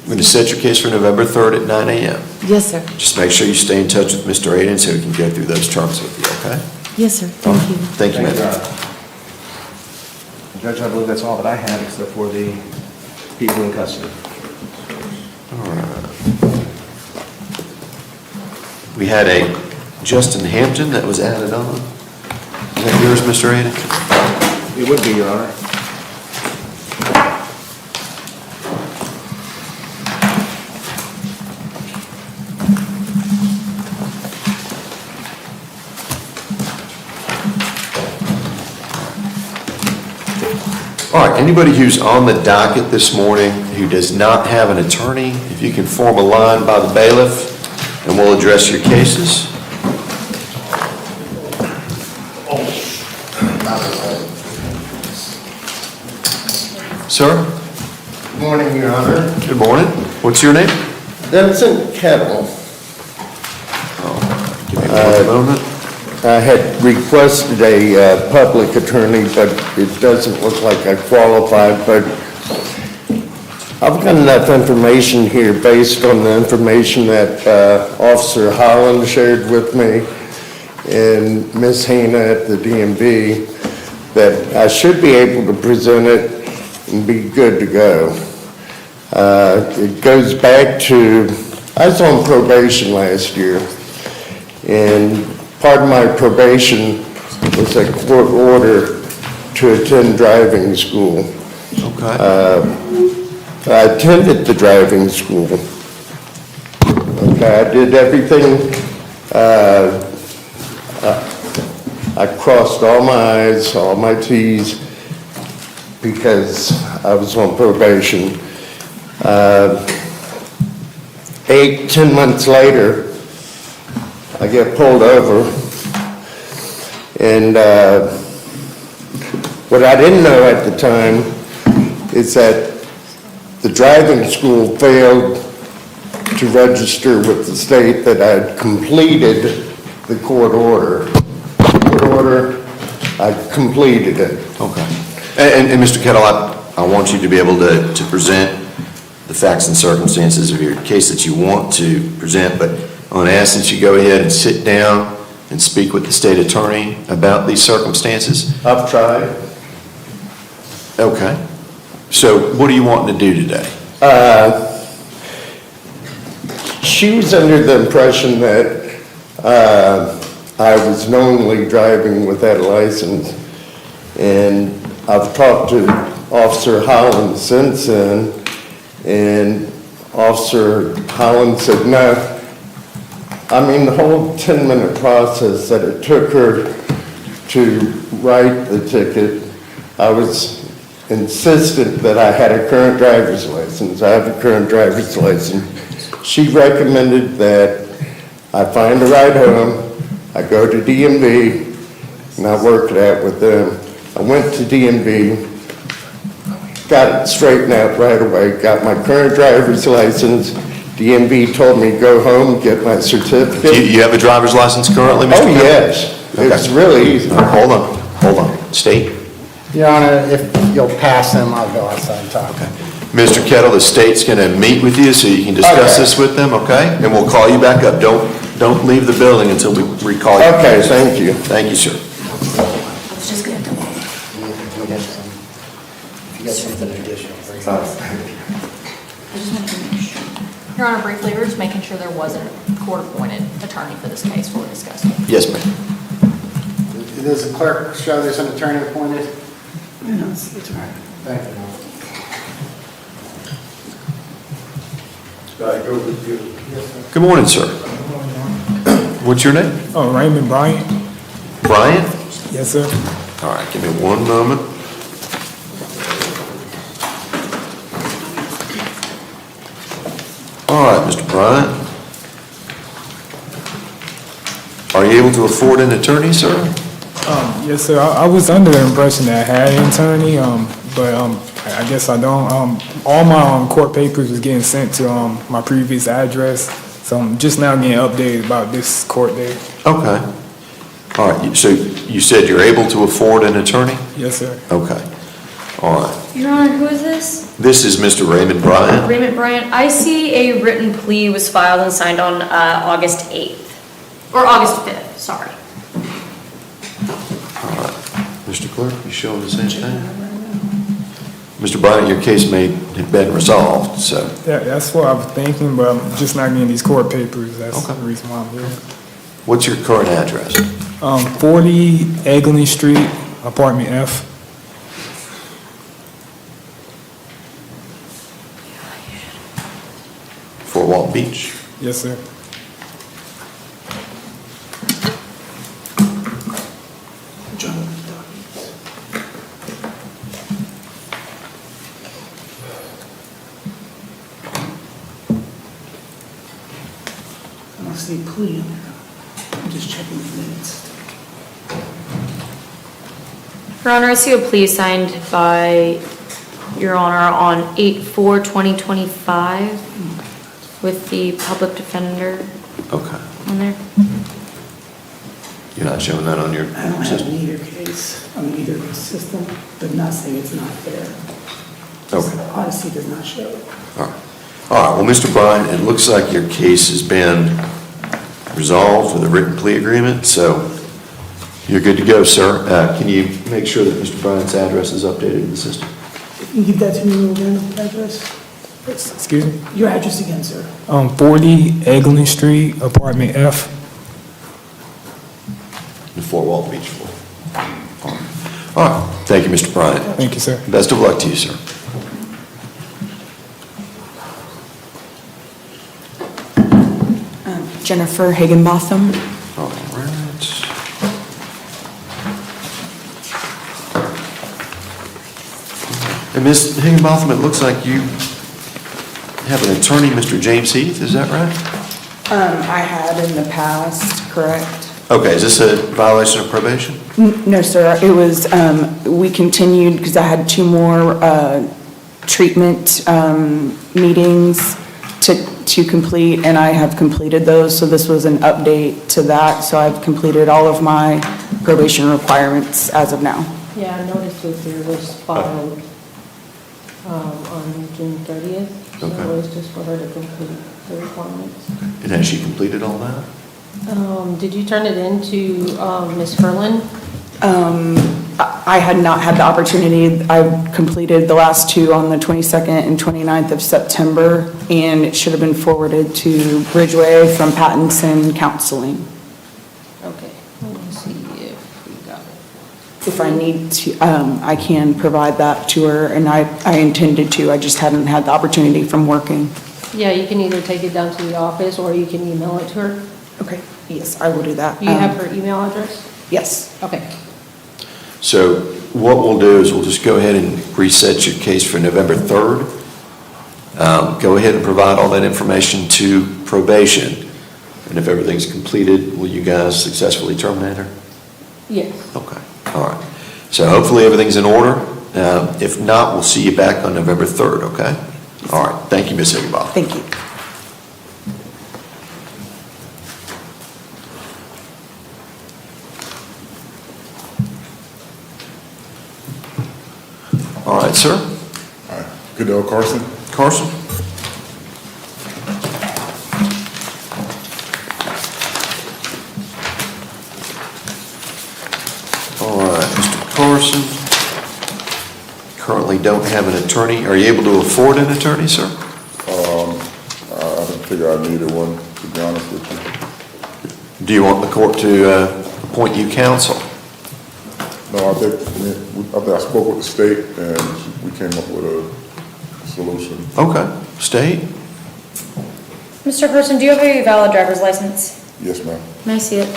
We're going to set your case for November 3rd at 9 a.m. Yes, sir. Just make sure you stay in touch with Mr. Aiden so we can go through those terms with you, okay? Yes, sir. Thank you. Thank you, Thank you, ma'am. Your Honor. Judge, I believe that's all that I have except for the people in custody. All right. We had a Justin Hampton that was added on. Is that yours, Mr. Ada? It would be, Your Honor. All right, anybody who's on the docket this morning who does not have an attorney, if you can form a line by the bailiff, and we'll address your cases. Sir? Good morning, Your Honor. Good morning. What's your name? Vincent Kettle. Give me one moment. I had requested a public attorney, but it doesn't look like I qualified, but I've got enough information here based on the information that Officer Holland shared with me and Ms. Hana at the DMV that I should be able to present it and be good to go. It goes back to, I was on probation last year, and part of my probation was a court order to attend driving school. Okay. I attended the driving school. Okay, I did everything. I crossed all my I's, all my T's, because I was on probation. 8-10 months later, I get pulled over, and what I didn't know at the time is that the driving school failed to register with the state that I'd completed the court order. I completed it. Okay. And Mr. Kettle, I want you to be able to present the facts and circumstances of your case that you want to present, but I'm going to ask that you go ahead and sit down and speak with the state attorney about these circumstances. I've tried. Okay. So what are you wanting to do today? She was under the impression that I was knowingly driving without a license, and I've talked to Officer Holland since then, and Officer Holland said no. I mean, the whole 10-minute process that it took her to write the ticket, I was insistent that I had a current driver's license. I have a current driver's license. She recommended that I find a ride home, I go to DMV, and I work it out with them. I went to DMV, got it straightened out right away, got my current driver's license. DMV told me go home, get my certificate. You have a driver's license currently, Mr. Kettle? Yes. Okay. It's really easy. Hold on. State. Your Honor, if you'll pass him, I'll go outside and talk. Mr. Kettle, the state's going to meet with you so you can discuss this with them, okay? And we'll call you back up. Don't leave the building until we recall you. Okay, thank you. Thank you, sir. I was just going to. If you got something additional, bring it up. I just wanted to make sure. Your Honor, briefly, we're just making sure there wasn't a court-appointed attorney for this case we're discussing. Yes, ma'am. Does the clerk show there's an attorney appointed? Yes, it's right. Thank you. Good morning, sir. What's your name? Oh, Raymond Bryant. Brian? Yes, sir. All right, give me one moment. All right, Mr. Bryant. Are you able to afford an attorney, sir? Yes, sir. I was under the impression that I had an attorney, but I guess I don't. All my court papers was getting sent to my previous address, so I'm just now getting updated about this court date. Okay. All right, so you said you're able to afford an attorney? Yes, sir. Okay. All right. Your Honor, who is this? This is Mr. Raymond Bryant. Raymond Bryant. I see a written plea was filed and signed on August 8th. Or August 5th, sorry. All right. Mr. Clerk, you showing the same thing? Mr. Bryant, your case may have been resolved, so. Yeah, that's what I was thinking, but I'm just not getting these court papers. That's the reason why I'm here. What's your current address? 40 Eglin Street, apartment F. Fort Walton Beach. Yes, sir. I don't see plea in there. I'm just checking the minutes. Your Honor, I see a plea signed by Your Honor on 8/4/2025 with the public defender Okay. on there. You're not showing that on your I don't have system? either case, either system, but not saying it's not there. Okay. Odyssey does not show it. All right. All right, well, Mr. Bryant, it looks like your case has been resolved with a written plea agreement, so you're good to go, sir. Can you make sure that Mr. Bryant's address is updated in the system? Can you give that to me again, address? Excuse me? Your address again, sir. 40 Eglin Street, apartment F. In Fort Walton Beach, Florida. All right, thank you, Mr. Bryant. Thank you, sir. Best of luck to you, sir. Jennifer Higginbotham. All right. And Ms. Higginbotham, it looks like you have an attorney, Mr. James Heath, is that right? I had in the past, correct? Okay, is this a violation of probation? No, sir, it was, we continued because I had 2 more treatment meetings to complete, and I have completed those, so this was an update to that, so I've completed all of my probation requirements as of now. Yeah, I noticed that there was filed on June 30th. So Okay. it was just for her to complete the requirements. And has she completed all that? Did you turn it in to Ms. Ferlin? I had not had the opportunity. I completed the last 2 on the 22nd and 29th of September, and it should have been forwarded to Bridgeway from Pattinson Counseling. Okay, let me see if we got it. If I need to, I can provide that to her, and I intended to, I just hadn't had the opportunity from working. Yeah, you can either take it down to the office or you can email it to her. Okay, yes, I will do that. Do you have her email address? Yes. Okay. So what we'll do is we'll just go ahead and reset your case for November 3rd. Go ahead and provide all that information to probation. And if everything's completed, will you guys successfully terminate her? Yes. Okay, all right. So hopefully everything's in order. If not, we'll see you back on November 3rd, okay? All right, thank you, Ms. Higginbotham. Thank you. All right, sir. All right. Goodell Carson. Carson? All right, Mr. Carson. Currently don't have an attorney. Are you able to afford an attorney, sir? I didn't figure I needed one, to be honest with you. Do you want the court to appoint you counsel? No, I think I spoke with the state and we came up with a solution. Okay, state? Mr. Carson, do you have a valid driver's license? Yes, ma'am. May I see it?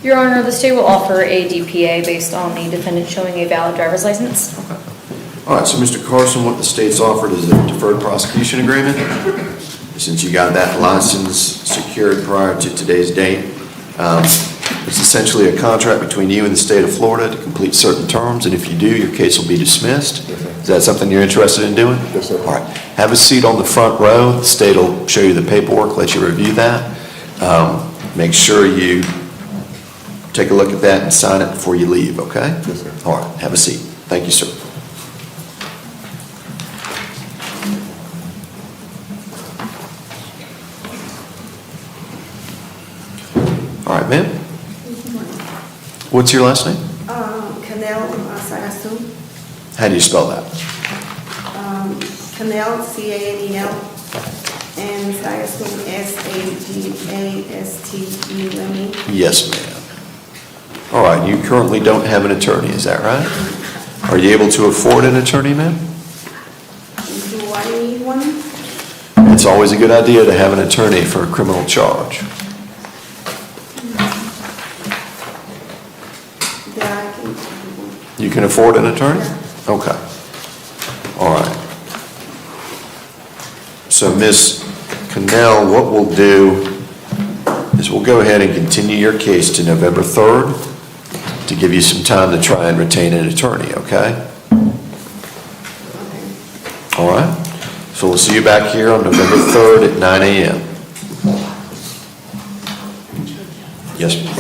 Your Honor, the state will offer a DPA based on the defendant showing a valid driver's license. All right, so Mr. Carson, what the state's offered is a deferred prosecution agreement. Since you got that license secured prior to today's date, It's essentially a contract between you and the state of Florida to complete certain terms, and if you do, your case will be dismissed. Is that something you're interested in doing? Yes, sir. All right. Have a seat on the front row. The state will show you the paperwork, let you review that. Make sure you take a look at that and sign it before you leave, okay? Yes, sir. All right, have a seat. Thank you, sir. All right, ma'am. What's your last name? Canel Sagasu. How do you spell that? Canel, C-A-N-E-L, and Sagastu, S-A-G-A-S-T-U-M-E. Yes, ma'am. All right, you currently don't have an attorney, is that right? Are you able to afford an attorney, ma'am? Do I need one? It's always a good idea to have an attorney for a criminal charge. That I can. You can afford an attorney? Okay. All right. So, Ms. Cannell, what we'll do is we'll go ahead and continue your case to November 3rd to give you some time to try and retain an attorney, okay? All right. So we'll see you back here on November 3rd at 9 a.m. Yes, ma'am.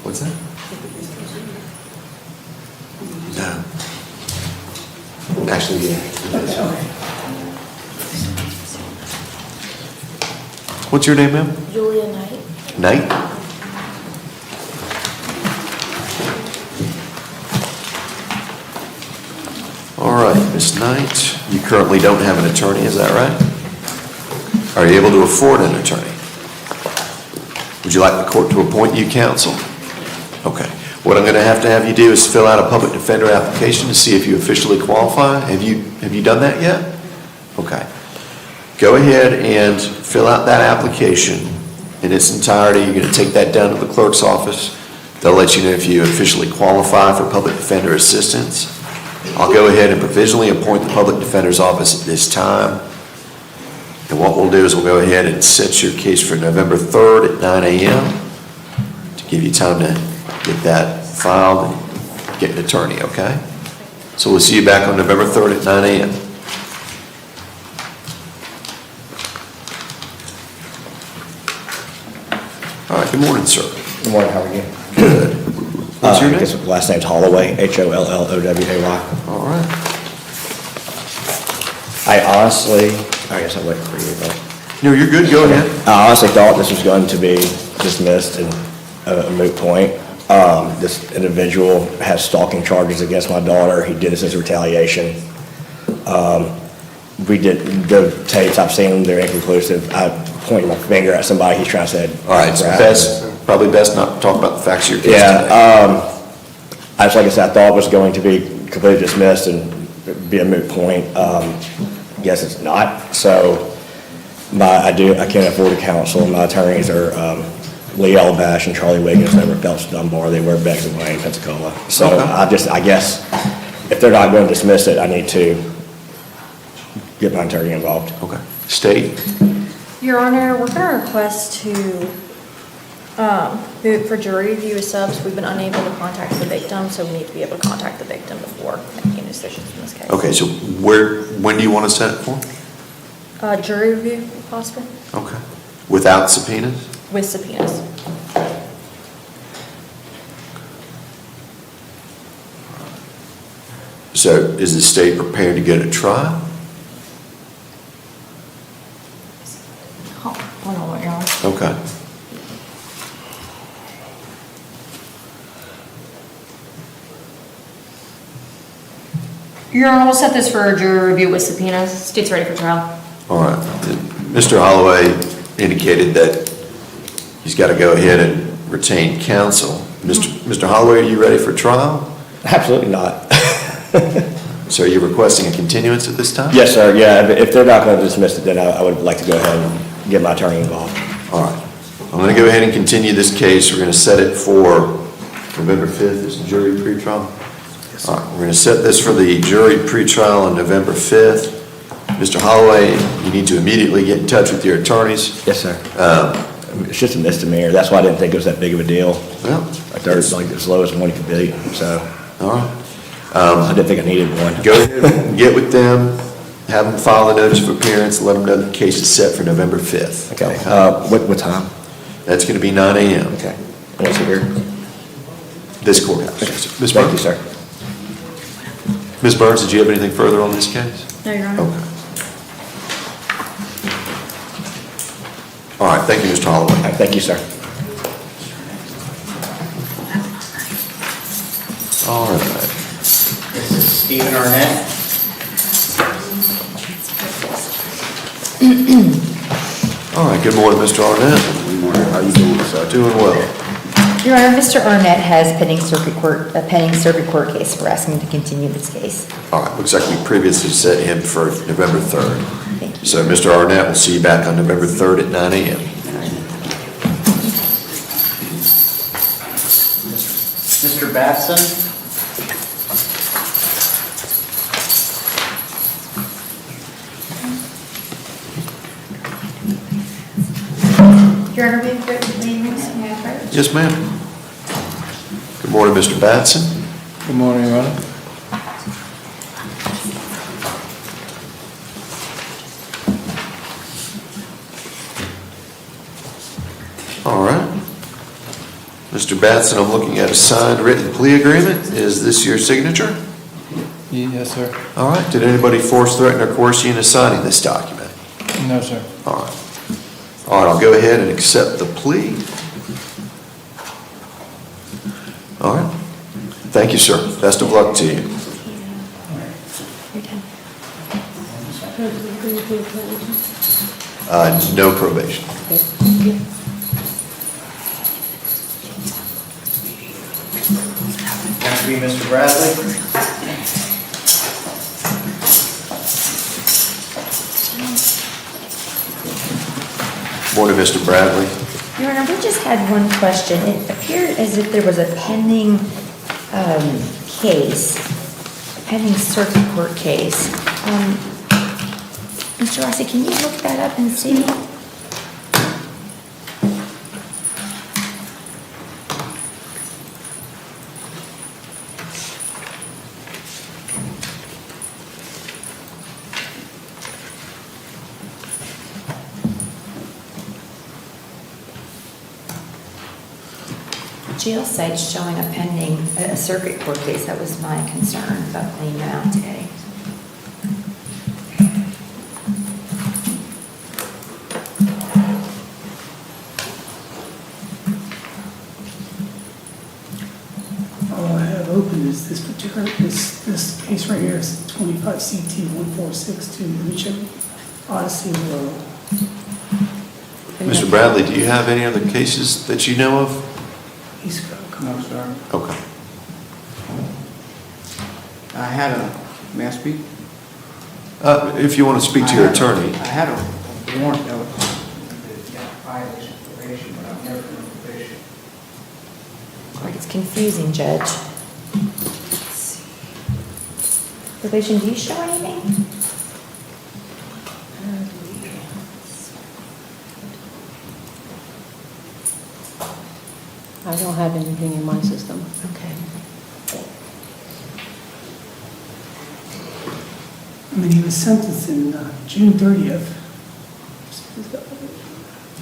What's that? No. Actually, yeah. What's your name, ma'am? Julia Knight. Knight? All right, Ms. Knight, you currently don't have an attorney, is that right? Are you able to afford an attorney? Would you like the court to appoint you counsel? Okay. What I'm going to have you do is fill out a public defender application to see if you officially qualify. Have you done that yet? Okay. Go ahead and fill out that application in its entirety. You're going to take that down to the clerk's office. They'll let you know if you officially qualify for public defender assistance. I'll go ahead and provisionally appoint the public defender's office at this time. And what we'll do is we'll go ahead and set your case for November 3rd at 9 a.m. to give you time to get that filed and get an attorney, okay? So we'll see you back on November 3rd at 9 a.m. All right, good morning, sir. Good morning, how are you? Good. What's your name? I guess last name's Holloway, Holloway. All right. I guess I'll wait for you, but. No, you're good, go ahead. I honestly thought this was going to be dismissed and a moot point. This individual has stalking charges against my daughter. He did this as retaliation. We did the tapes, I've seen them, they're inconclusive. I pointed my finger at somebody, he's trying to say. All right, it's probably best not to talk about the facts of your case today. Like I said, I thought it was going to be completely dismissed and be a moot point. Guess it's not. So I can't afford a counsel. My attorneys are Lee Elbash and Charlie Wiggins. They were Phelps Dunbar. They were Beckman Wayne, Pensacola. So Okay. I guess if they're not going to dismiss it, I need to get my attorney involved. Okay. State. Your Honor, we're going to request to move it for jury review of subs. We've been unable to contact the victim, so we need to be able to contact the victim before making decisions in this case. Okay, so when do you want to set it for? Jury review, if possible, Okay. Without subpoenas? with subpoenas. So is the state prepared to go to trial? Oh, I don't know what you're on. Okay. Your Honor, we'll set this for a jury review with subpoenas. State's ready for trial. All right. Mr. Holloway indicated that he's got to go ahead and retain counsel. Mr. Holloway, are you ready for trial? Absolutely not. So are you requesting a continuance at this time? Yes, sir. Yeah, if they're not going to dismiss it, then I would like to go ahead and get my attorney involved. All right. I'm going to go ahead and continue this case. We're going to set it for November 5th as a jury pretrial. All right, we're going to set this for the jury pretrial on November 5th. Mr. Holloway, you need to immediately get in touch with your attorneys. Yes, sir. it's just a misdemeanor. That's why I didn't think it was that big of a deal. Well, I thought it was like as low as one could be, so all right. I didn't think I needed one. Go ahead and get with them, have them file a notice of appearance, let them know the case is set for November 5th. Okay, what time? That's going to be 9 a.m. Okay. And it's here? This courthouse. Ms. Thank you, Burns? sir. Ms. Burns, did you have anything further on this case? No, Your Honor. Okay. All right, thank you, Mr. Holloway. All right, thank you, sir. All right. This is Stephen Arnett. All right, good morning, Mr. Arnett. Good morning. How you doing, sir? Doing well. Your Honor, Mr. Arnett has a pending circuit court case. We're asking to continue this case. All right, looks like we previously set him for November 3rd. So Mr. Arnett, we'll see you back on November 3rd at 9 a.m. Mr. Batson. Your Honor, we have written names. May I first? Yes, ma'am. Good morning, Mr. Batson. Good morning, Your Honor. All right. Mr. Batson, I'm looking at a signed written plea agreement. Is this your signature? Yes, sir. All right. Did anybody force, threaten, or coerce you into signing this document? No, sir. All right. All right, I'll go ahead and accept the plea. All right. Thank you, sir. Best of luck to you. No probation. Next will be Mr. Bradley. Morning, Mr. Bradley. Your Honor, we just had one question. It appeared as if there was a pending case, a pending circuit court case. Mr. Rossi, can you look that up and see? Jail site's showing a pending, a circuit court case. That was my concern about paying them out today. All I have open is this particular, this case right here is 25 CT 1462, Richard Odyssey Road. Mr. Bradley, do you have any other cases that you know of? He's got a No, sir. Okay. I had a, may I speak? If you want to speak to your attorney. I had a warrant that was violation of probation, but I've never been on probation. Like, it's confusing, Judge. Let's see. Probation, do you show anything? I don't have anything in my system. Okay. I mean, he was sentenced in June 30th.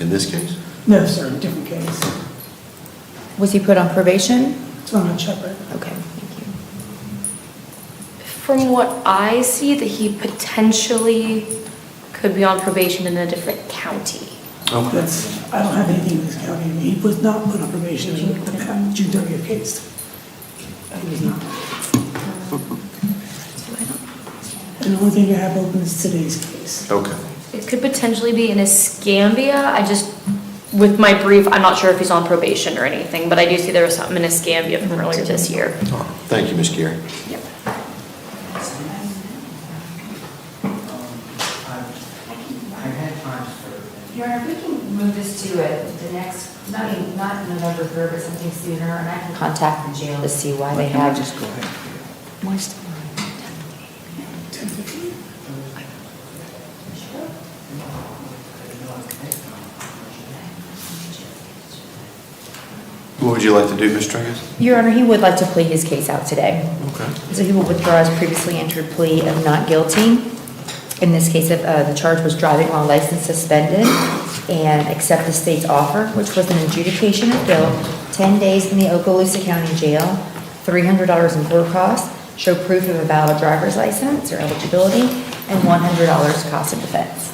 In this case? No, sir, a different case. Was he put on probation? It's on a check right now. Okay, thank you. From what I see, that he potentially could be on probation in a different county. Okay. That's, I don't have anything in this county. He was not put on probation in the June 30th case. He was not. And the only thing I have open is today's case. Okay. It could potentially be in Escambia. I just, with my brief, I'm not sure if he's on probation or anything, but I do see there was something in Escambia from earlier this year. Oh, thank you, Ms. Geary. Yep. Your Honor, if we can move this to the next, not November 3rd, but something sooner, and I can contact the jail to see why they have. Just go ahead. Moist. 10:15. What would you like to do, Ms. Tringus? Your Honor, he would like to plead his case out today. Okay. So he will withdraw his previously entered plea of not guilty. In this case, the charge was driving while license suspended, and accept the state's offer, which was an adjudication of guilt, 10 days in the Okaloosa County Jail, $300 in court costs, show proof of a valid driver's license or eligibility, and $100 cost of defense.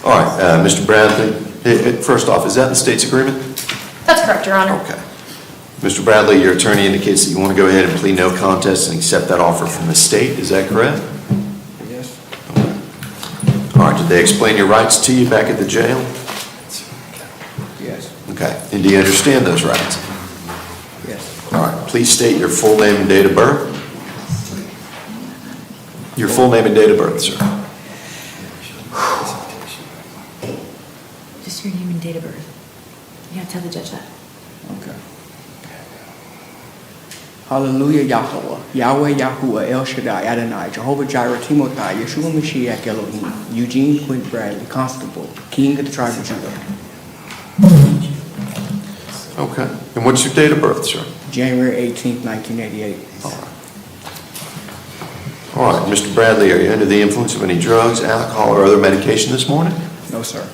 All right, Mr. Bradley, first off, is that the state's agreement? That's correct, Your Honor. Okay. Mr. Bradley, your attorney indicates that you want to go ahead and plead no contest and accept that offer from the state, is that correct? Yes. All right, did they explain your rights to you back at the jail? Yes. Okay, and do you understand those rights? Yes. All right, please state your full name and date of birth. Your full name and date of birth, sir. Just your name and date of birth. You gotta tell the judge that. Okay. Hallelujah, Yahweh, Yahweh, Yahuwah, El Shaddai, Adonai, Jehovah Jireh, Timothai, Yeshua Mashiach, Elohim, Eugene Quint Bradley, Constable, King of the tribe of Judah. Okay, and what's your date of birth, sir? January 18th, 1988. All right, Mr. Bradley, are you under the influence of any drugs, alcohol, or other medication this morning? No, sir.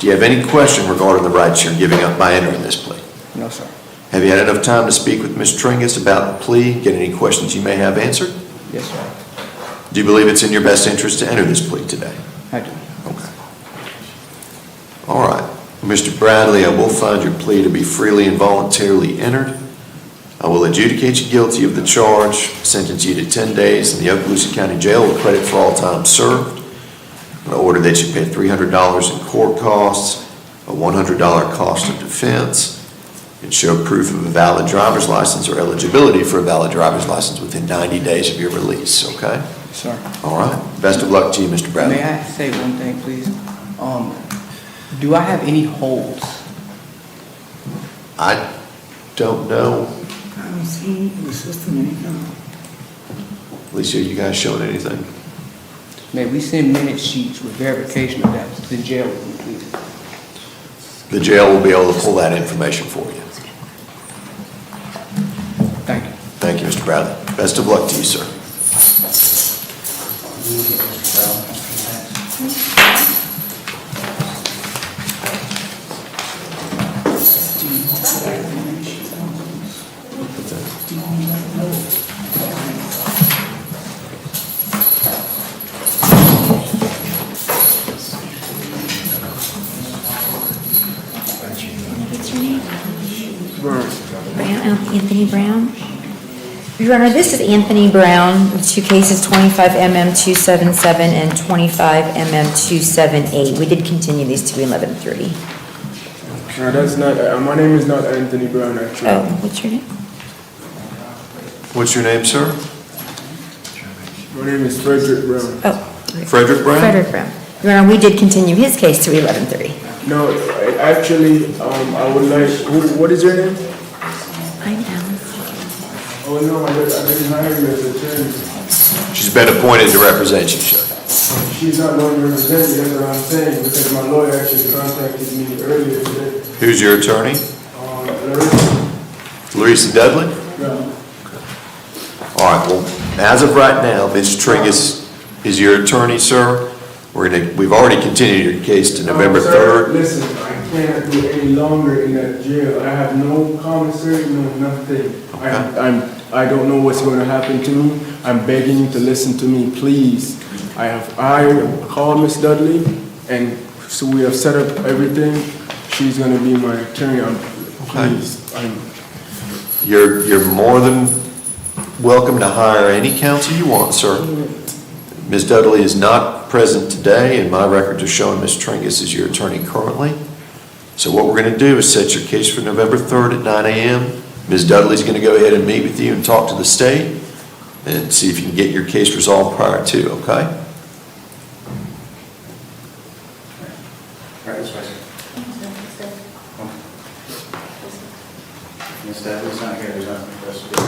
Do you have any question regarding the rights you're giving up by entering this plea? No, sir. Have you had enough time to speak with Ms. Tringus about the plea, get any questions you may have answered? Yes, sir. Do you believe it's in your best interest to enter this plea today? I do. Okay. All right. Mr. Bradley, I will find your plea to be freely and voluntarily entered. I will adjudicate you guilty of the charge, sentence you to 10 days in the Okaloosa County Jail with credit for all time served. I order that you pay $300 in court costs, a $100 cost of defense, and show proof of a valid driver's license or eligibility for a valid driver's license within 90 days of your release, okay? Sir. All right. Best of luck to you, Mr. Bradley. May I say one thing, please? Do I have any holds? I don't know. I don't see in the system anything. Alicia, you guys showing anything? May we send minute sheets with verification of that to the jail, please? The jail will be able to pull that information for you. Thank you. Thank you, Mr. Bradley. Best of luck to you, sir. Anthony Brown. Your Honor, this is Anthony Brown, two cases, 25MM277 and 25MM278. We did continue these to 11:30. No, that's not, my name is not Anthony Brown, actually. Oh, what's your name? What's your name, sir? My name is Frederick Brown. Oh. Frederick Brown? Frederick Brown. Your Honor, we did continue his case to 11:30. No, actually, I would like, what is your name? I'm Alice. Oh, no, I didn't hire you as attorney. She's been appointed to represent you, sir. She's not going to represent me, that's what I'm saying, because my lawyer actually contacted me earlier today. Who's your attorney? Larissa. Larissa Dudley? No. All right, well, as of right now, Ms. Tringus is your attorney, sir. We've already continued your case to November Sir, 3rd. listen, I can't do any longer in that jail. I have no commissary, no nothing. I don't know what's going to happen to me. I'm begging you to listen to me, please. I called Miss Dudley, and so we have set up everything. She's going to be my attorney. Please, You're more than welcome to hire any counsel you want, sir. Ms. Dudley is not present today, and my records are showing Ms. Tringus is your attorney currently. So what we're going to do is set your case for November 3rd at 9 a.m. Ms. Dudley's going to go ahead and meet with you and talk to the state and see if you can get your case resolved prior to, okay? Right, this way. Ms. Dudley's not here, there's nothing for us to do.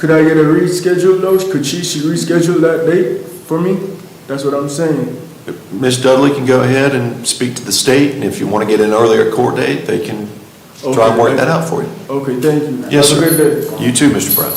Could I get a reschedule though? Could she reschedule that date for me? That's what I'm saying. Ms. Dudley can go ahead and speak to the state, and if you want to get an earlier court date, they can try and work that out for you. Okay, thank you. Yes, Have a sir. good day. You too, Mr. Brown.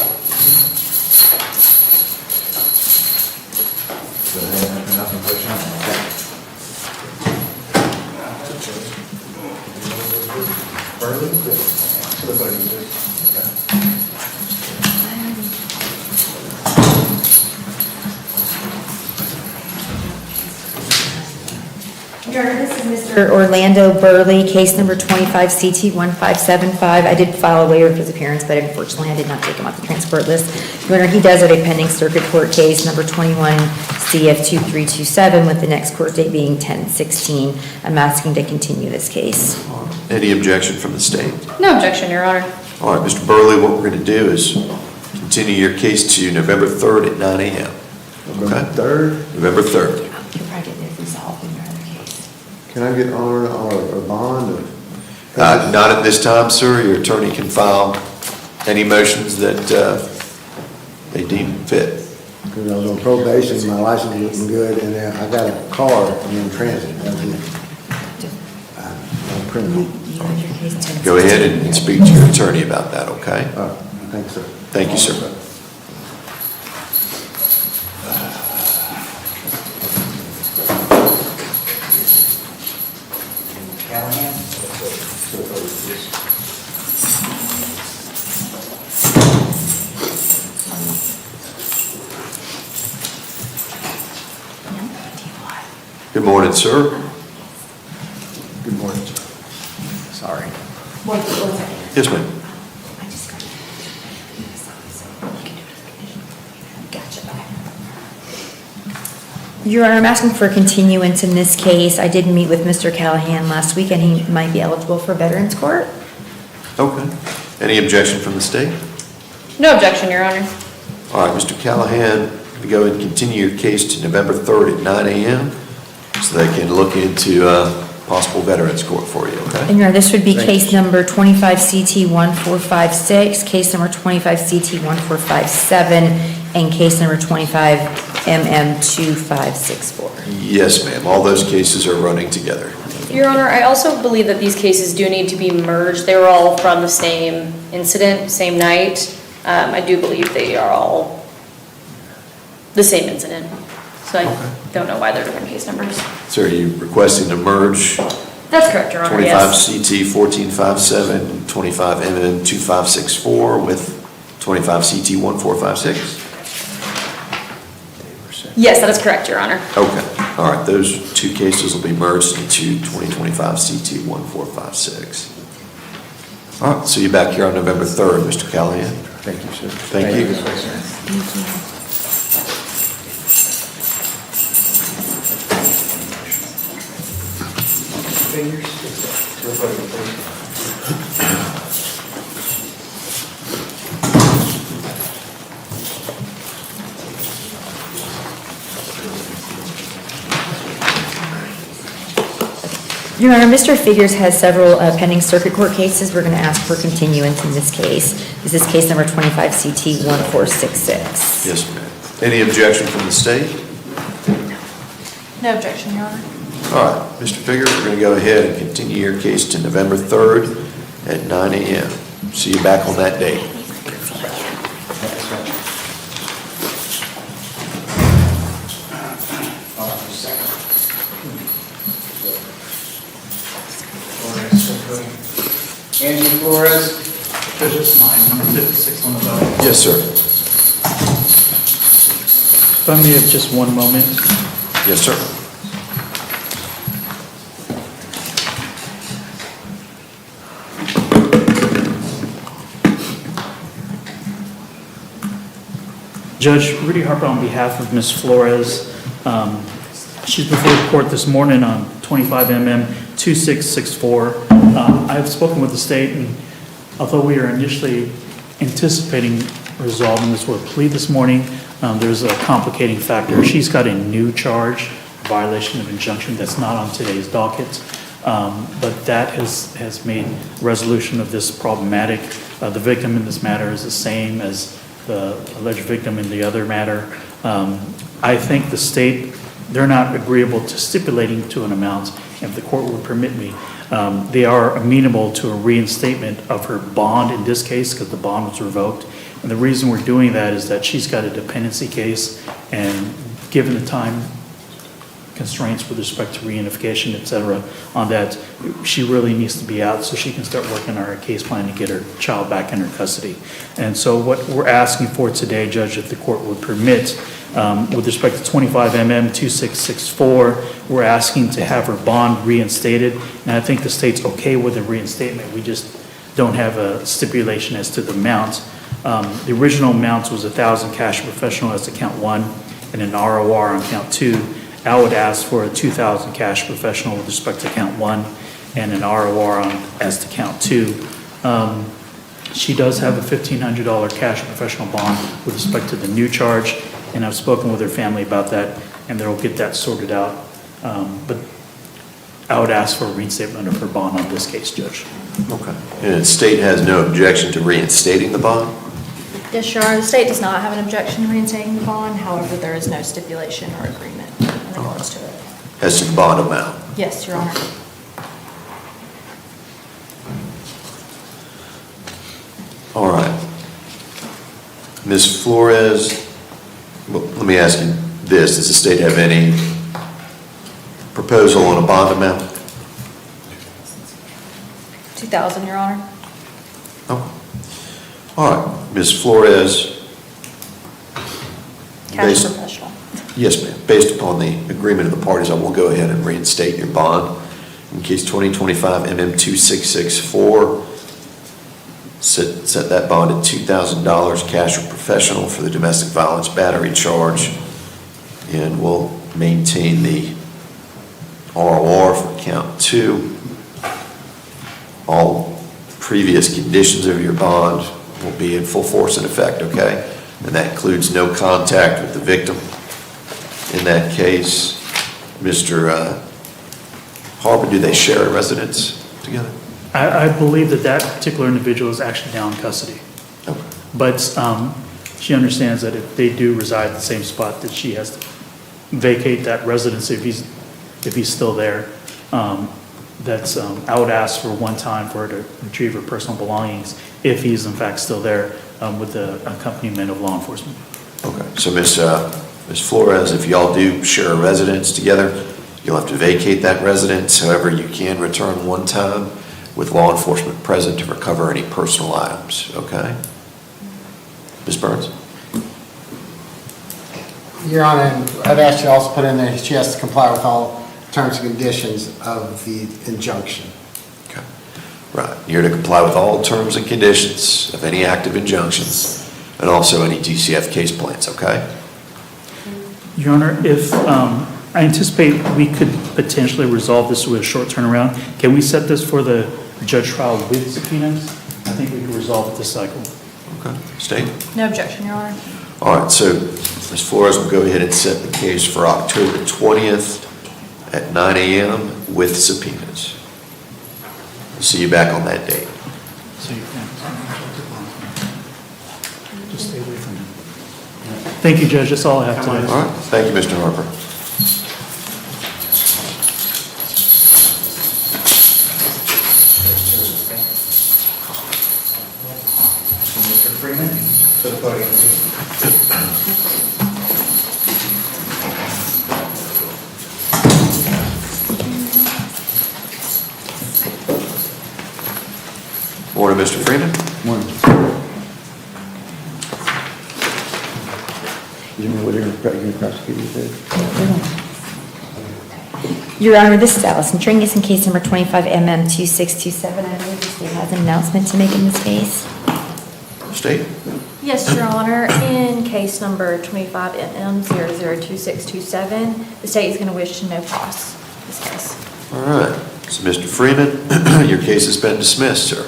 Your Honor, this is Mr. Orlando Burley, case number 25CT1575. I did file a waiver of his appearance, but unfortunately I did not take him off the transport list. Your Honor, he does have a pending circuit court case number 21CF2327 with the next court date being 10/16. I'm asking to continue this case. Any objection from the state? No objection, Your Honor. All right, Mr. Burley, what we're going to do is continue your case to November 3rd at 9 a.m. November 3rd? November 3rd. You'll probably get this resolved in your other case. Can I get honor or bond or? Not at this time, sir. Your attorney can file any motions that they deem fit. Because I was on probation, my license wasn't good, and then I got a car in transit. That's it. I'm criminal. You have your case 10/16. Go ahead and speak to your attorney about that, okay? Thanks, sir. Thank you, sir. Good morning, sir. Good morning, sir. Sorry. One second. Yes, ma'am. I just got Gotcha, okay. Your Honor, I'm asking for a continuance in this case. I did meet with Mr. Callahan last week, and he might be eligible for Veterans Court. Okay. Any objection from the state? No objection, Your Honor. All right, Mr. Callahan, to go and continue your case to November 3rd at 9 a.m. so they can look into possible Veterans Court for you, okay? And Your Honor, this would be case number 25CT1456, case number 25CT1457, and case number 25MM2564. Yes, ma'am. All those cases are running together. Your Honor, I also believe that these cases do need to be merged. They were all from the same incident, same night. I do believe they are all the same incident. So I don't know why they're different case numbers. So are you requesting to merge That's correct, Your Honor, yes. 25CT1457, 25MM2564 with 25CT1456? Yes, that is correct, Your Honor. Okay, all right, those two cases will be merged into 2025CT1456. All right, see you back here on November 3rd, Mr. Callahan. Thank you, sir. Thank you. Your Honor, Mr. Figures has several pending circuit court cases. We're going to ask for continuance in this case. This is case number 25CT1466. Yes, ma'am. Any objection from the state? No objection, Your Honor. All right, Mr. Figures, we're going to go ahead and continue your case to November 3rd at 9 a.m. See you back on that date. Angie Flores, Judge's mine, number 56 on the docket. Yes, sir. If I may have just one moment. Yes, sir. Judge Rudy Harper, on behalf of Ms. Flores, she's before the court this morning on 25MM2664. I've spoken with the state, and although we are initially anticipating resolving this with a plea this morning, there's a complicating factor. She's got a new charge, violation of injunction, that's not on today's docket, but that has made resolution of this problematic. The victim in this matter is the same as the alleged victim in the other matter. I think the state, they're not agreeable to stipulating to an amount, if the court would permit me. They are amenable to a reinstatement of her bond in this case because the bond was revoked. And the reason we're doing that is that she's got a dependency case, and given the time constraints with respect to reunification, et cetera, on that, she really needs to be out so she can start working on her case plan to get her child back in her custody. And so what we're asking for today, Judge, if the court would permit, with respect to 25MM 2664, we're asking to have her bond reinstated. And I think the state's okay with the reinstatement. We just don't have a stipulation as to the amount. The original amount was $1,000 cash professional as to count 1 and an ROR on count 2. I would ask for a $2,000 cash professional with respect to count 1 and an ROR on as to count 2. She does have a $1,500 cash professional bond with respect to the new charge, and I've spoken with her family about that, and they'll get that sorted out. But I would ask for a reinstatement of her bond on this case, Judge. Okay. And the state has no objection to reinstating the bond? Yes, Your Honor, the state does not have an objection to reinstating the bond. However, there is no stipulation or agreement in regards to it. As to the bond amount? Yes, Your Honor. All right. Ms. Flores, well, let me ask you this. Does the state have any proposal on a bond amount? 2,000, Your Honor. All right. Ms. Flores. Cash professional. Yes, ma'am. Based upon the agreement of the parties, I will go ahead and reinstate your bond. In case 2025 MM 2664, set that bond at $2,000 cash or professional for the domestic violence battery charge, and we'll maintain the ROR for count 2. All previous conditions of your bond will be in full force and effect, okay? And that includes no contact with the victim. In that case, Mr. Harper, do they share a residence together? I believe that particular individual is actually now in custody. Okay. But she understands that if they do reside in the same spot, that she has to vacate that residence if he's still there. I would ask for one time for her to retrieve her personal belongings if he's in fact still there with the accompaniment of law enforcement. Okay, so Ms. Flores, if y'all do share a residence together, you'll have to vacate that residence. However, you can return one time with law enforcement present to recover any personal items, okay? Ms. Burns? Your Honor, I've asked you to also put in there, she has to comply with all terms and conditions of the injunction. Okay, right. You're to comply with all terms and conditions of any active injunctions and also any DCF case plans, okay? Your Honor, if I anticipate we could potentially resolve this with a short turnaround, can we set this for the judge trial with subpoenas? I think we could resolve it this cycle. Okay, State? No objection, Your Honor. All right, so Ms. Flores will go ahead and set the case for October 20th at 9 a.m. with subpoenas. See you back on that date. So you can just stay away from him. Thank you, Judge. That's all I have today. All right, thank you, Mr. Harper. Mr. Freeman, to the podium, please. Morning, Mr. Freeman. Morning. You know what you're going to prosecute, you said? Your Honor, this is Allison Tringus in case number 25MM2627. I believe the state has an announcement to make in this case. State? Yes, Your Honor. In case number 25MM002627, the state is going to wish to no cross this case. All right, so Mr. Freeman, your case has been dismissed, sir.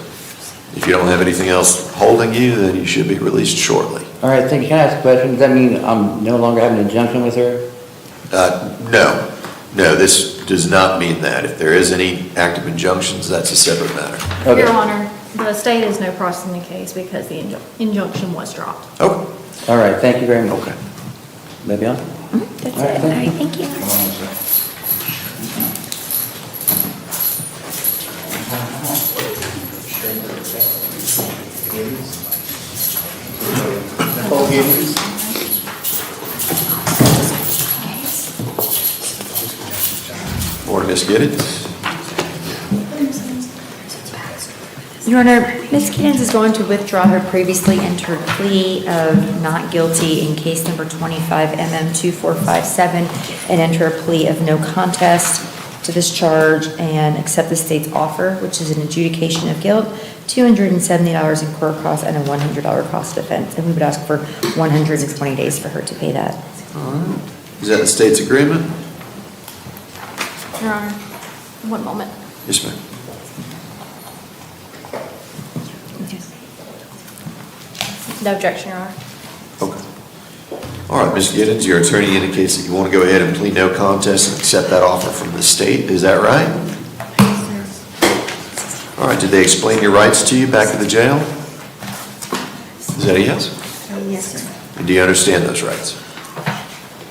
If you don't have anything else holding you, then you should be released shortly. All right, thank you. Can I ask a question? Does that mean I'm no longer having an injunction with her? No, this does not mean that. If there is any active injunctions, that's a separate matter. Okay. Your Honor, The state is no process in the case because the injunction was dropped. Okay. All right, thank you very much. Okay. Maybe on? That's it. All right, thank you. Nicole Gibbons. Morning, Ms. Giddens. Your Honor, Ms. Giddens is going to withdraw her previously entered plea of not guilty in case number 25 MM2457 and enter a plea of no contest to this charge and accept the state's offer, which is an adjudication of guilt, $270 in court costs and a $100 cost of defense. And we would ask for 120 days for her to pay that. All right. Is that the state's agreement? Your Honor, one moment. Yes, ma'am. No objection, Your Honor. Okay. All right, Ms. Giddens, your attorney indicates that you want to go ahead and plead no contest and accept that offer from the state. Is that right? All right, did they explain your rights to you back at the jail? Is that a yes? Yes, sir. And do you understand those rights?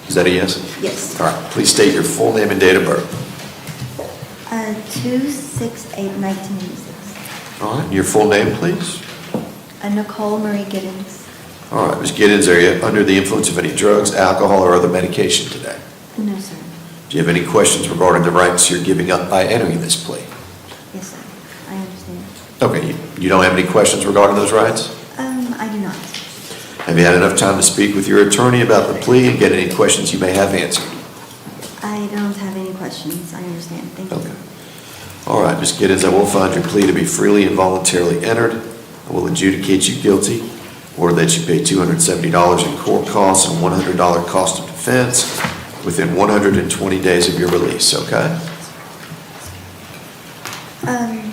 Is that a yes? Yes. All right, please state your full name and date of birth. 2/6/8/1986. All right, your full name, please. Nicole Marie Giddens. All right, Ms. Giddens, are you under the influence of any drugs, alcohol, or other medication today? No, sir. Do you have any questions regarding the rights you're giving up by entering this plea? Yes, sir. I understand. Okay, you don't have any questions regarding those rights? I do not. Have you had enough time to speak with your attorney about the plea and get any questions you may have answered? I don't have any questions. I understand. Thank you. Okay. All right, Ms. Giddens, I will find your plea to be freely and voluntarily entered. I will adjudicate you guilty, order that you pay $270 in court costs and $100 cost of defense within 120 days of your release, okay? After your release.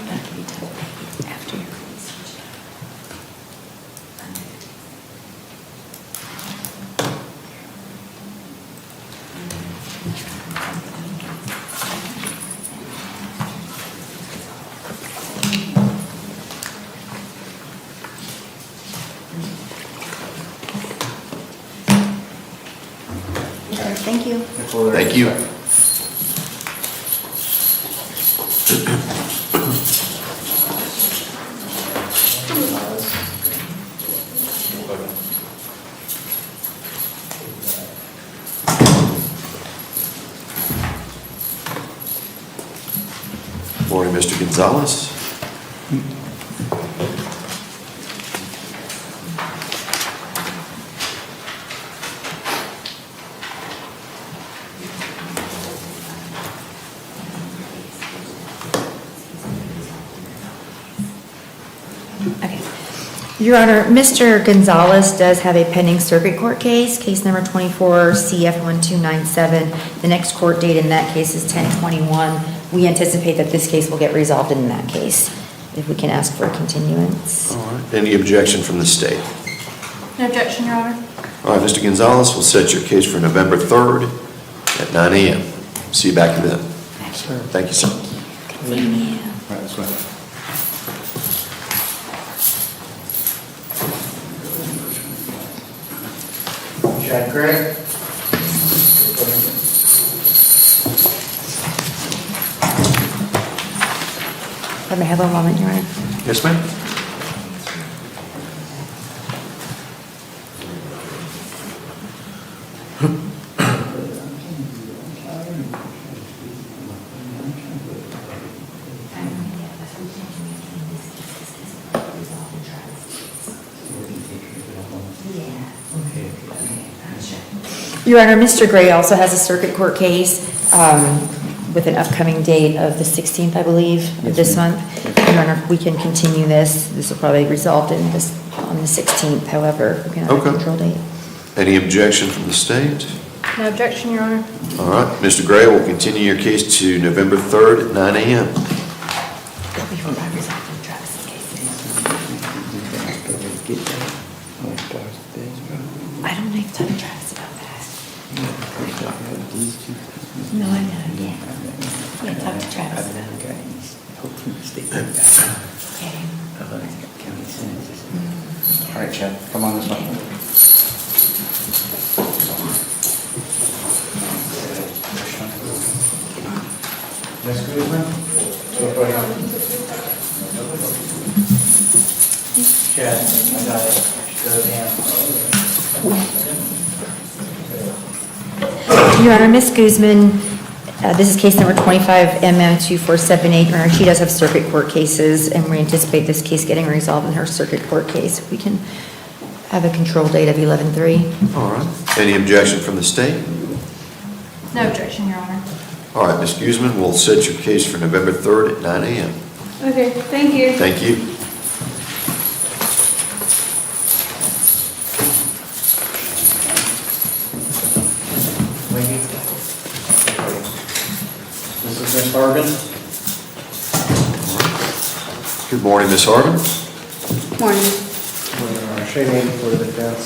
Thank you. Thank you. Morning, Mr. Gonzalez. Your Honor, Mr. Gonzalez does have a pending circuit court case number 24 CF1297. The next court date in that case is 10/21. We anticipate that this case will get resolved in that case, if we can ask for a continuance. All right. Any objection from the state? No objection, Your Honor. All right, Mr. Gonzalez, we'll set your case for November 3rd at 9 a.m. See you back then. Thank you, sir. Thank you. All right, that's right. Chad Craig. Let me have a moment, Your Honor. Yes, ma'am? Your Honor, Mr. Gray also has a circuit court case with an upcoming date of the 16th, I believe, of this month. Your Honor, we can continue this. This will probably result in this on the 16th, however, we can have a Okay. control date. Any objection from the state? No objection, Your Honor. All right, Mr. Gray will continue your case to November 3rd at 9 a.m. I don't know if Tony Travis about that. No, I know, yeah. Yeah, talk to Travis about it. Okay. All right, Chad, come on this way. Ms. Guzman? Chad, I got it. Go down. Your Honor, Ms. Guzman, this is case number 25MM2478. Your Honor, she does have circuit court cases, and we anticipate this case getting resolved in her circuit court case. We can have a control date of 11/3. All right. Any objection from the state? No objection, Your Honor. All right, Ms. Guzman, we'll set your case for November 3rd at 9 a.m. Okay, thank you. Thank you. This is Ms. Hargan. Good morning, Ms. Harvin. Morning. Shane Aiden for the defense.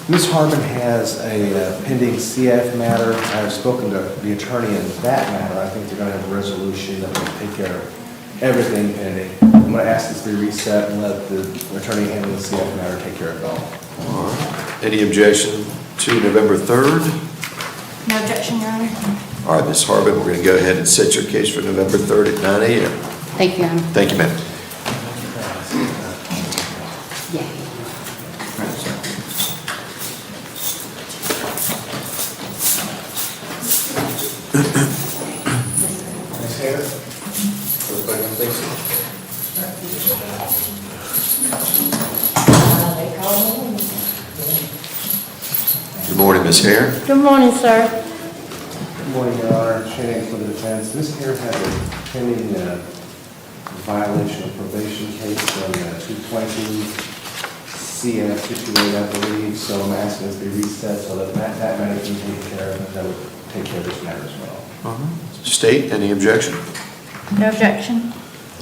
Ms. Harmon has a pending CF matter. I've spoken to the attorney in that matter. I think they're going to have a resolution that will take care of everything pending. I'm going to ask this to be reset and let the attorney handle the CF matter, take care of it all. All right. Any objection to November 3rd? No objection, Your Honor. All right, Ms. Harvin, we're going to go ahead and set your case for November 3rd at 9 a.m. Thank you, Your Honor. Thank you, ma'am. Ms. Hare? For the podium, please. Good morning, Ms. Hare. Good morning, sir. Good morning, Your Honor. Shane Aiden for the defense. Ms. Hare had a pending violation of probation case on 220 CF 58, I believe, so I'm asking this to be reset so that that matter can be taken care of, and that would take care of this matter as well. State, any objection? No objection.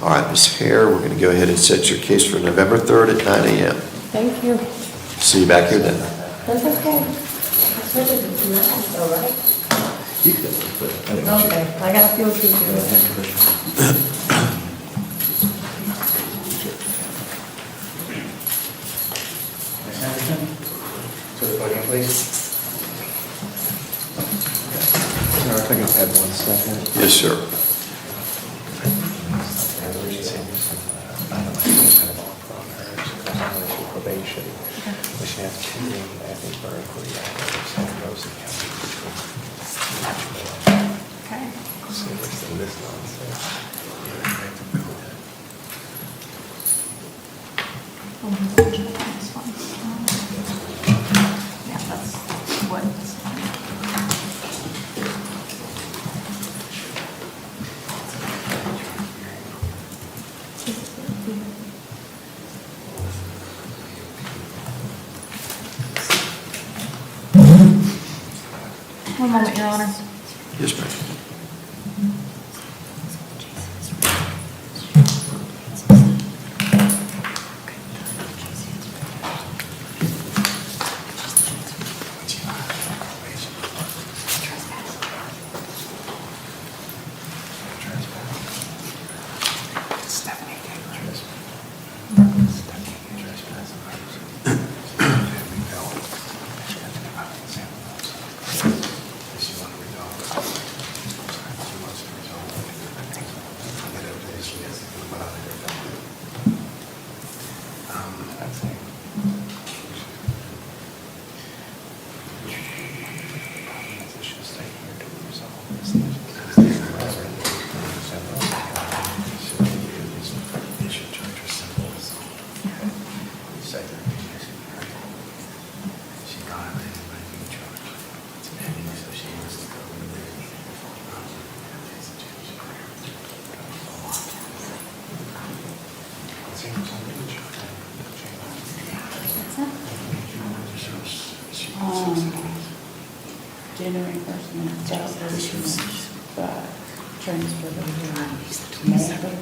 All right, Ms. Hare, we're going to go ahead and set your case for November 3rd at 9 a.m. Thank you. See you back here then. That's okay. That's what it is tonight, all right? You could, Okay, I got a few to do. Ms. Henderson? To the podium, please. Your Honor, if I can have 1 second. Yes, sir. Probation, but she has pending, I think, for inquiry, Santa Rosa County. Okay. So what's the list nonsense? Yeah, that's what. One moment, Your Honor. Yes, ma'am. Gender reimbursement, transfer to medical.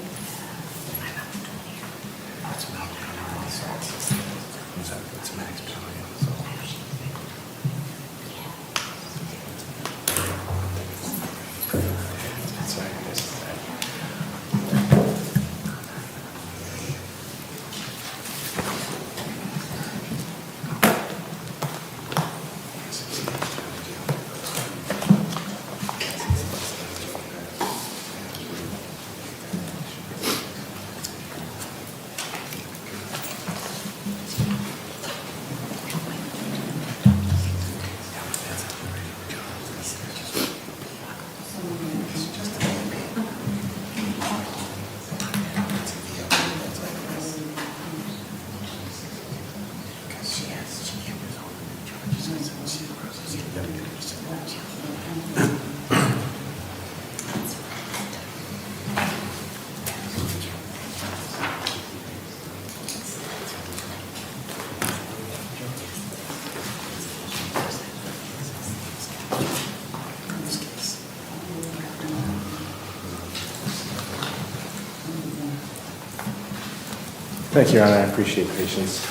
Thank you, Your Honor. I appreciate patience.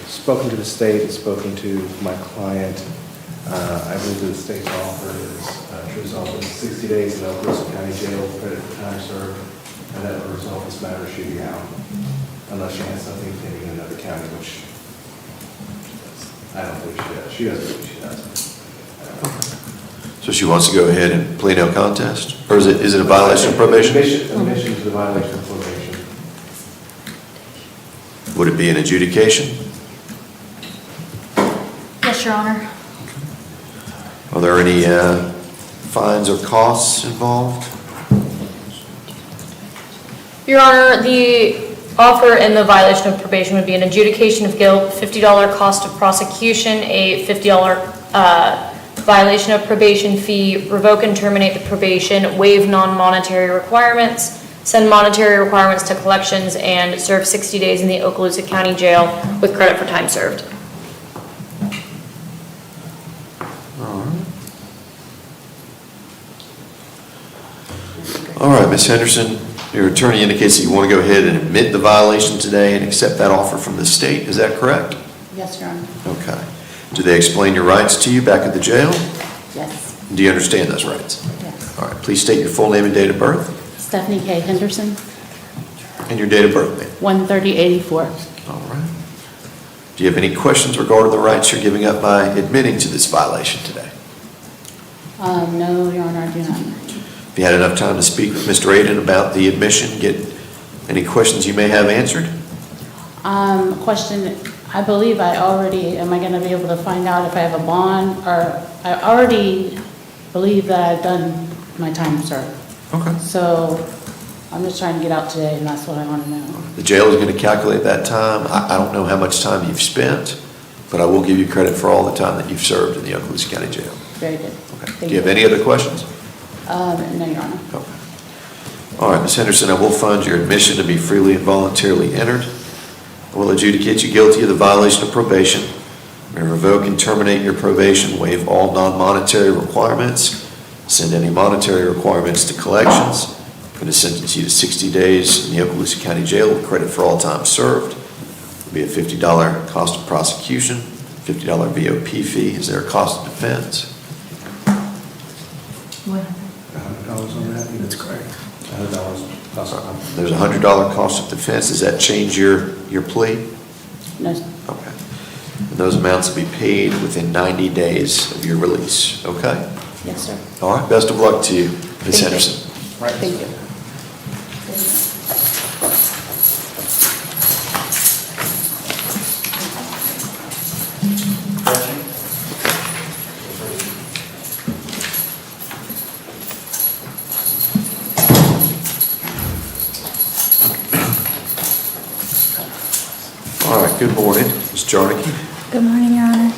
Spoken to the state, spoken to my client. I believe that the state's offer is to resolve in 60 days in Okaloosa County Jail, credit for time served, and that will resolve this matter shooting out, unless she has something pending in another county, which I don't believe she does. She doesn't believe she does. So she wants to go ahead and plead no contest? Or is it a violation of probation? Admission to the violation of probation. Would it be an adjudication? Yes, Your Honor. Are there any fines or costs involved? Your Honor, the offer in the violation of probation would be an adjudication of guilt, $50 cost of prosecution, a $50 violation of probation fee, revoke and terminate the probation, waive non-monetary requirements, send monetary requirements to collections, and serve 60 days in the Okaloosa County Jail with credit for time served. All right, Ms. Henderson, your attorney indicates that you want to go ahead and admit the violation today and accept that offer from the state. Is that correct? Yes, Your Honor. Okay. Do they explain your rights to you back at the jail? Yes. Do you understand those rights? Yes. All right, please state your full name and date of birth Stephanie K. Henderson, and your date of birth, ma'am. 13084. All right. Do you have any questions regarding the rights you're giving up by admitting to this violation today? No, Your Honor, I do not. Have you had enough time to speak with Mr. Aiden about the admission, get any questions you may have answered? Question, I believe am I going to be able to find out if I have a bond, or I already believe that I've done my time served. Okay. So I'm just trying to get out today, and that's what I want to know. The jail is going to calculate that time. I don't know how much time you've spent, but I will give you credit for all the time that you've served in the Okaloosa County Jail. Very good. Okay. Do you have any other questions? No, Your Honor. Okay. All right, Ms. Henderson, I will find your admission to be freely and voluntarily entered. I will adjudicate you guilty of the violation of probation. May revoke and terminate your probation, waive all non-monetary requirements, send any monetary requirements to collections. I'm going to sentence you to 60 days in the Okaloosa County Jail with credit for all time served. It'll be a $50 cost of prosecution, $50 VOP fee. Is there a cost of defense? $100 on that? That's correct. $100 cost of. There's a $100 cost of defense. Does that change your plea? No. Okay. And those amounts will be paid within 90 days of your release, okay? Yes, sir. All right, best of luck to you, Ms. Thank you. Henderson. Thank you. All right, good morning, Ms. Jarnicki. Good morning, Your Honor.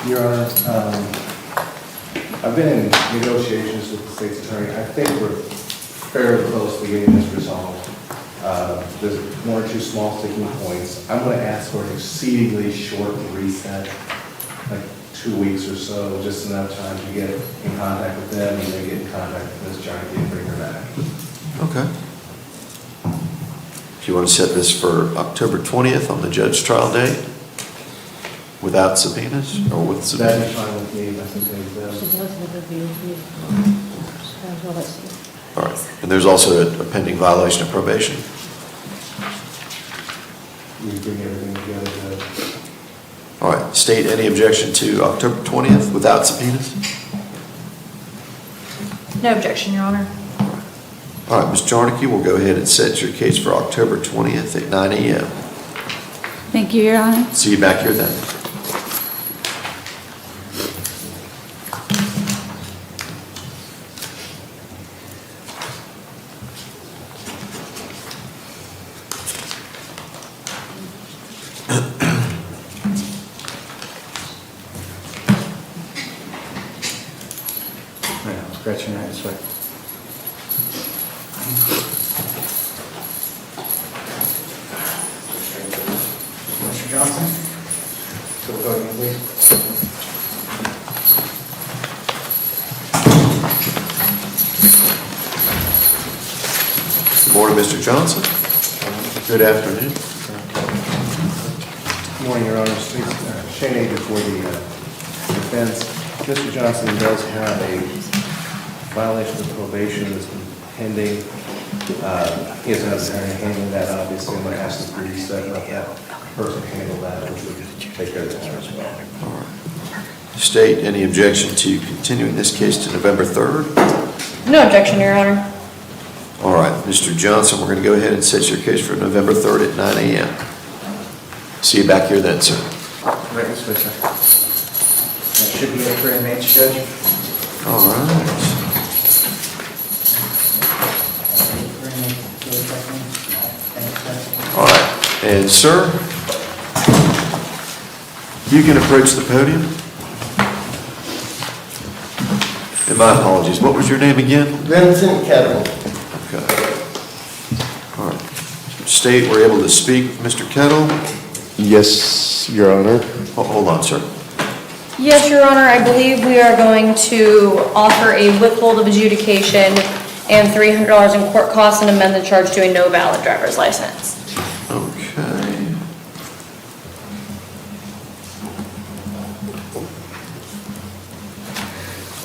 Your Honor, I've been in negotiations with the state's attorney. I think we're fairly close to getting this resolved. There's one or two small sticking points. I'm going to ask for an exceedingly short reset, like 2 weeks or so, just enough time to get in contact with them and then get in contact with Ms. Jarnicki and bring her back. Okay. If you want to set this for October 20th on the judge trial date, without subpoenas or with subpoenas? That'd be fine with me, I think She they does have a VOP. That's what I see. All right, and there's also a pending violation of probation. we bring everything together. All right, state any objection to October 20th without subpoenas? No objection, Your Honor. All right, Ms. Jarnicki, we'll go ahead and set your case for October 20th at 9 a.m. Thank you, Your Honor. See you back here then. Scratch your head this way. Mr. Johnson? To the podium, please. Good morning, Mr. Johnson. Good afternoon. Good morning, Your Honor. Shane Ager for the defense. Mr. Johnson does have a violation of probation that's been pending. He has another attorney handling that, obviously. I'm going to ask the police to let that person handle that, which would take care of that as well. All right. State, any objection to continuing this case to November 3rd? No objection, Your Honor. All right, Mr. Johnson, we're going to go ahead and set your case for November 3rd at 9 a.m. See you back here then, sir. Right this way, sir. That should be it for inmates, Judge. All right. All right, and sir, you can approach the podium. And my apologies, what was your name again? Vincent Kettle. Okay. All right. State, we're able to speak with Mr. Kettle? Yes, Your Honor. Hold on, sir. Yes, Your Honor, I believe we are going to offer a withhold of adjudication and $300 in court costs and amend the charge to a no valid driver's license. Okay.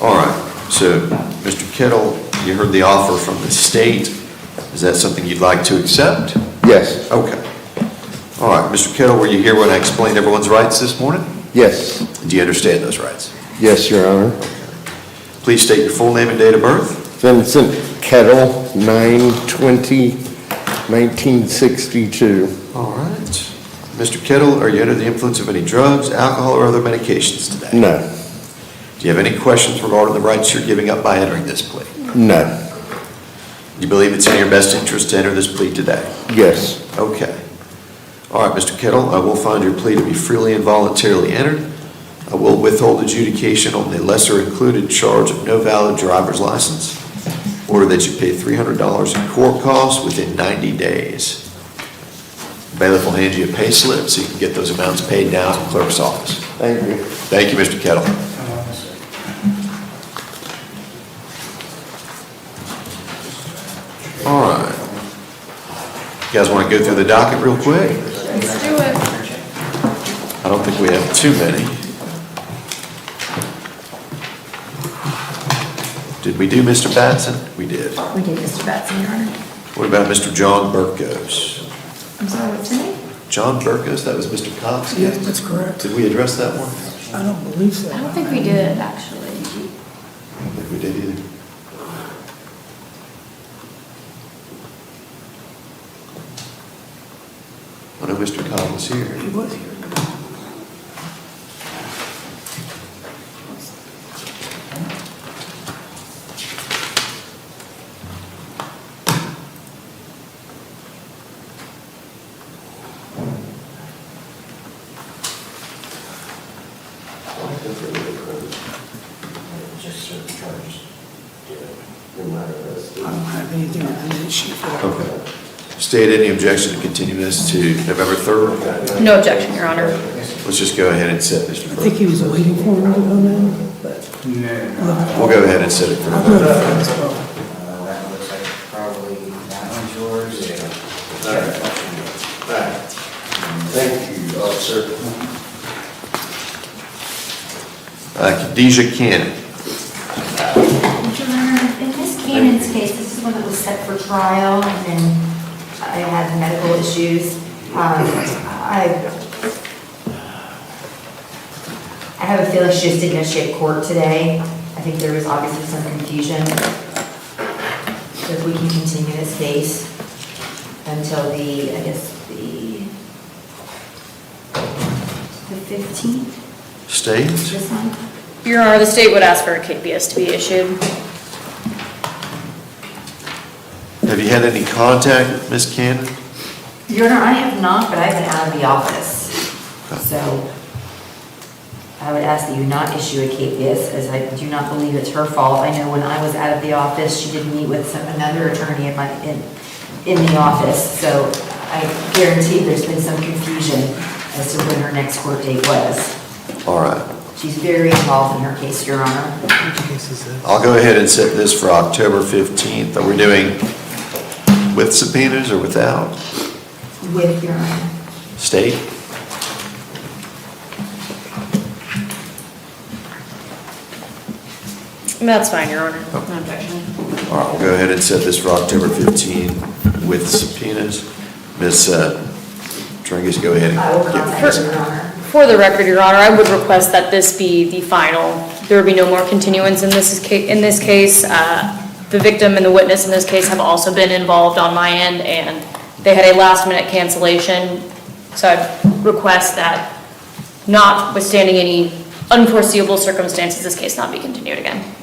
All right, so, Mr. Kettle, you heard the offer from the state. Is that something you'd like to accept? Yes. Okay. All right, Mr. Kettle, were you here when I explained everyone's rights this morning? Yes. Do you understand those rights? Yes, Your Honor. Please state your full name and date of birth. Vincent Kettle, 9/20/1962. All right. Mr. Kettle, are you under the influence of any drugs, alcohol, or other medications today? No. Do you have any questions regarding the rights you're giving up by entering this plea? No. Do you believe it's in your best interest to enter this plea today? Yes. Okay. All right, Mr. Kettle, I will find your plea to be freely and voluntarily entered. I will withhold adjudication on the lesser included charge of no valid driver's license. Order that you pay $300 in court costs within 90 days. Bailiff will hand you a pay slip so you can get those amounts paid down in the clerk's office. Thank you. Thank you, Mr. Kettle. All right. You guys want to go through the docket real quick? Let's do it. I don't think we have too many. Did we do Mr. Batson? We did. We did, Mr. Batson, Your Honor. What about Mr. John Burkos? I'm sorry, what's your name? John Burkos, that was Mr. Cox? Yes, that's correct. Did we address that one? I don't believe so. I don't think we did, actually. I don't think we did either. I know Mr. Cobb was here. He was here. I don't have anything on this sheet for that. Okay. State any objection to continue this to November 3rd? No objection, Your Honor. Let's just go ahead and set Mr. I Burkos. think he was waiting for him to come in, but. We'll go ahead and set it for I'll do it November. as well. That looks like probably that one's yours. Thank you, officer. Khadijah Cannon. Your Honor, in Ms. Cannon's case, this is one that was set for trial, and then I had medical issues. I have a feeling she just didn't initiate court today. I think there was obviously some confusion. So if we can continue this case until the, I guess, the 15th State? this month. Your Honor, the state would ask for a KPS to be issued. Have you had any contact with Ms. Cannon? Your Honor, I have not, but I've been out of the office. So I would ask that you not issue a KPS, as I do not believe it's her fault. I know when I was out of the office, she did meet with another attorney in the office, so I guarantee there's been some confusion as to when her next court date was. All right. She's very involved in her case, Your Honor. I'll go ahead and set this for October 15th. Are we doing with subpoenas or without? With Your Honor. State? That's fine, Your Honor. No objection. All right, we'll go ahead and set this for October 15th with subpoenas. Ms. Tringus, go ahead. I will and contact give you, Your Honor. For the record, Your Honor, I would request that this be the final. There would be no more continuance in this case. The victim and the witness in this case have also been involved on my end, and they had a last-minute cancellation. So I'd request that, notwithstanding any unforeseeable circumstances, this case not be continued again.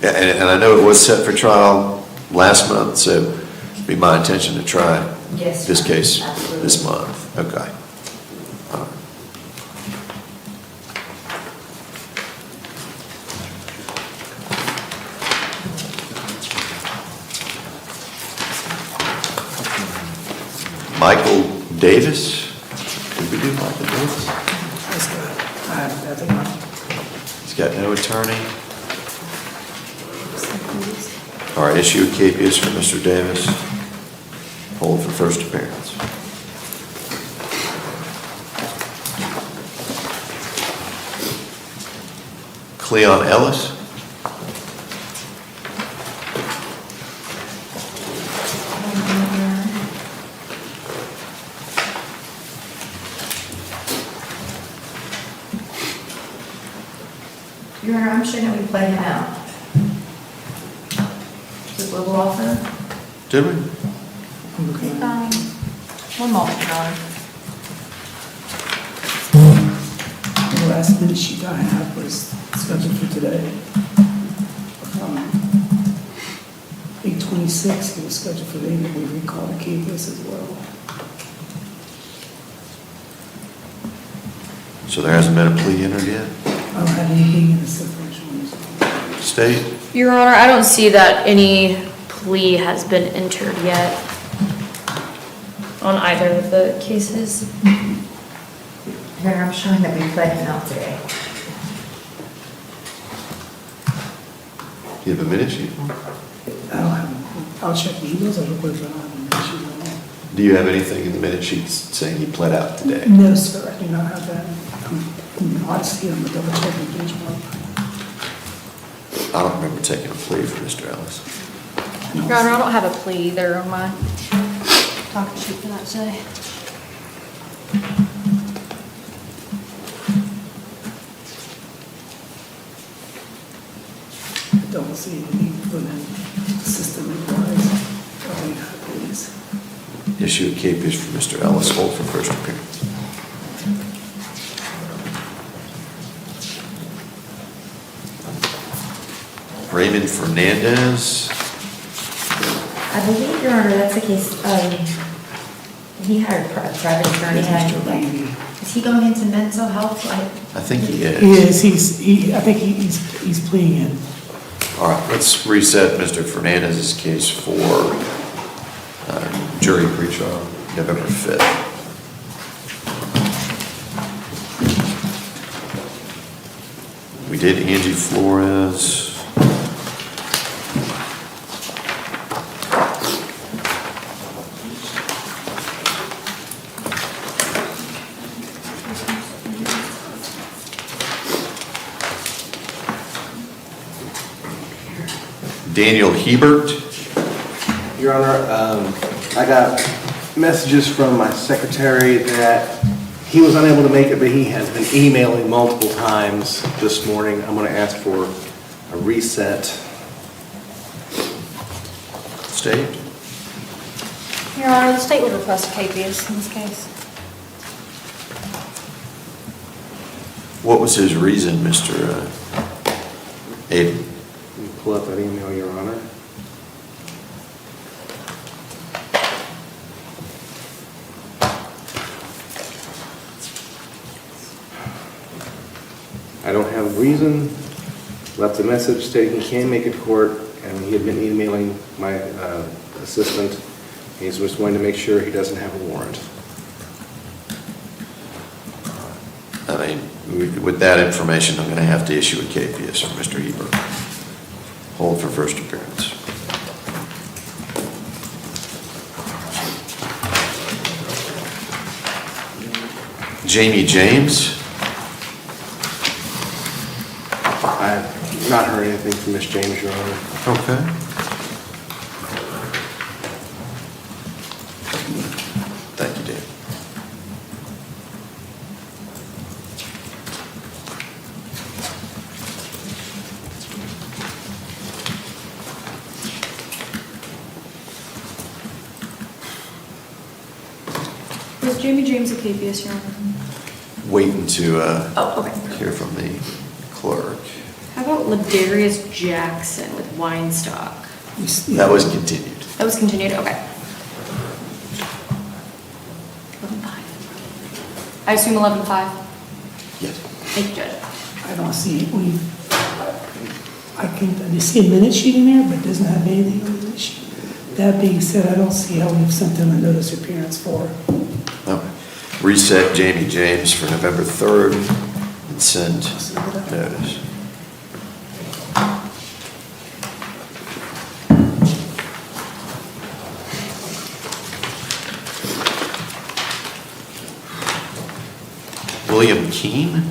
Yeah, and I know it was set for trial last month, so it'd be my intention to try Yes, this case absolutely. this month. Okay. All right. Michael Davis? Did we do Michael Davis? That's good. I think He's got no attorney. All right, issue a KPS for Mr. Davis. Hold for first appearance. Cleon Ellis? Your Honor, I'm sure that we played him out. Is it level offer? Did we? One moment, Your Honor. the last minute sheet I have was scheduled for today. 8:26, it was scheduled for today, but we recalled the KPS as well. So there hasn't been a plea entered yet? I don't have anything in the separation. State? Your Honor, I don't see that any plea has been entered yet on either of the cases. Your Honor, I'm showing that we pled him out today. Do you have a minute sheet? I don't have, I'll check the emails, I'll look at it. Do you have anything in the minute sheet saying he pled out today? No, sir, I do not have that. Honestly, I'm a double checking benchmark. I don't remember taking a plea for Mr. Ellis. Your Honor, I don't have a plea either on my docket sheet for that today. I don't see anything for the system requires. Please. Issue a KPS for Mr. Ellis, hold for first appearance. Raymond Fernandez. I believe, Your Honor, that's the case, he hired a private attorney. Is he going into mental health? I think he is. He is, I think he's pleading in. All right, let's reset Mr. Fernandez's case for jury pretrial, November 5th. We did Angie Flores. Daniel Hebert. Your Honor, I got messages from my secretary that he was unable to make it, but he has been emailing multiple times this morning. I'm going to ask for a reset. State? Your Honor, the state would request a KPS in this case. What was his reason, Mr. Aiden? Let me pull up that email, Your Honor. I don't have a reason. Left a message stating he can make it to court, and he had been emailing my assistant. He's just wanting to make sure he doesn't have a warrant. I mean, with that information, I'm going to have to issue a KPS for Mr. Heber. Hold for first appearance. Jamie James. I have not heard anything from Miss James, Your Honor. Okay. Thank you, Dave. Was Jamie James a KPS, Your Honor? Waiting to Oh, okay. hear from the clerk. How about Ladarius Jackson with Weinstock? That was continued. That was continued, okay. 11-5. I assume 11-5? Yes. Thank you, Judge. I don't see, I see a minute sheet in there, but it doesn't have anything on the minute sheet. That being said, I don't see how we've sent them a notice of appearance for. Okay. Reset Jamie James for November 3rd and send notice. William Keene?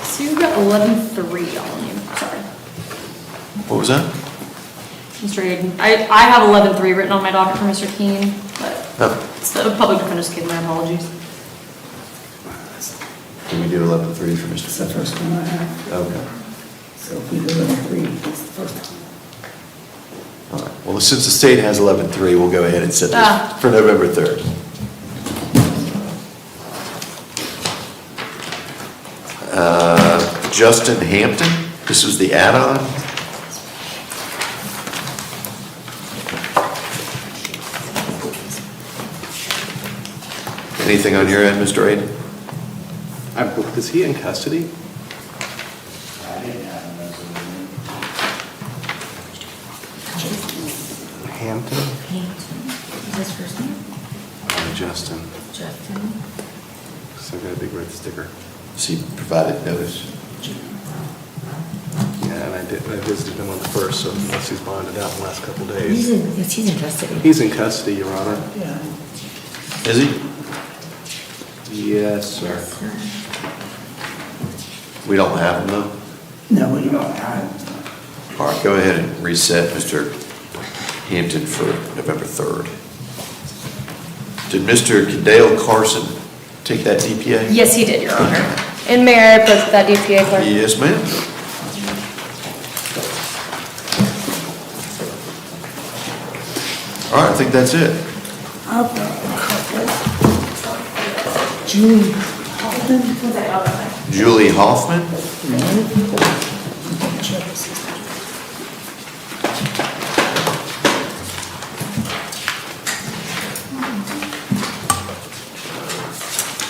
So you've got 11-3 on you, sorry. What was that? Mr. Hayden, I have 11-3 written on my docket for Mr. Keene, but Oh, it's the public defender's kid, my apologies. can we do 11-3 for Mr. It's the first one I have. Okay. So if we do 11-3, it's the first one. All right. Well, since the state has 11-3, we'll go ahead and set Ah. this for November 3rd. Justin Hampton, this was the add-on. Anything on your end, Mr. Aiden? Is he in custody? Hampton? Is his first name? Justin. Justin. Still got a big red sticker. Has he provided notice? Yeah, and I visited him on the 1st, so unless he's bonded out in the last couple of days. He's in custody. He's in custody, Your Honor. Yeah. Is he? Yes, sir. We don't have him though? No, we don't. All right, go ahead and reset Mr. Hampton for November 3rd. Did Mr. Cadale Carson take that DPA? Yes, he did, Your Honor. And may I put that DPA clerk? Yes, ma'am. All right, I think that's it. I've got a couple. Julie Hoffman. Julie Hoffman? Check this.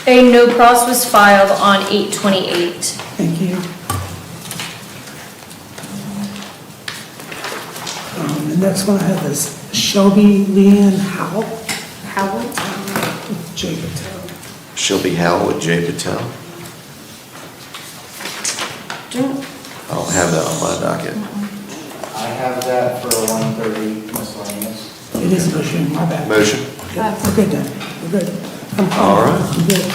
A no pros was filed on 8/28. Thank you. The next one I have is Shelby Leanne Howell. Howell? J. Patel. Shelby Howell with Jay Patel. Don't. I don't have that on my docket. I have that for 1:30 miscellaneous. It is a motion, my bad. Motion? Okay, we're good then, we're good. I'm fine. All right. We're good.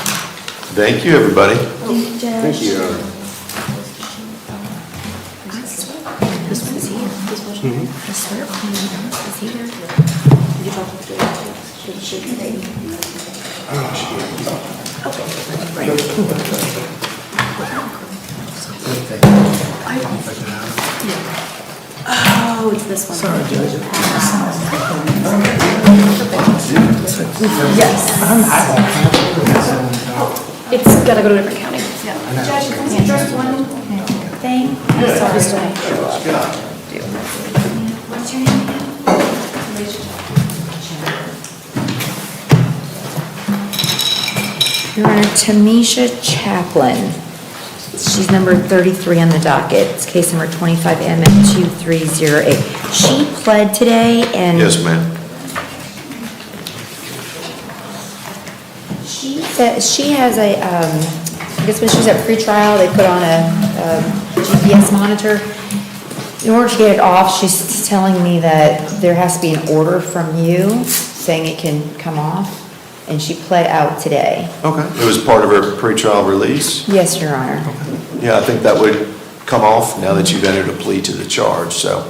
Thank you, everybody. Thank you, Your Honor. This one is here. This one. I swear, it's here. Oh, it's this one. Sorry, Judge. Yes. It's gotta go to a different county. Judge, can you address one thing? I'm sorry. What's your name again? Your Honor, Tamisha Chaplin. She's number 33 on the docket. It's case number 25MN2308. She pled today and... Yes, ma'am. She has a, I guess when she was at pretrial, they put on a GPS monitor. In order to get it off, she's telling me that there has to be an order from you saying it can come off, and she pled out today. Okay. It was part of her pretrial release? Yes, Your Honor. Yeah, I think that would come off now that you've entered a plea to the charge, so.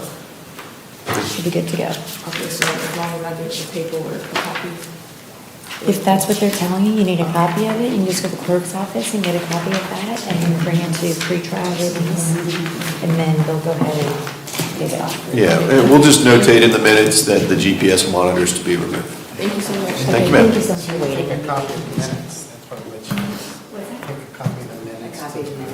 Should be good to go. Okay, so as long as I get the paperwork, a copy. If that's what they're telling you, you need a copy of it, you can just go to the clerk's office and get a copy of that, and then bring it to pretrial release, and then they'll go ahead and take it off. Yeah, and we'll just notate in the minutes that the GPS monitor is to be removed. Thank you so much. Thank you, ma'am. Thank you so much for waiting. Take a copy of the minutes, that's probably what you, take a copy of the minutes. Copy of the minutes.